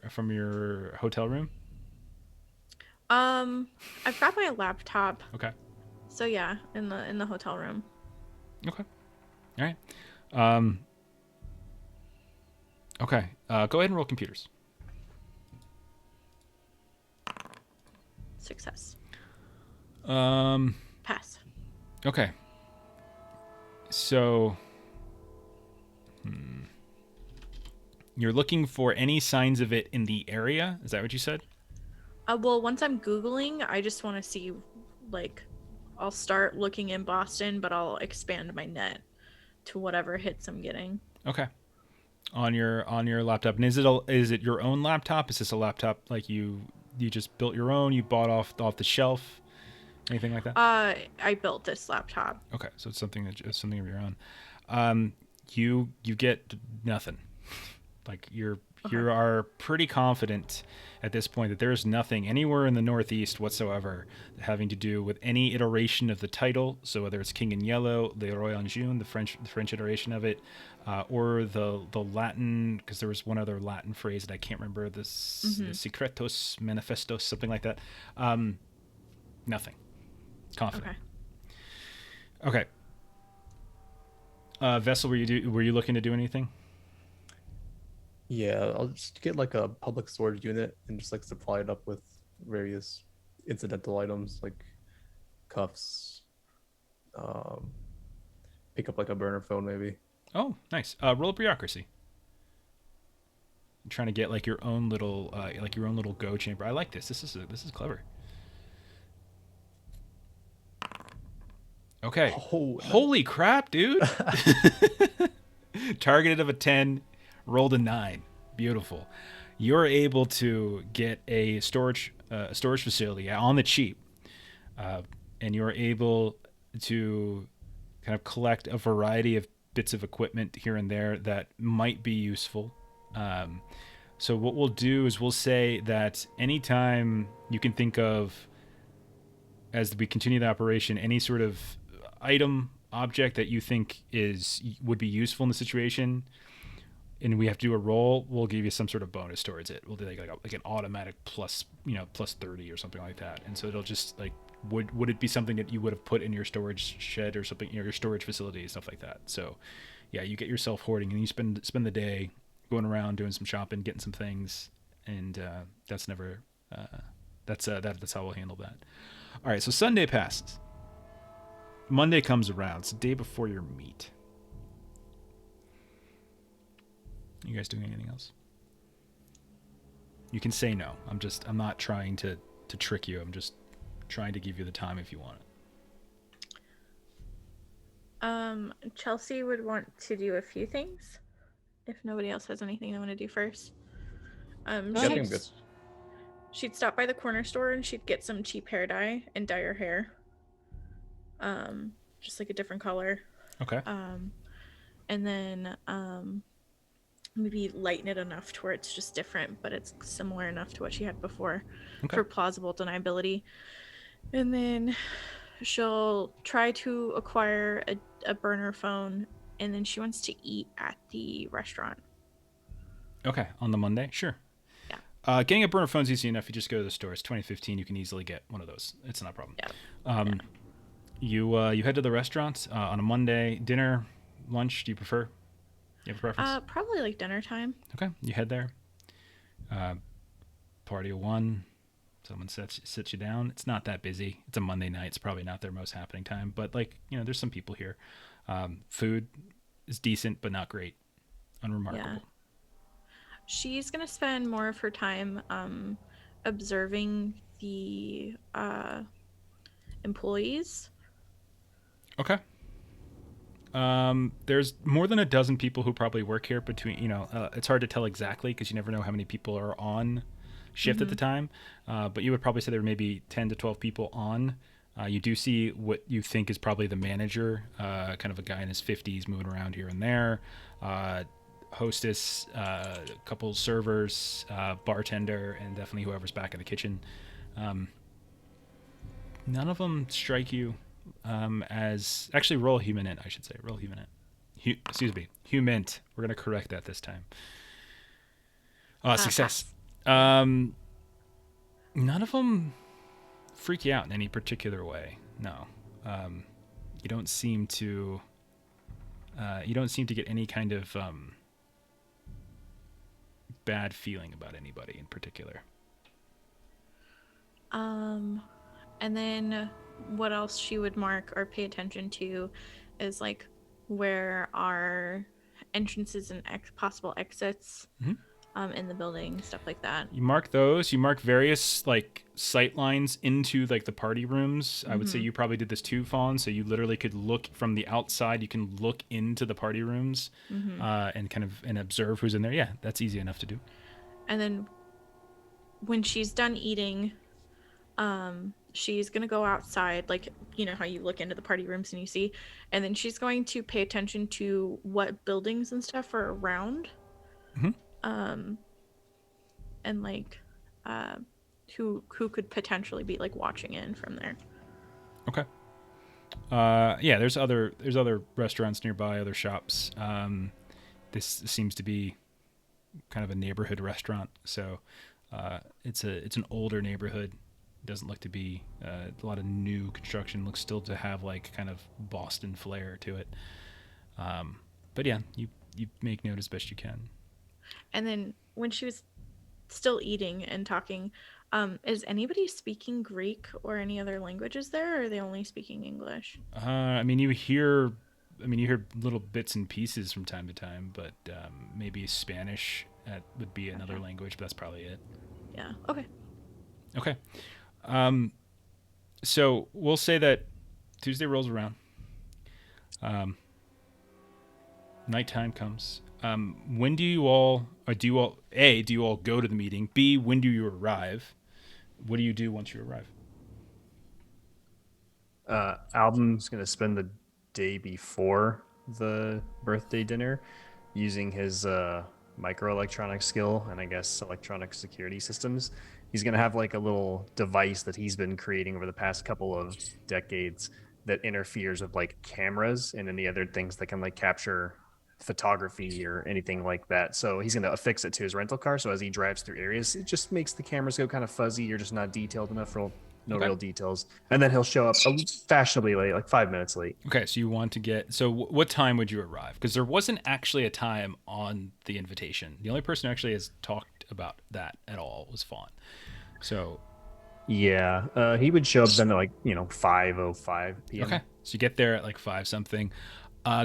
hotel room? I've got my laptop. Okay. So yeah, in the hotel room. Okay. All right. Okay. Go ahead and roll computers. Success. Pass. Okay. So, you're looking for any signs of it in the area? Is that what you said? Well, once I'm Googling, I just want to see, like, I'll start looking in Boston, but I'll expand my net to whatever hits I'm getting. Okay. On your laptop. And is it your own laptop? Is this a laptop like you just built your own? You bought off the shelf? Anything like that? I built this laptop. Okay, so it's something of your own. You get nothing. Like you are pretty confident at this point that there is nothing anywhere in the Northeast whatsoever having to do with any iteration of the title. So whether it's King in Yellow, Le Roi en Jaune, the French iteration of it, or the Latin, because there was one other Latin phrase that I can't remember. The Secretos Manifestos, something like that. Nothing. Confident. Okay. Vessel, were you looking to do anything? Yeah, I'll just get like a public storage unit and just like supply it up with various incidental items like cuffs. Pick up like a burner phone maybe. Oh, nice. Roll a bureaucracy. I'm trying to get like your own little go chamber. I like this. This is clever. Okay. Oh, Holy crap, dude. Targeted of a 10, rolled a 9. Beautiful. You're able to get a storage facility on the cheap, and you're able to kind of collect a variety of bits of equipment here and there that might be useful. So what we'll do is we'll say that anytime you can think of, as we continue the operation, any sort of item, object that you think would be useful in the situation, and we have to do a roll, we'll give you some sort of bonus towards it. We'll do like an automatic plus 30 or something like that. And so it'll just like, would it be something that you would have put in your storage shed or something, your storage facility, stuff like that. So yeah, you get yourself hoarding, and you spend the day going around doing some shopping, getting some things, and that's never that's how we'll handle that. All right, so Sunday passes. Monday comes around. It's the day before your meet. You guys doing anything else? You can say no. I'm not trying to trick you. I'm just trying to give you the time if you want it. Chelsea would want to do a few things. If nobody else has anything they want to do first. I think I'm good. She'd stop by the corner store and she'd get some cheap hair dye and dye her hair. Just like a different color. Okay. And then maybe lighten it enough to where it's just different, but it's similar enough to what she had before for plausible deniability. And then she'll try to acquire a burner phone, and then she wants to eat at the restaurant. Okay, on the Monday? Sure. Yeah. Getting a burner phone's easy enough. You just go to the store. It's 2015. You can easily get one of those. It's not a problem. Yeah. You head to the restaurant on a Monday. Dinner, lunch, do you prefer? You have a preference? Probably like dinner time. Okay, you head there. Party of one. Someone sits you down. It's not that busy. It's a Monday night. It's probably not their most happening time, but there's some people here. Food is decent, but not great. Unremarkable. Yeah. She's going to spend more of her time observing the employees. Okay. There's more than a dozen people who probably work here between, it's hard to tell exactly because you never know how many people are on shift at the time. But you would probably say there were maybe 10 to 12 people on. You do see what you think is probably the manager, kind of a guy in his 50s moving around here and there. Hostess, a couple servers, bartender, and definitely whoever's back in the kitchen. None of them strike you as... Actually, roll human int, I should say. Roll human int. Excuse me. Humint. We're going to correct that this time. Success. None of them freak you out in any particular way. No. You don't seem to... get any kind of bad feeling about anybody in particular. And then what else she would mark or pay attention to is like where are entrances and possible exits in the building, stuff like that. You mark those. You mark various like sight lines into like the party rooms. I would say you probably did this too, Fawn. So you literally could look from the outside. You can look into the party rooms and kind of observe who's in there. Yeah, that's easy enough to do. And then when she's done eating, she's gonna go outside, like how you look into the party rooms and you see, and then she's going to pay attention to what buildings and stuff are around. And like who could potentially be like watching in from there. Okay. Yeah, there's other restaurants nearby, other shops. This seems to be kind of a neighborhood restaurant, so it's an older neighborhood. It doesn't look to be a lot of new construction. Looks still to have like kind of Boston flair to it. But yeah, you make note as best you can. And then when she was still eating and talking, is anybody speaking Greek or any other languages there, or are they only speaking English? You hear little bits and pieces from time to time, but maybe Spanish would be another language, but that's probably it. Yeah. Okay. So we'll say that Tuesday rolls around. Nighttime comes. When do you all A, do you all go to the meeting? B, when do you arrive? What do you do once you arrive? Album's going to spend the day before the birthday dinner using his microelectronic skill and I guess electronic security systems. He's going to have like a little device that he's been creating over the past couple of decades that interferes with like cameras and any other things that can like capture photography or anything like that. So he's going to affix it to his rental car. So as he drives through areas, it just makes the cameras go kind of fuzzy or just not detailed enough for no real details. And then he'll show up fashionably late, like 5 minutes late. Okay, so you want to get... So what time would you arrive? Because there wasn't actually a time on the invitation. The only person who actually has talked about that at all was Fawn. So... Yeah, he would show up then at like, 5:05 p.m. Okay, so you get there at like 5 something.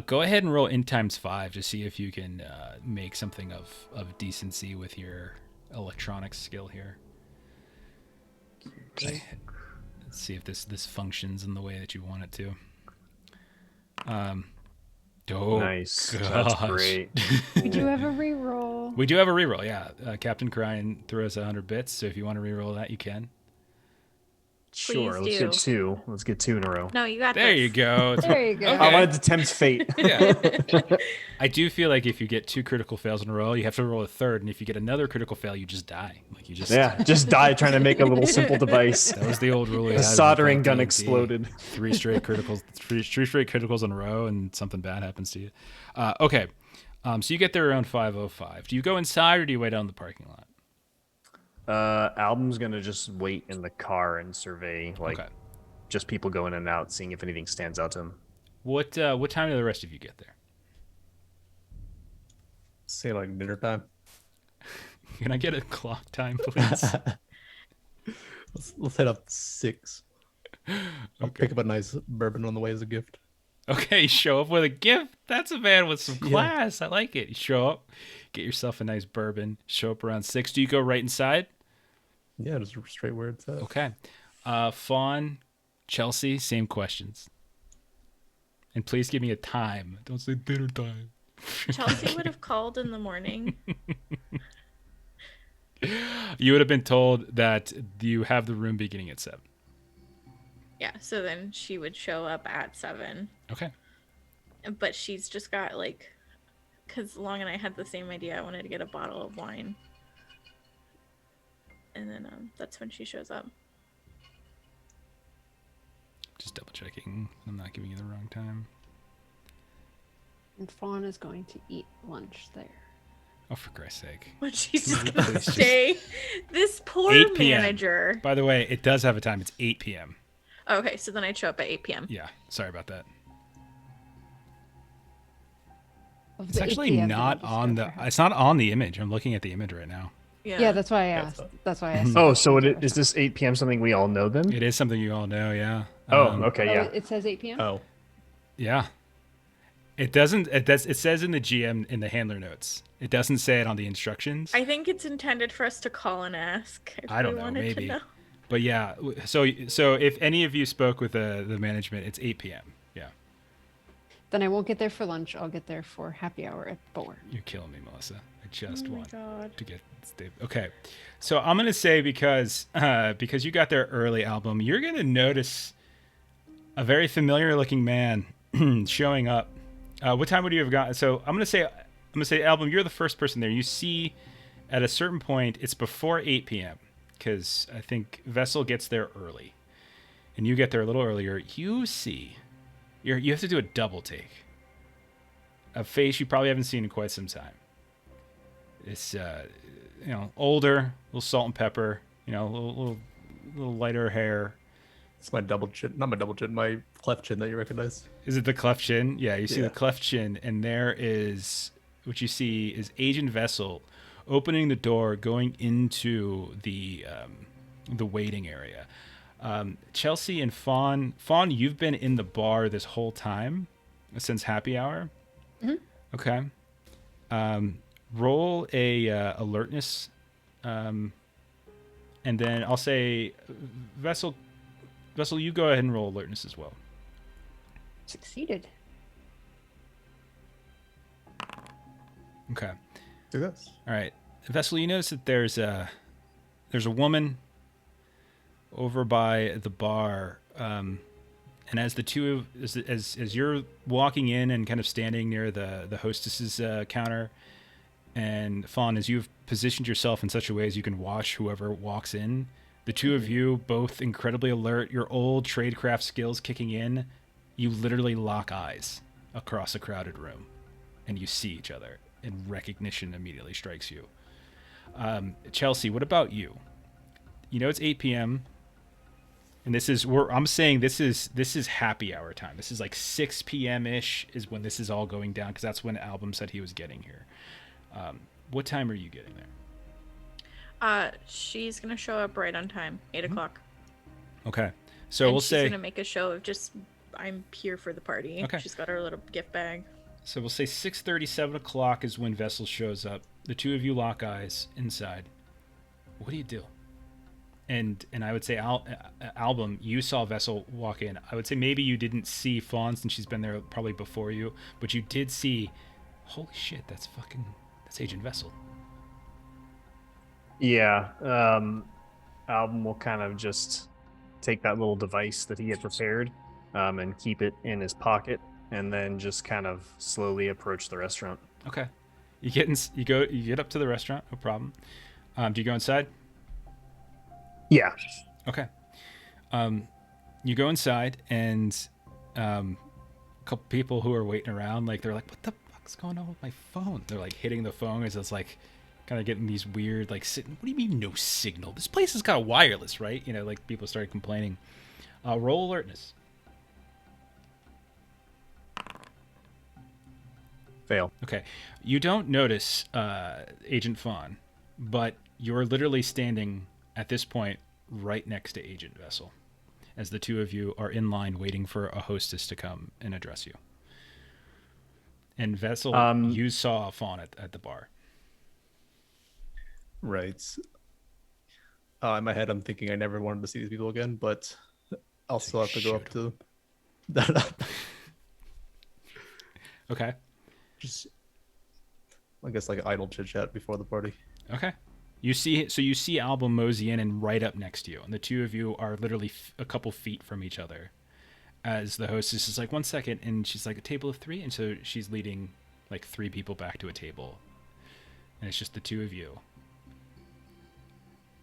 Go ahead and roll in times 5 to see if you can make something of decency with your electronics skill here. Okay. Let's see if this functions in the way that you want it to. Oh, Nice. gosh. That's great. We do have a reroll. We do have a reroll, yeah. Captain Cryan threw us 100 bits, so if you want to reroll that, you can. Sure, Please let's do. get two. Let's get 2 in a row. No, you got There this. you go. There you go. Okay. I wanted to tempt fate. Yeah. I do feel like if you get 2 critical fails in a row, you have to roll a third, and if you get another critical fail, you just die. Like you just Just die trying to make a little simple device. That was the old rule. we The had in soldering gun D&D. exploded. 3 straight criticals, three straight criticals in a row, and something bad happens to you. Okay, so you get there around 5:05. Do you go inside or do you wait out in the parking lot? Album's gonna just wait in the car and survey, like Okay. just people going in and out, seeing if anything stands out to him. What time do the rest of you get there? Say like dinner time. Can I get a clock time, please? Let's head up 6. I'll pick up a nice bourbon on the way as a gift. Okay, show up with a gift. That's a man with some Yeah. class. I like it. You show up, get yourself a nice bourbon. Show up around 6. Do you go right inside? Yeah, just straight where it's at. Okay. Fawn, Chelsea, same questions. And please give me a time. Don't say dinner time. Chelsea would have called in the morning. You would have been told that you have the room beginning at 7. Yeah, so then she would show up at 7. Okay. But she's just got like, because Long and I had the same idea. I wanted to get a bottle of wine. And then that's when she shows up. Just double checking. I'm not giving you the wrong time. And Fawn is going to eat lunch there. Oh, for Christ's sake. When she's just Please gonna just- stay. This poor 8 p.m. manager. By the way, it does have a time. It's 8 p.m. Okay, so then I'd show up at 8 p.m. Yeah, sorry about that. Of It's the 8 actually PM, not just on go the. for her. It's not on the image. I'm looking at the image right now. Yeah, that's why I asked. so- That's why I asked. Oh, so is this 8 p.m. something we all know then? It is something you all know. Yeah. Okay, Oh, yeah. it says 8 p.m. Oh, Yeah. It doesn't. It says in the GM in the handler notes. It doesn't say it on the instructions. I think it's intended for us to call and ask. If I don't we know, wanted maybe. To know. But yeah. So if any of you spoke with the management, it's 8 p.m. Yeah. Then I won't get there for lunch. I'll get there for happy hour at 4. You're killing me, Melissa. I just Oh my want god. to get Dave. Okay, so I'm gonna say because you got there early, album, you're gonna notice a very familiar looking man showing up. What time would you have gotten? So I'm gonna say, album, you're the first person there. You see, at a certain point, it's before 8 p.m. because I think Vessel gets there early, and you get there a little earlier. You see, you have to do a double take. A face you probably haven't seen in quite some time. It's older, little salt and pepper, a little lighter hair. it's my double chin. Not my double chin, my cleft chin that you recognize. Is it the cleft chin? Yeah, you see Yeah. the cleft chin, and there is what you see is Agent Vessel opening the door, going into the waiting area. Chelsea and Fawn, you've been in the bar this whole time since happy hour. Mhm. Okay. Roll a alertness, and then I'll say, Vessel, you go ahead and roll alertness as well. Succeeded. Okay. Do this. All right. Vessel, you notice that there's a woman over by the bar, and as the two as you're walking in and kind of standing near the hostess's counter, and Fawn, as you've positioned yourself in such a way as you can watch whoever walks in, the two of you, both incredibly alert, your old tradecraft skills kicking in, you literally lock eyes across a crowded room, and you see each other, and recognition immediately strikes you. Chelsea, what about you? You know it's 8 p.m. and I'm saying this is happy hour time. This is like 6 p.m. ish is when this is all going down, because that's when Album said he was getting here. What time are you getting there? She's gonna show up right on time, 8 o'clock. Okay, so and we'll she's say gonna make a show of just I'm here for the party. Okay. She's got her little gift bag. So we'll say 6:30, 7 o'clock is when Vessel shows up. The two of you lock eyes inside. What do you do? And I would say, Album, you saw Vessel walk in. I would say maybe you didn't see Fawn since she's been there probably before you, but you did see, holy shit, that's Agent Vessel. Yeah. Album will kind of just take that little device that he had prepared and keep it in his pocket, and then just kind of slowly approach the restaurant. Okay. You get up to the restaurant, no problem. Do you go inside? Yeah. Okay. You go inside, and a couple people who are waiting around, like, they're like, what the fuck's going on with my phone? They're like hitting the phone as it's like kind of getting these weird, like, what do you mean no signal? This place has got wireless, right? You know, like, people started complaining. Roll alertness. Fail. Okay. You don't notice Agent Fawn, but you're literally standing at this point right next to Agent Vessel as the two of you are in line waiting for a hostess to come and address you. And Vessel, you saw Fawn at the bar. Right. In my head, I'm thinking I never wanted to see these people again, but I'll still have to go up to that. Okay. Just, I guess, like idle chit chat before the party. Okay. You see Album mosey in and right up next to you, and the two of you are literally a couple feet from each other. As the hostess is like, 1 second, and she's like, a table of 3, and so she's leading like 3 people back to a table, and it's just the two of you.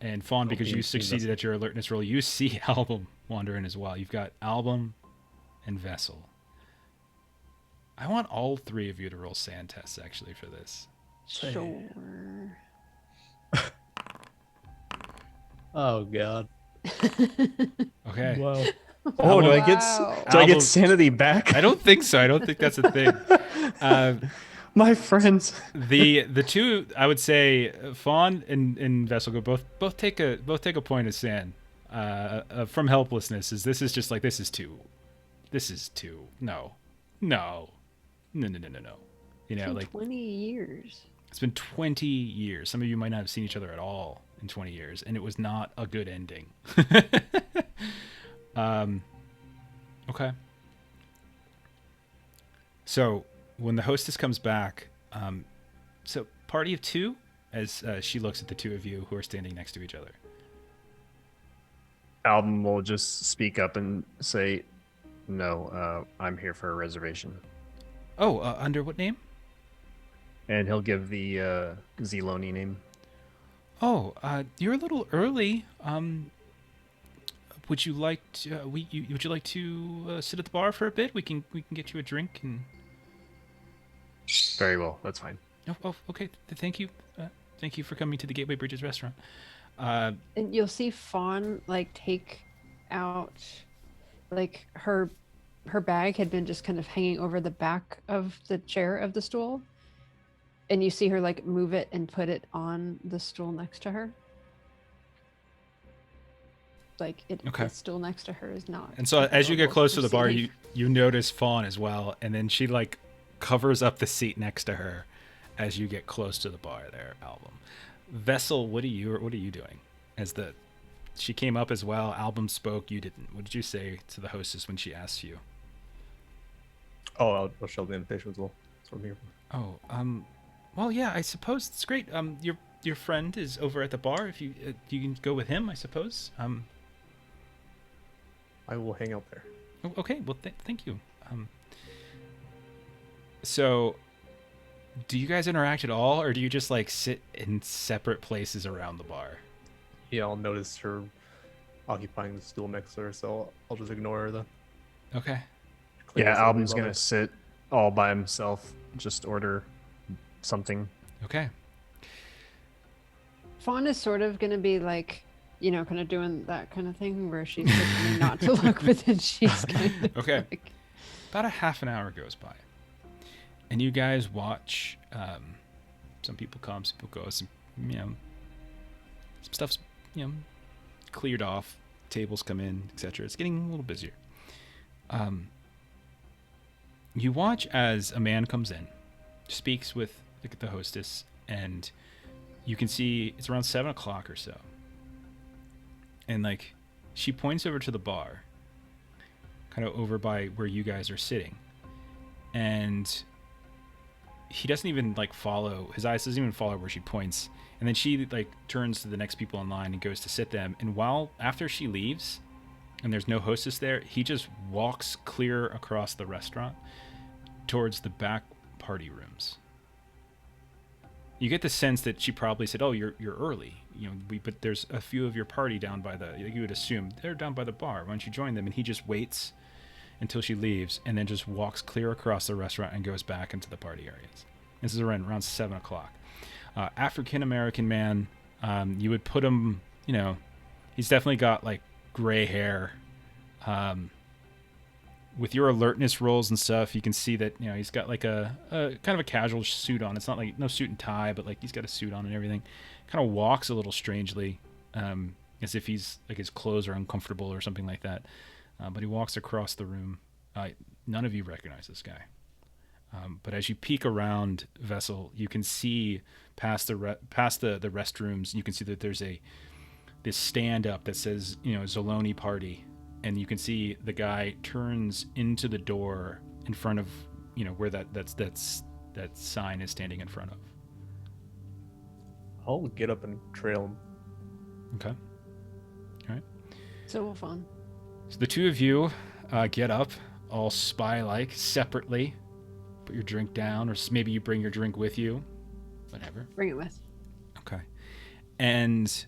And Fawn, because you succeeded at your alertness roll, you see Album wander in as well. You've got Album and Vessel. I want all 3 of you to roll sand tests, actually, for this. Sure. Oh, God. Okay. Wow. Oh, do I get sanity back? I don't think so. I don't think that's a thing. My friends. The two, I would say, Fawn and Vessel go both take a point of sand from helplessness. This is just like, this is too. No. You know, like 20 years. It's been 20 years. Some of you might not have seen each other at all in 20 years, and it was not a good ending. Okay. So when the hostess comes back, so party of 2, as she looks at the two of you who are standing next to each other. Album will just speak up and say, no, I'm here for a reservation. Oh, under what name? And he'll give the Zeloni name. Oh, you're a little early. Would you like to, would you like to sit at the bar for a bit? We can get you a drink and. Very well, that's fine. Oh, okay. Thank you. Thank you for coming to the Gateway Bridges restaurant. And you'll see Fawn like take out, like her bag had been just kind of hanging over the back of the chair of the stool, and you see her like move it and put it on the stool next to her. Like the stool next to her is not. And so as you get close to the bar, you notice Fawn as well, and then she like covers up the seat next to her as you get close to the bar there, Album. Vessel, what are you doing? She came up as well, Album spoke, you didn't. What did you say to the hostess when she asked you? Oh, I'll show the invitation as well. That's what I'm here for. Oh, Well, yeah, I suppose it's great. Your friend is over at the bar. If you you can go with him, I suppose. I will hang out there. Okay. Well, thank you. So, do you guys interact at all, or do you just like sit in separate places around the bar? Yeah, I'll notice her occupying the stool next to her, so I'll just ignore her then. Okay. Yeah, Album's gonna sit all by himself, just order something. Okay. Fawn is sort of going to be like, you know, kind of doing that kind of thing where she's pretending not to look, but then she's kind of Okay. like... About a half an hour goes by, and you guys watch. Some people come, some people go. Some stuff's cleared off. Tables come in, etc. It's getting a little busier. You watch as a man comes in, speaks with the hostess, and you can see it's around 7 o'clock or so. And like, she points over to the bar, kind of over by where you guys are sitting, and he doesn't even like follow. His eyes doesn't even follow where she points. And then she like turns to the next people in line and goes to sit them. And after she leaves, and there's no hostess there, he just walks clear across the restaurant towards the back party rooms. You get the sense that she probably said, "Oh, you're early. But there's a few of your party down by the." You would assume they're down by the bar. Why don't you join them? And he just waits until she leaves, and then just walks clear across the restaurant and goes back into the party areas. This is around 7 o'clock. African American man. You would put him. He's definitely got like gray hair. With your alertness rolls and stuff, you can see that he's got like a kind of a casual suit on. It's not like no suit and tie, but like he's got a suit on and everything. Kind of walks a little strangely, as if he's like his clothes are uncomfortable or something like that. But he walks across the room. None of you recognize this guy. But as you peek around Vessel, you can see past the restrooms. You can see that there's this stand up that says Zoloni Party. And you can see the guy turns into the door in front of, where that sign is standing in front of. I'll get up and trail him. Okay. All right. So will Fawn. So the two of you get up, all spy-like, separately. Put your drink down, or maybe you bring your drink with you. Whatever. Bring it with. Okay. And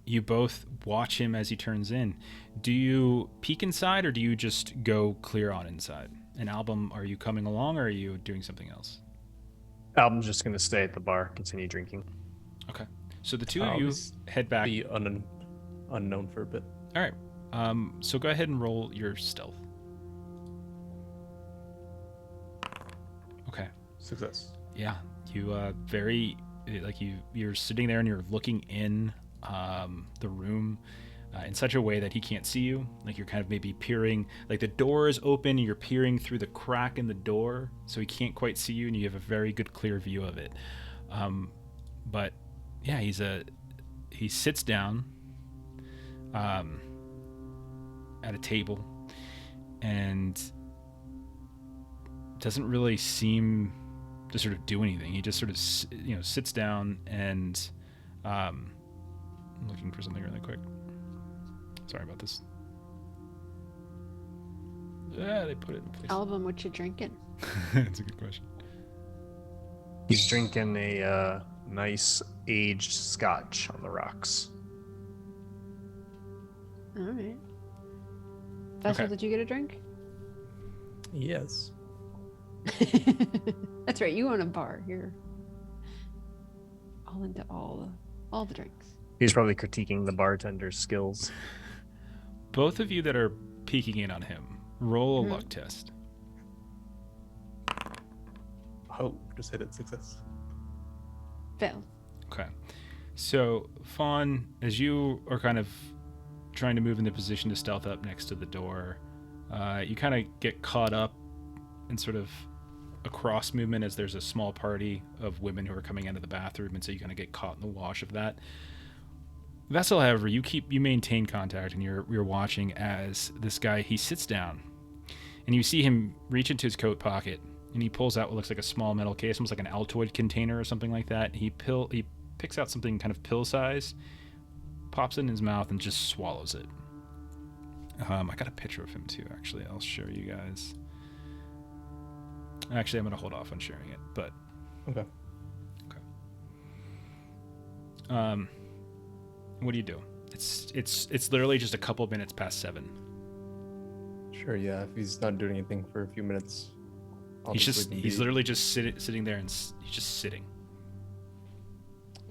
you both watch him as he turns in. Do you peek inside, or do you just go clear on inside? And Album, are you coming along, or are you doing something else? Album's just going to stay at the bar, continue drinking. Okay. So the two of you head back. Be unknown for a bit. All right. So go ahead and roll your stealth. Okay. Success. Yeah. You you're sitting there and you're looking in the room in such a way that he can't see you. Like you're kind of maybe peering, like the door is open and you're peering through the crack in the door, so he can't quite see you, and you have a very good clear view of it. But yeah, he sits down at a table and doesn't really seem to sort of do anything. He just sort of sits down and I'm looking for something really quick. Sorry about this. Yeah, they put it in place. Album, what you drinking? That's a good question. He's drinking a nice aged scotch on the rocks. All right. Vessel, Okay. did you get a drink? Yes. That's right. You own a bar. You're all into all the drinks. He's probably critiquing the bartender's skills. Both of you that are peeking in on him, roll a luck test. Oh, just hit it. Success. Failed. Okay. So, Fawn, as you are kind of trying to move in the position to stealth up next to the door, you kind of get caught up in sort of a cross movement as there's a small party of women who are coming out of the bathroom, and so you kind of get caught in the wash of that. Vessel, however, you maintain contact, and you're watching as this guy, he sits down, and you see him reach into his coat pocket and he pulls out what looks like a small metal case, almost like an Altoid container or something like that. He picks out something kind of pill size, pops it in his mouth, and just swallows it. I got a picture of him too, actually. I'll show you guys. Actually, I'm going to hold off on sharing it, but... Okay. What do you do? It's literally just a couple minutes past 7. Sure, yeah. If he's not doing anything for a few minutes, He's literally just sitting there, and he's just sitting.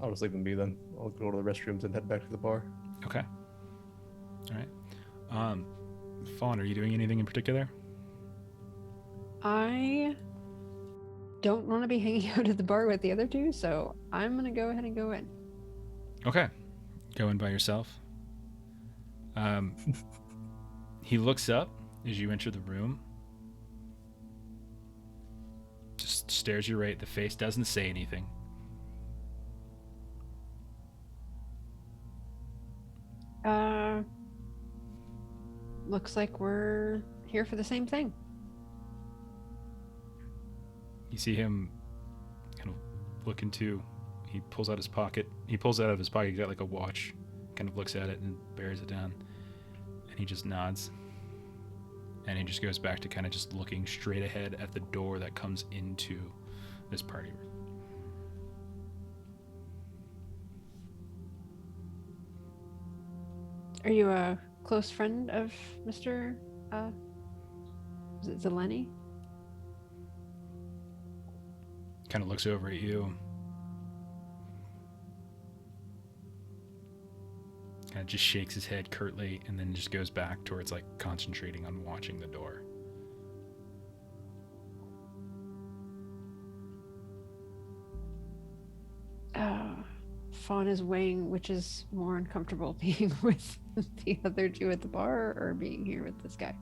I'll just leave him be then. I'll go to the restrooms and head back to the bar. Okay. All right. Fawn, are you doing anything in particular? I don't want to be hanging out at the bar with the other two, so I'm gonna go ahead and go in. Okay. Go in by yourself. He looks up as you enter the room. Just stares you right in the face, doesn't say anything. Looks like we're here for the same thing. You see him kind of look into... He pulls out of his pocket. He's got like a watch. Kind of looks at it and buries it down. And he just nods. And he just goes back to kind of just looking straight ahead at the door that comes into this party room. Are you a close friend of Mr. Is it Zeleny? Kind of looks over at you. Kind of just shakes his head curtly and then just goes back towards like concentrating on watching the door. Fawn is weighing which is more uncomfortable, being with the other two at the bar or being here with this guy.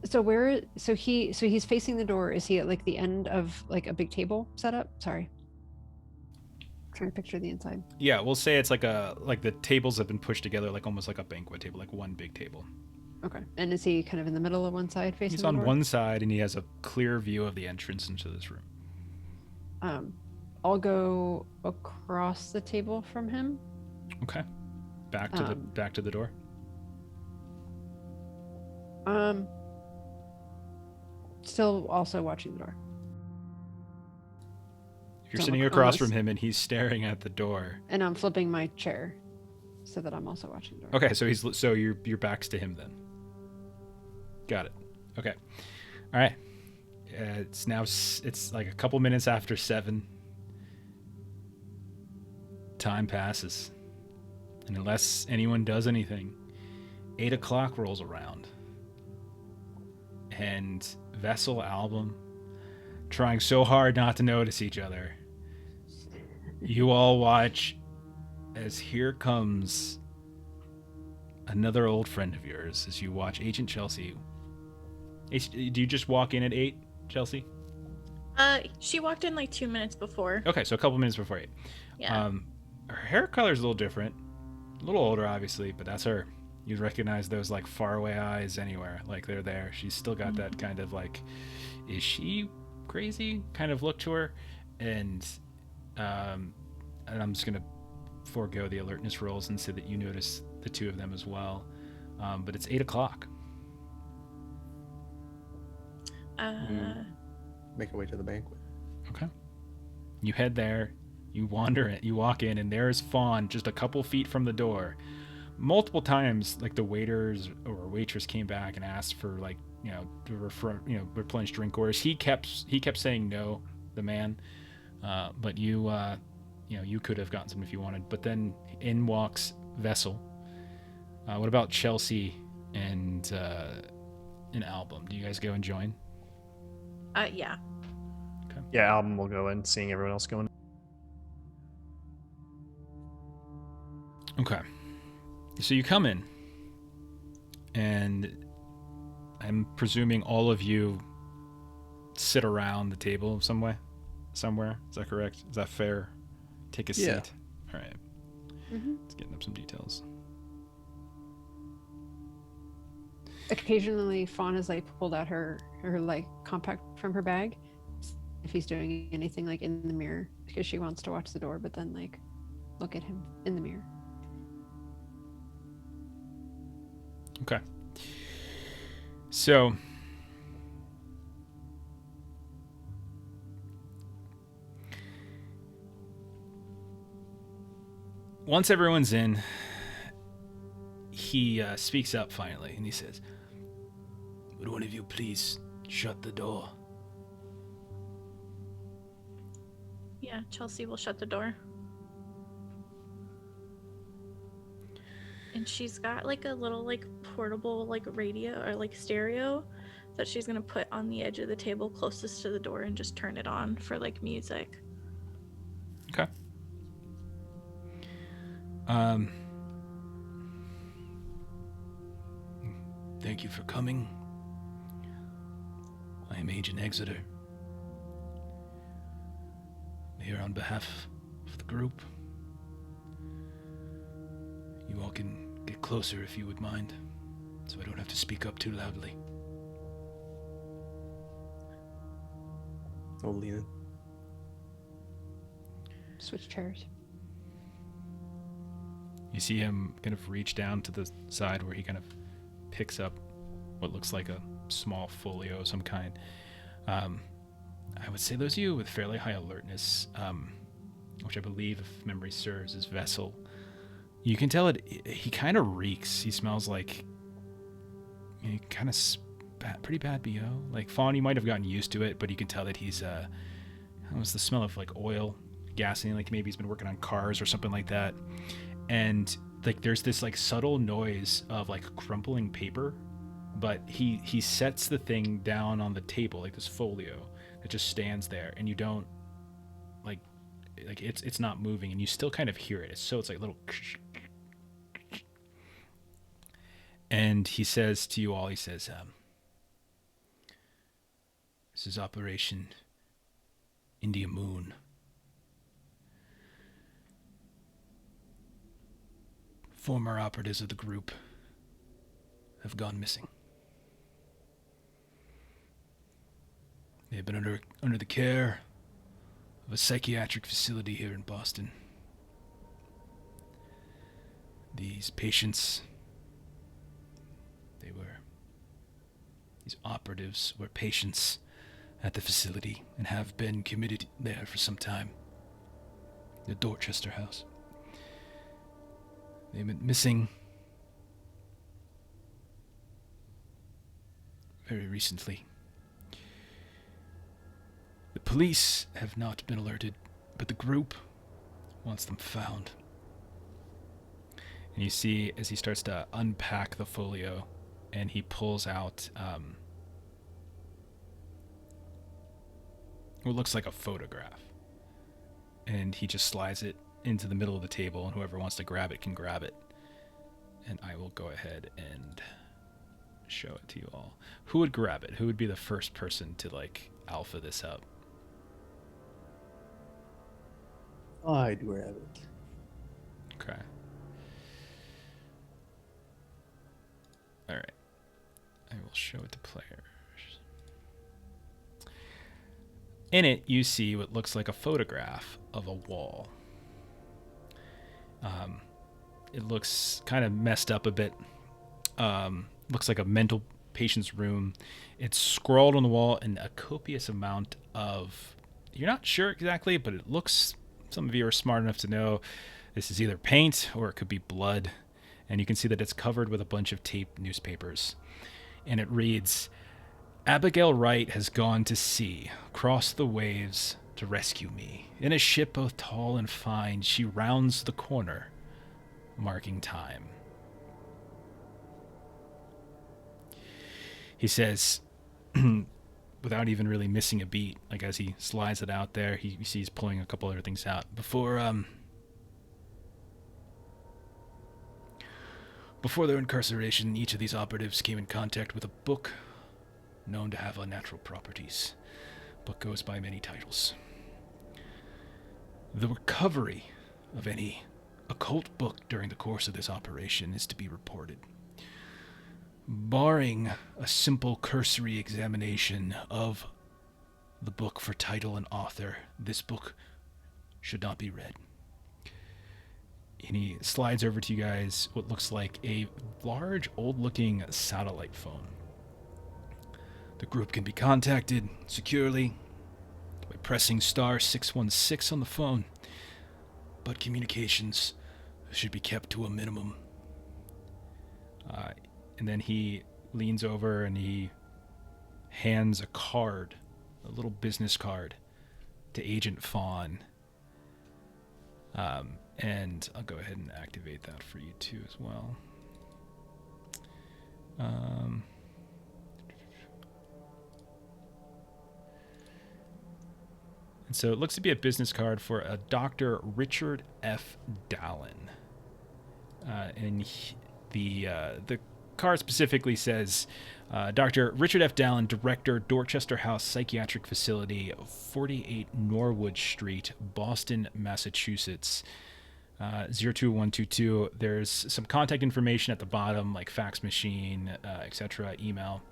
So he's facing the door. Is he at like the end of like a big table setup? Sorry. Trying to picture the inside. Yeah, we'll say it's like the tables have been pushed together like almost like a banquet table, like one big table. Okay. And is he kind of in the middle of one side facing He's the on door? one side and he has a clear view of the entrance into this room. I'll go across the table from him. Okay. Back to the door. Still also watching the door. If you're So sitting across unless- from him and he's staring at the door. And I'm flipping my chair so that I'm also watching the door. Okay, so your back's to him then. Got it. Okay. All right. It's like a couple minutes after 7. Time passes. And unless anyone does anything, 8 o'clock rolls around. And Vessel, Album, trying so hard not to notice each other, you all watch as here comes another old friend of yours as you watch Agent Chelsea. Do you just walk in at 8, Chelsea? She walked in like 2 minutes before. Okay, so a couple minutes before 8. Yeah. Her hair color's a little different. A little older, obviously, but that's her. You'd recognize those like faraway eyes anywhere. Like they're there. She's still got that kind of like, is she crazy kind of look to her. And I'm just gonna forego the alertness rolls and say that you notice the two of them as well. But it's 8 o'clock. Make our way to the banquet. Okay. You head there. You wander in, you walk in, and there's Fawn just a couple feet from the door. Multiple times, like the waiters or waitress came back and asked for like, to replenish drink orders. He kept saying no, the man. But you could have gotten some if you wanted. But then in walks Vessel. What about Chelsea and an Album? Do you guys go and join? Yeah. Okay. Yeah, Album will go in, seeing everyone else going. Okay. So you come in, and I'm presuming all of you sit around the table somewhere. Is that correct? Is that fair? Take a seat. Yeah. All right. Mm-hmm. Let's get up some details. occasionally Fawn has like pulled out her like compact from her bag if he's doing anything like in the mirror because she wants to watch the door, but then like look at him in the mirror. Okay. So once everyone's in, he speaks up finally, and he says, "Would one of you please shut the door?" Yeah, Chelsea will shut the door. And she's got like a little like portable like radio or like stereo that she's gonna put on the edge of the table closest to the door and just turn it on for like music. Okay. Thank you for coming. I am Agent Exeter. I'm here on behalf of the group. You all can get closer if you would mind, so I don't have to speak up too loudly. Oh, lean in. Switch chairs. You see him kind of reach down to the side where he kind of picks up what looks like a small folio of some kind. I would say those of you with fairly high alertness, which I believe, if memory serves, is Vessel. You can tell he kind of reeks. He smells like kind of pretty bad BO. Like Fawn, you might have gotten used to it, but you can tell that he's it was the smell of like oil, gasoline, like maybe he's been working on cars or something like that. And like there's this like subtle noise of like crumpling paper, but he sets the thing down on the table, like this folio that just stands there, and you don't like it's not moving, and you still kind of hear it. It's like little. And he says to you all, he says, "This is Operation India Moon. Former operatives of the group have gone missing. They have been under the care of a psychiatric facility here in Boston. These patients, these operatives were patients at the facility and have been committed there for some time. The Dorchester House. They've been missing very recently. The police have not been alerted, but the group wants them found." And you see as he starts to unpack the folio, and he pulls out what looks like a photograph. And he just slides it into the middle of the table, and whoever wants to grab it can grab it. And I will go ahead and show it to you all. Who would grab it? Who would be the first person to like alpha this up? I'd grab it. Okay. All right. I will show it to players. In it, you see what looks like a photograph of a wall. It looks kind of messed up a bit. Looks like a mental patient's room. It's scrawled on the wall in a copious amount of... You're not sure exactly, but it looks... Some of you are smart enough to know this is either paint or it could be blood. And you can see that it's covered with a bunch of taped newspapers. And it reads, "Abigail Wright has gone to sea, crossed the waves to rescue me. In a ship both tall and fine, she rounds the corner, marking time." He says, without even really missing a beat, like as he slides it out there, you see he's pulling a couple other things out. Before their incarceration, each of these operatives came in contact with a book known to have unnatural properties. The book goes by many titles. The recovery of any occult book during the course of this operation is to be reported. Barring a simple cursory examination of the book for title and author, this book should not be read. And he slides over to you guys what looks like a large, old-looking satellite phone. The group can be contacted securely by pressing star 616 on the phone, but communications should be kept to a minimum. And then he leans over and he hands a card, a little business card, to Agent Fawn. And I'll go ahead and activate that for you too as well. And so it looks to be a business card for a Dr. Richard F. Dallin. The card specifically says, Dr. Richard F. Dallin, Director, Dorchester House Psychiatric Facility, 48 Norwood Street, Boston, Massachusetts, 02122. There's some contact information at the bottom, like fax machine, etc., email.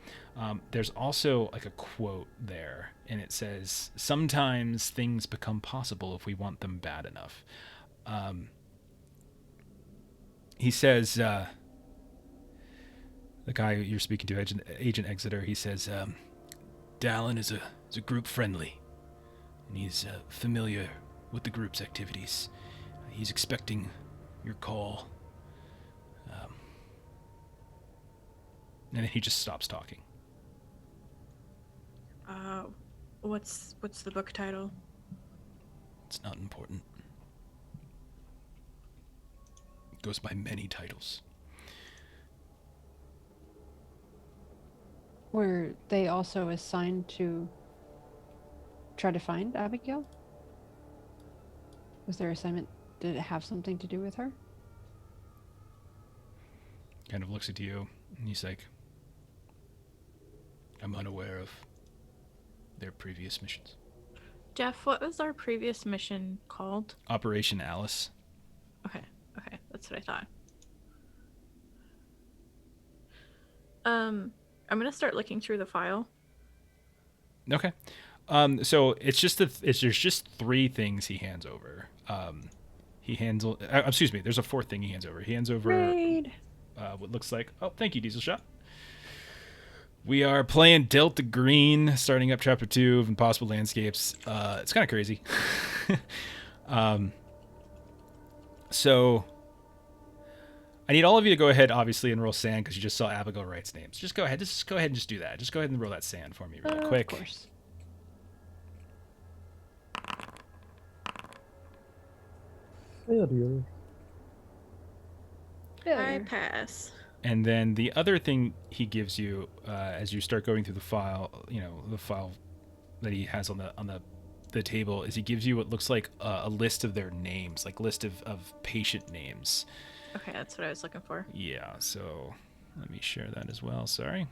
There's also like a quote there, and it says, "Sometimes things become possible if we want them bad enough." He says, the guy you're speaking to, Agent Exeter, he says, Dallin is a group friendly, and he's familiar with the group's activities. He's expecting your call. And then he just stops talking. What's the book title? It's not important. It goes by many titles. Were they also assigned to try to find Abigail? Was their assignment, did it have something to do with her? Kind of looks at you, and he's like, I'm unaware of their previous missions. Jeff, what was our previous mission called? Operation Alice. Okay, that's what I thought. I'm gonna start looking through the file. Okay. So there's just three things he hands over. There's a fourth thing he hands over. He hands over what looks like, thank you, Diesel Shot. We are playing Delta Green, starting up Chapter 2 of Impossible Landscapes. It's kind of crazy. So I need all of you to go ahead, obviously, and roll sand because you just saw Abigail Wright's names. Just go ahead and just do that. Just go ahead and roll that sand for me really quick. Of course. Failure. I pass. And then the other thing he gives you as you start going through the file, the file that he has on the table, is he gives you what looks like a list of their names, like list of patient names. Okay, that's what I was looking for. Yeah, so let me share that as well. Sorry.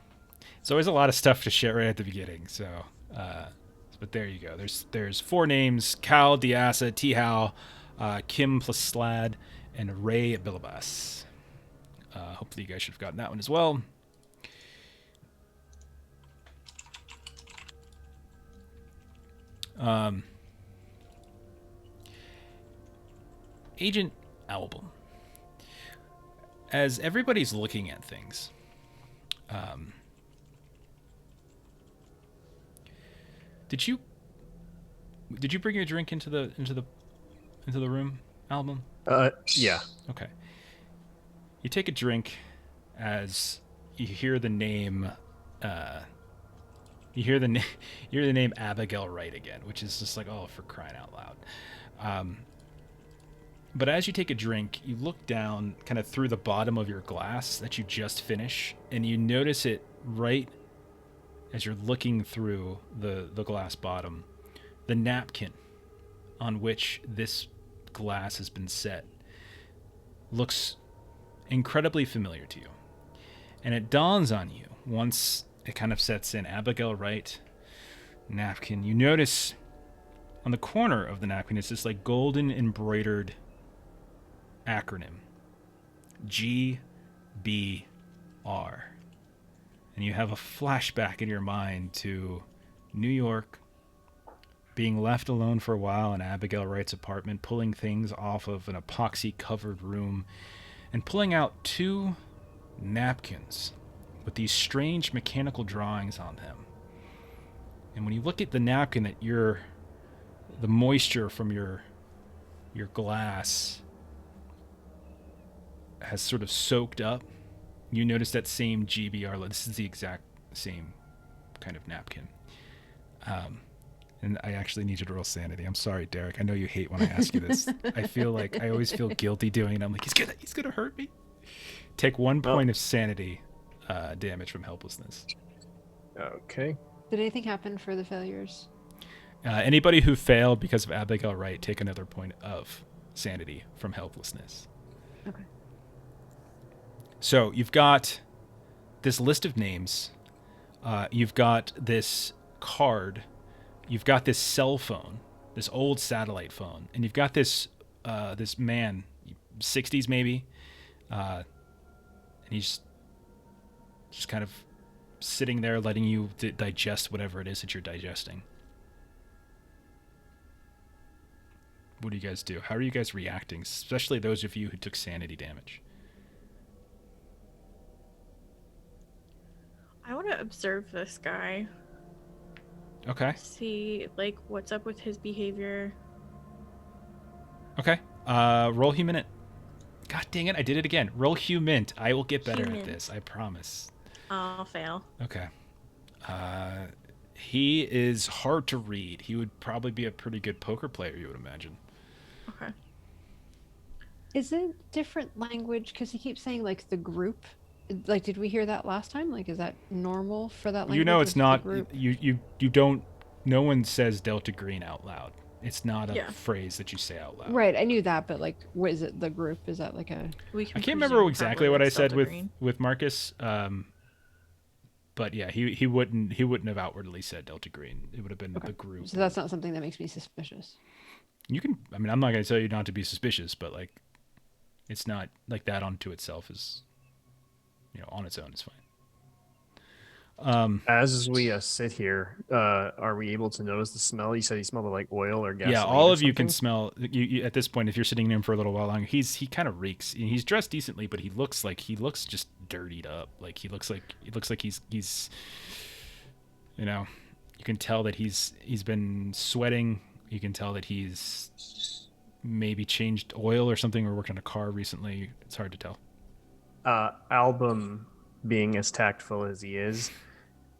It's always a lot of stuff to share right at the beginning. So, but there you go. There's four names: Cal, Diasa, T-How, Kim Plaslad, and Ray Bilibas. Hopefully you guys should have gotten that one as well. Agent Album. As everybody's looking at things, did you bring your drink into the room, Album? Yeah. Okay. You take a drink as you hear the name. You hear the name Abigail Wright again, which is just like, oh, for crying out loud. But as you take a drink, you look down kind of through the bottom of your glass that you just finished, and you notice it right as you're looking through the glass bottom. The napkin on which this glass has been set looks incredibly familiar to you. And it dawns on you, once it kind of sets in, Abigail Wright, napkin. You notice on the corner of the napkin, it's this like golden embroidered acronym, GBR. and you have a flashback in your mind to New York, being left alone for a while in Abigail Wright's apartment, pulling things off of an epoxy-covered room, and pulling out 2 napkins with these strange mechanical drawings on them. And when you look at the napkin that the moisture from your glass has sort of soaked up, you notice that same GBR. This is the exact same kind of napkin. And I actually need you to roll sanity. I'm sorry, Derek. I know you hate when I ask you this. I feel like I always feel guilty doing it. I'm like, he's gonna hurt me. Take 1 point of sanity damage from helplessness. Okay. Did anything happen for the failures? Anybody who failed because of Abigail Wright, take another point of sanity from helplessness. Okay. So you've got this list of names. You've got this card. You've got this cell phone, this old satellite phone, and you've got this this man, 60s maybe, and he's just kind of sitting there letting you digest whatever it is that you're digesting. What do you guys do? How are you guys reacting, especially those of you who took sanity damage? I want to observe this guy. Okay. See, like, what's up with his behavior. Okay. Roll human. God dang it! I did it again. Roll human. I will get better at Human. this. I promise. I'll fail. Okay. He is hard to read. He would probably be a pretty good poker player, you would imagine. Okay. Is it different language? Because he keeps saying like the group. Like, did we hear that last time? Like, is that normal for that language? You know, it's if the not. group? You don't. No one says Delta Green out loud. It's not a Yeah. phrase that you say out loud. Right, I knew that, but like, what is it? The group? Is that like a? We can I can't remember presume exactly probably what I it's said Delta with Green. Marcus. But yeah, he wouldn't have outwardly said Delta Green. It would have been Okay. the group. So that's not something that makes me suspicious. You can. I mean, I'm not going to tell you not to be suspicious, but like, it's not like that onto itself is, on its own is fine. As we sit here, are we able to notice the smell? You said he smelled like oil or gasoline. Yeah, all or of you can something? smell. You at this point, if you're sitting near him for a little while longer, he kind of reeks. He's dressed decently, but he looks just dirtied up. Like he looks like he's you can tell that he's been sweating. You can tell that he's maybe changed oil or something, or worked on a car recently. It's hard to tell. Album, being as tactful as he is,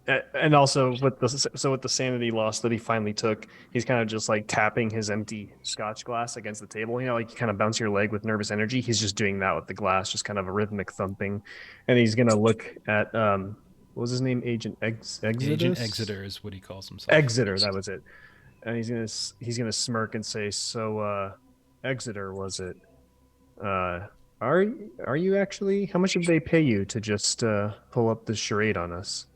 and also with the sanity loss that he finally took, he's kind of just like tapping his empty scotch glass against the table. Like you kind of bounce your leg with nervous energy. He's just doing that with the glass, just kind of a rhythmic thumping. And he's gonna look at what was his name? Agent Agent Exeter is what he calls himself. Exeter, that was it. And he's gonna smirk and say, "So, Exeter, was it? Are you actually? How much did they pay you to just pull up this charade on us?"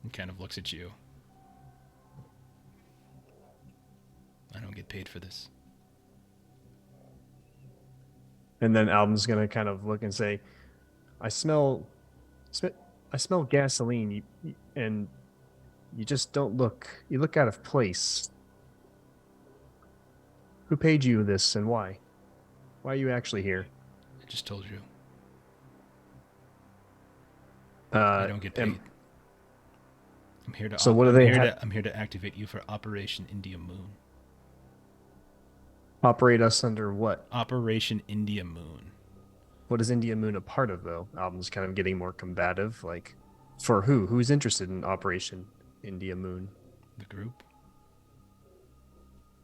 He kind of looks at you. I don't get paid for this. And then Album's gonna kind of look and say, "I smell gasoline, and you just don't look. You look out of place. Who paid you this, and why? Why are you actually here?" I just told you. I don't get paid. I'm here to. So what do they have? I'm here to activate you for Operation India Moon. Operate us under what? Operation India Moon. What is India Moon a part of, though? Album's kind of getting more combative. Like, for who? Who's interested in Operation India Moon? The group.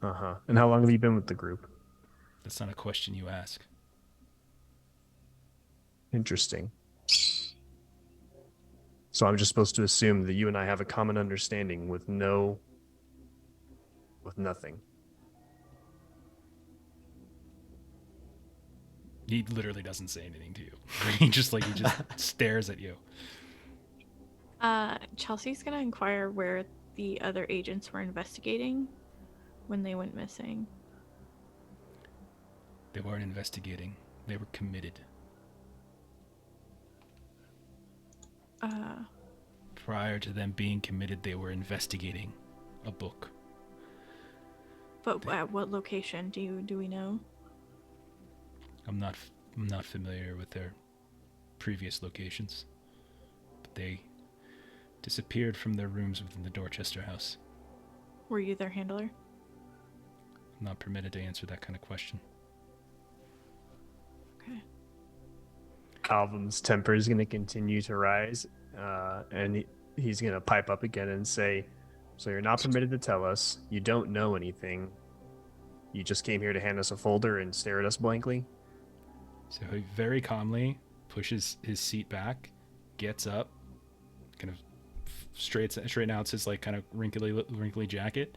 Uh-huh. And how long have you been with the group? That's not a question you ask. Interesting. So I'm just supposed to assume that you and I have a common understanding with nothing. He literally doesn't say anything to you. he just stares at you. Chelsea's gonna inquire where the other agents were investigating when they went missing. They weren't investigating. They were committed. Prior to them being committed, they were investigating a book. But at what location do we know? I'm not familiar with their previous locations, but they disappeared from their rooms within the Dorchester house. Were you their handler? I'm not permitted to answer that kind of question. Okay. Alvum's temper is going to continue to rise, and he's going to pipe up again and say, "So you're not permitted to tell us. You don't know anything. You just came here to hand us a folder and stare at us blankly?" So he very calmly pushes his seat back, gets up, kind of straighten out his like kind of wrinkly jacket,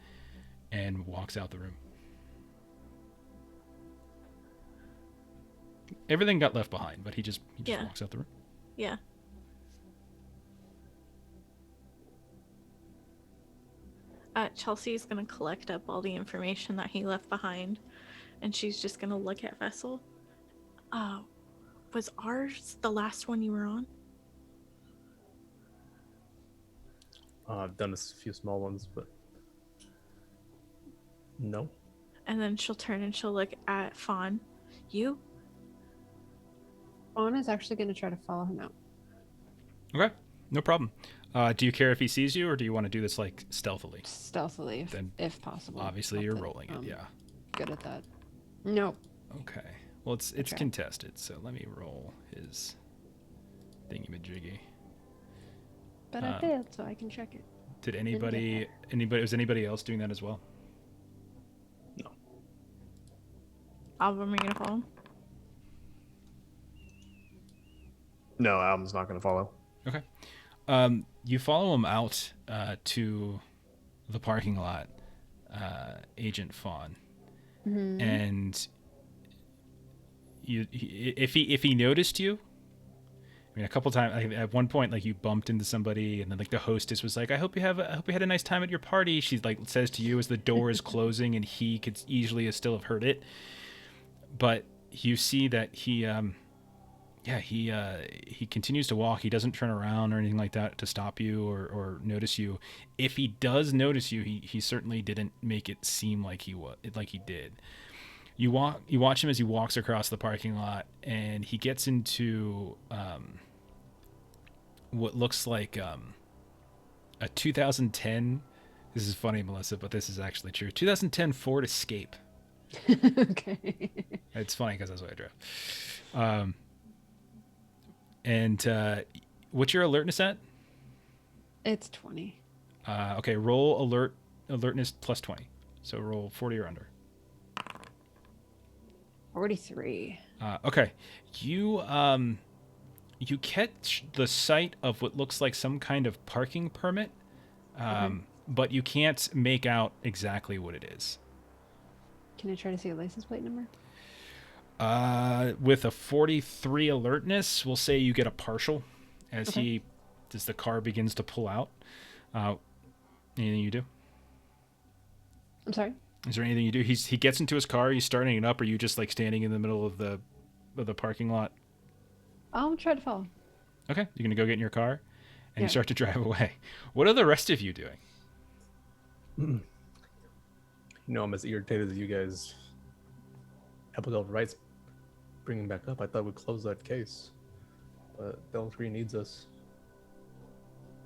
and walks out the room. Everything got left behind, but he just Yeah. walks out the room. Yeah. Chelsea's gonna collect up all the information that he left behind, and she's just gonna look at Vessel. Was ours the last one you were on? I've done a few small ones, but no. And then she'll turn and she'll look at Fawn. You? Fawn is actually going to try to follow him out. Okay, no problem. Do you care if he sees you, or do you want to do this like stealthily? Stealthily, Then if possible. Obviously, Not you're that rolling it. I'm Yeah. Good at that. Nope. Okay. Well, it's Okay. contested, so let me roll his thingamajiggy. But I failed, so I can check it. Did get anybody was anybody else doing that as well? Album, are you gonna follow him? No, Alvum's not going to follow. Okay. You follow him out to the parking lot, Agent Fawn, and if he noticed you, I mean, a couple times at one point, like you bumped into somebody, and then like the hostess was like, "I hope you had a nice time at your party." She like says to you as the door is closing, and he could easily still have heard it, but you see that he continues to walk. He doesn't turn around or anything like that to stop you or notice you. If he does notice you, he certainly didn't make it seem like he did. You watch him as he walks across the parking lot, and he gets into what looks like a 2010. This is funny, Melissa, but this is actually true. 2010 Ford Escape. Okay. It's funny because that's what I drove. And what's your alertness at? It's 20. Okay, roll alertness plus 20. So roll 40 or under. 43. Okay, you catch the sight of what looks like some kind of parking permit, but you can't make out exactly what it is. Can I try to see a license plate number? With a 43 alertness, we'll say you get a partial as the car begins to pull out. Anything you do? I'm sorry? Is there anything you do? He gets into his car. He's starting it up. Or are you just like standing in the middle of the parking lot? I'll try to follow. Okay, you're gonna go get in your car, and you Yeah. start to drive away. What are the rest of you doing? You know, I'm as irritated as you guys. Appleton Wright's bringing back up. I thought we'd close that case, but L3 needs us.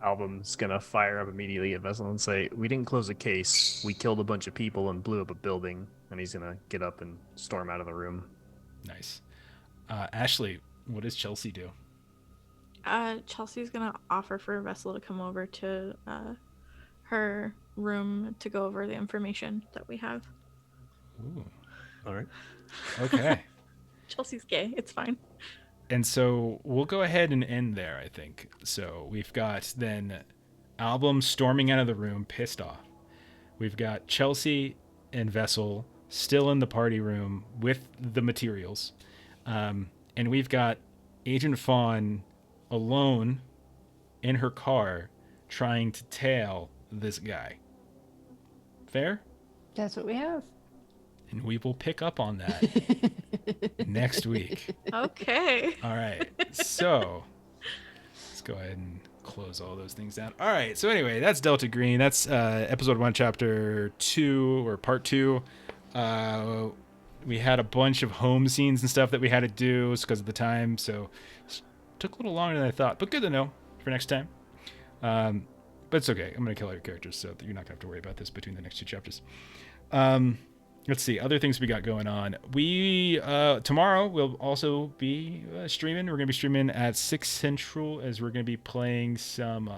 Alvum's going to fire up immediately at Vessel and say, "We didn't close a case. We killed a bunch of people and blew up a building." And he's going to get up and storm out of the room. Nice. Ashley, what does Chelsea do? Chelsea's gonna offer for Vessel to come over to her room to go over the information that we have. Ooh. All right. Okay. Chelsea's gay. It's fine. And so we'll go ahead and end there, I think. So we've got then Album storming out of the room, pissed off. We've got Chelsea and Vessel still in the party room with the materials. And we've got Agent Fawn alone in her car trying to tail this guy. Fair? That's what we have. And we will pick up on that next week. Okay. All right. So let's go ahead and close all those things down. All right. So anyway, that's Delta Green. That's episode 1, chapter 2, or part 2. We had a bunch of home scenes and stuff that we had to do because of the time. So it took a little longer than I thought, but good to know for next time. But it's okay. I'm going to kill all your characters, so you're not going to have to worry about this between the next 2 chapters. Let's see. Other things we got going on. We tomorrow we'll also be streaming. We're going to be streaming at 6 Central as we're going to be playing some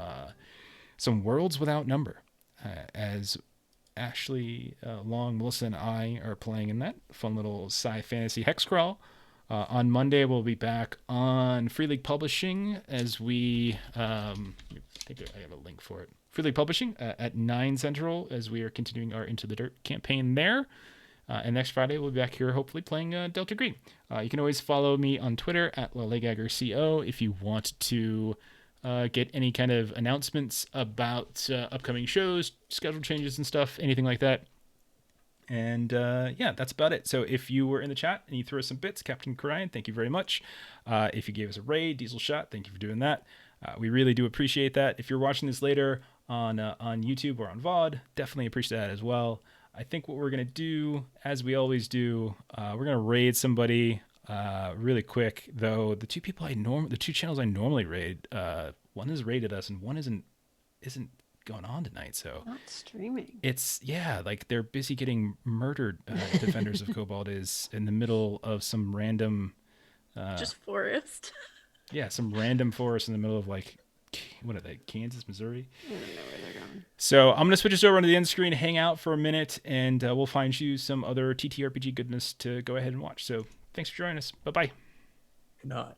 Worlds Without Number. As Ashley, Long, Melissa, and I are playing in that fun little sci fantasy hex crawl. On Monday, we'll be back on Free League Publishing as we, I think I have a link for it. Free League Publishing at 9 Central as we are continuing our Into the Dirt campaign there. And next Friday, we'll be back here hopefully playing Delta Green. You can always follow me on Twitter at Lollygagging if you want to get any kind of announcements about upcoming shows, schedule changes and stuff, anything like that. And yeah, that's about it. So if you were in the chat and you threw us some bits, Captain Karian, thank you very much. If you gave us a raid, Diesel Shot, thank you for doing that. We really do appreciate that. If you're watching this later on YouTube or on VOD, definitely appreciate that as well. I think what we're going to do, as we always do, we're going to raid somebody really quick, though the 2 channels I normally raid, one has raided us and one isn't going on tonight, so Not streaming. it's like they're busy getting murdered. Defenders of Cobalt is in the middle of some random Just forest. some random forest in the middle of like, what are they, Kansas, Missouri? I don't know where they're going. So I'm gonna switch us over to the end screen, hang out for a minute, and we'll find you some other TTRPG goodness to go ahead and watch. So thanks for joining us. Bye bye. Good night.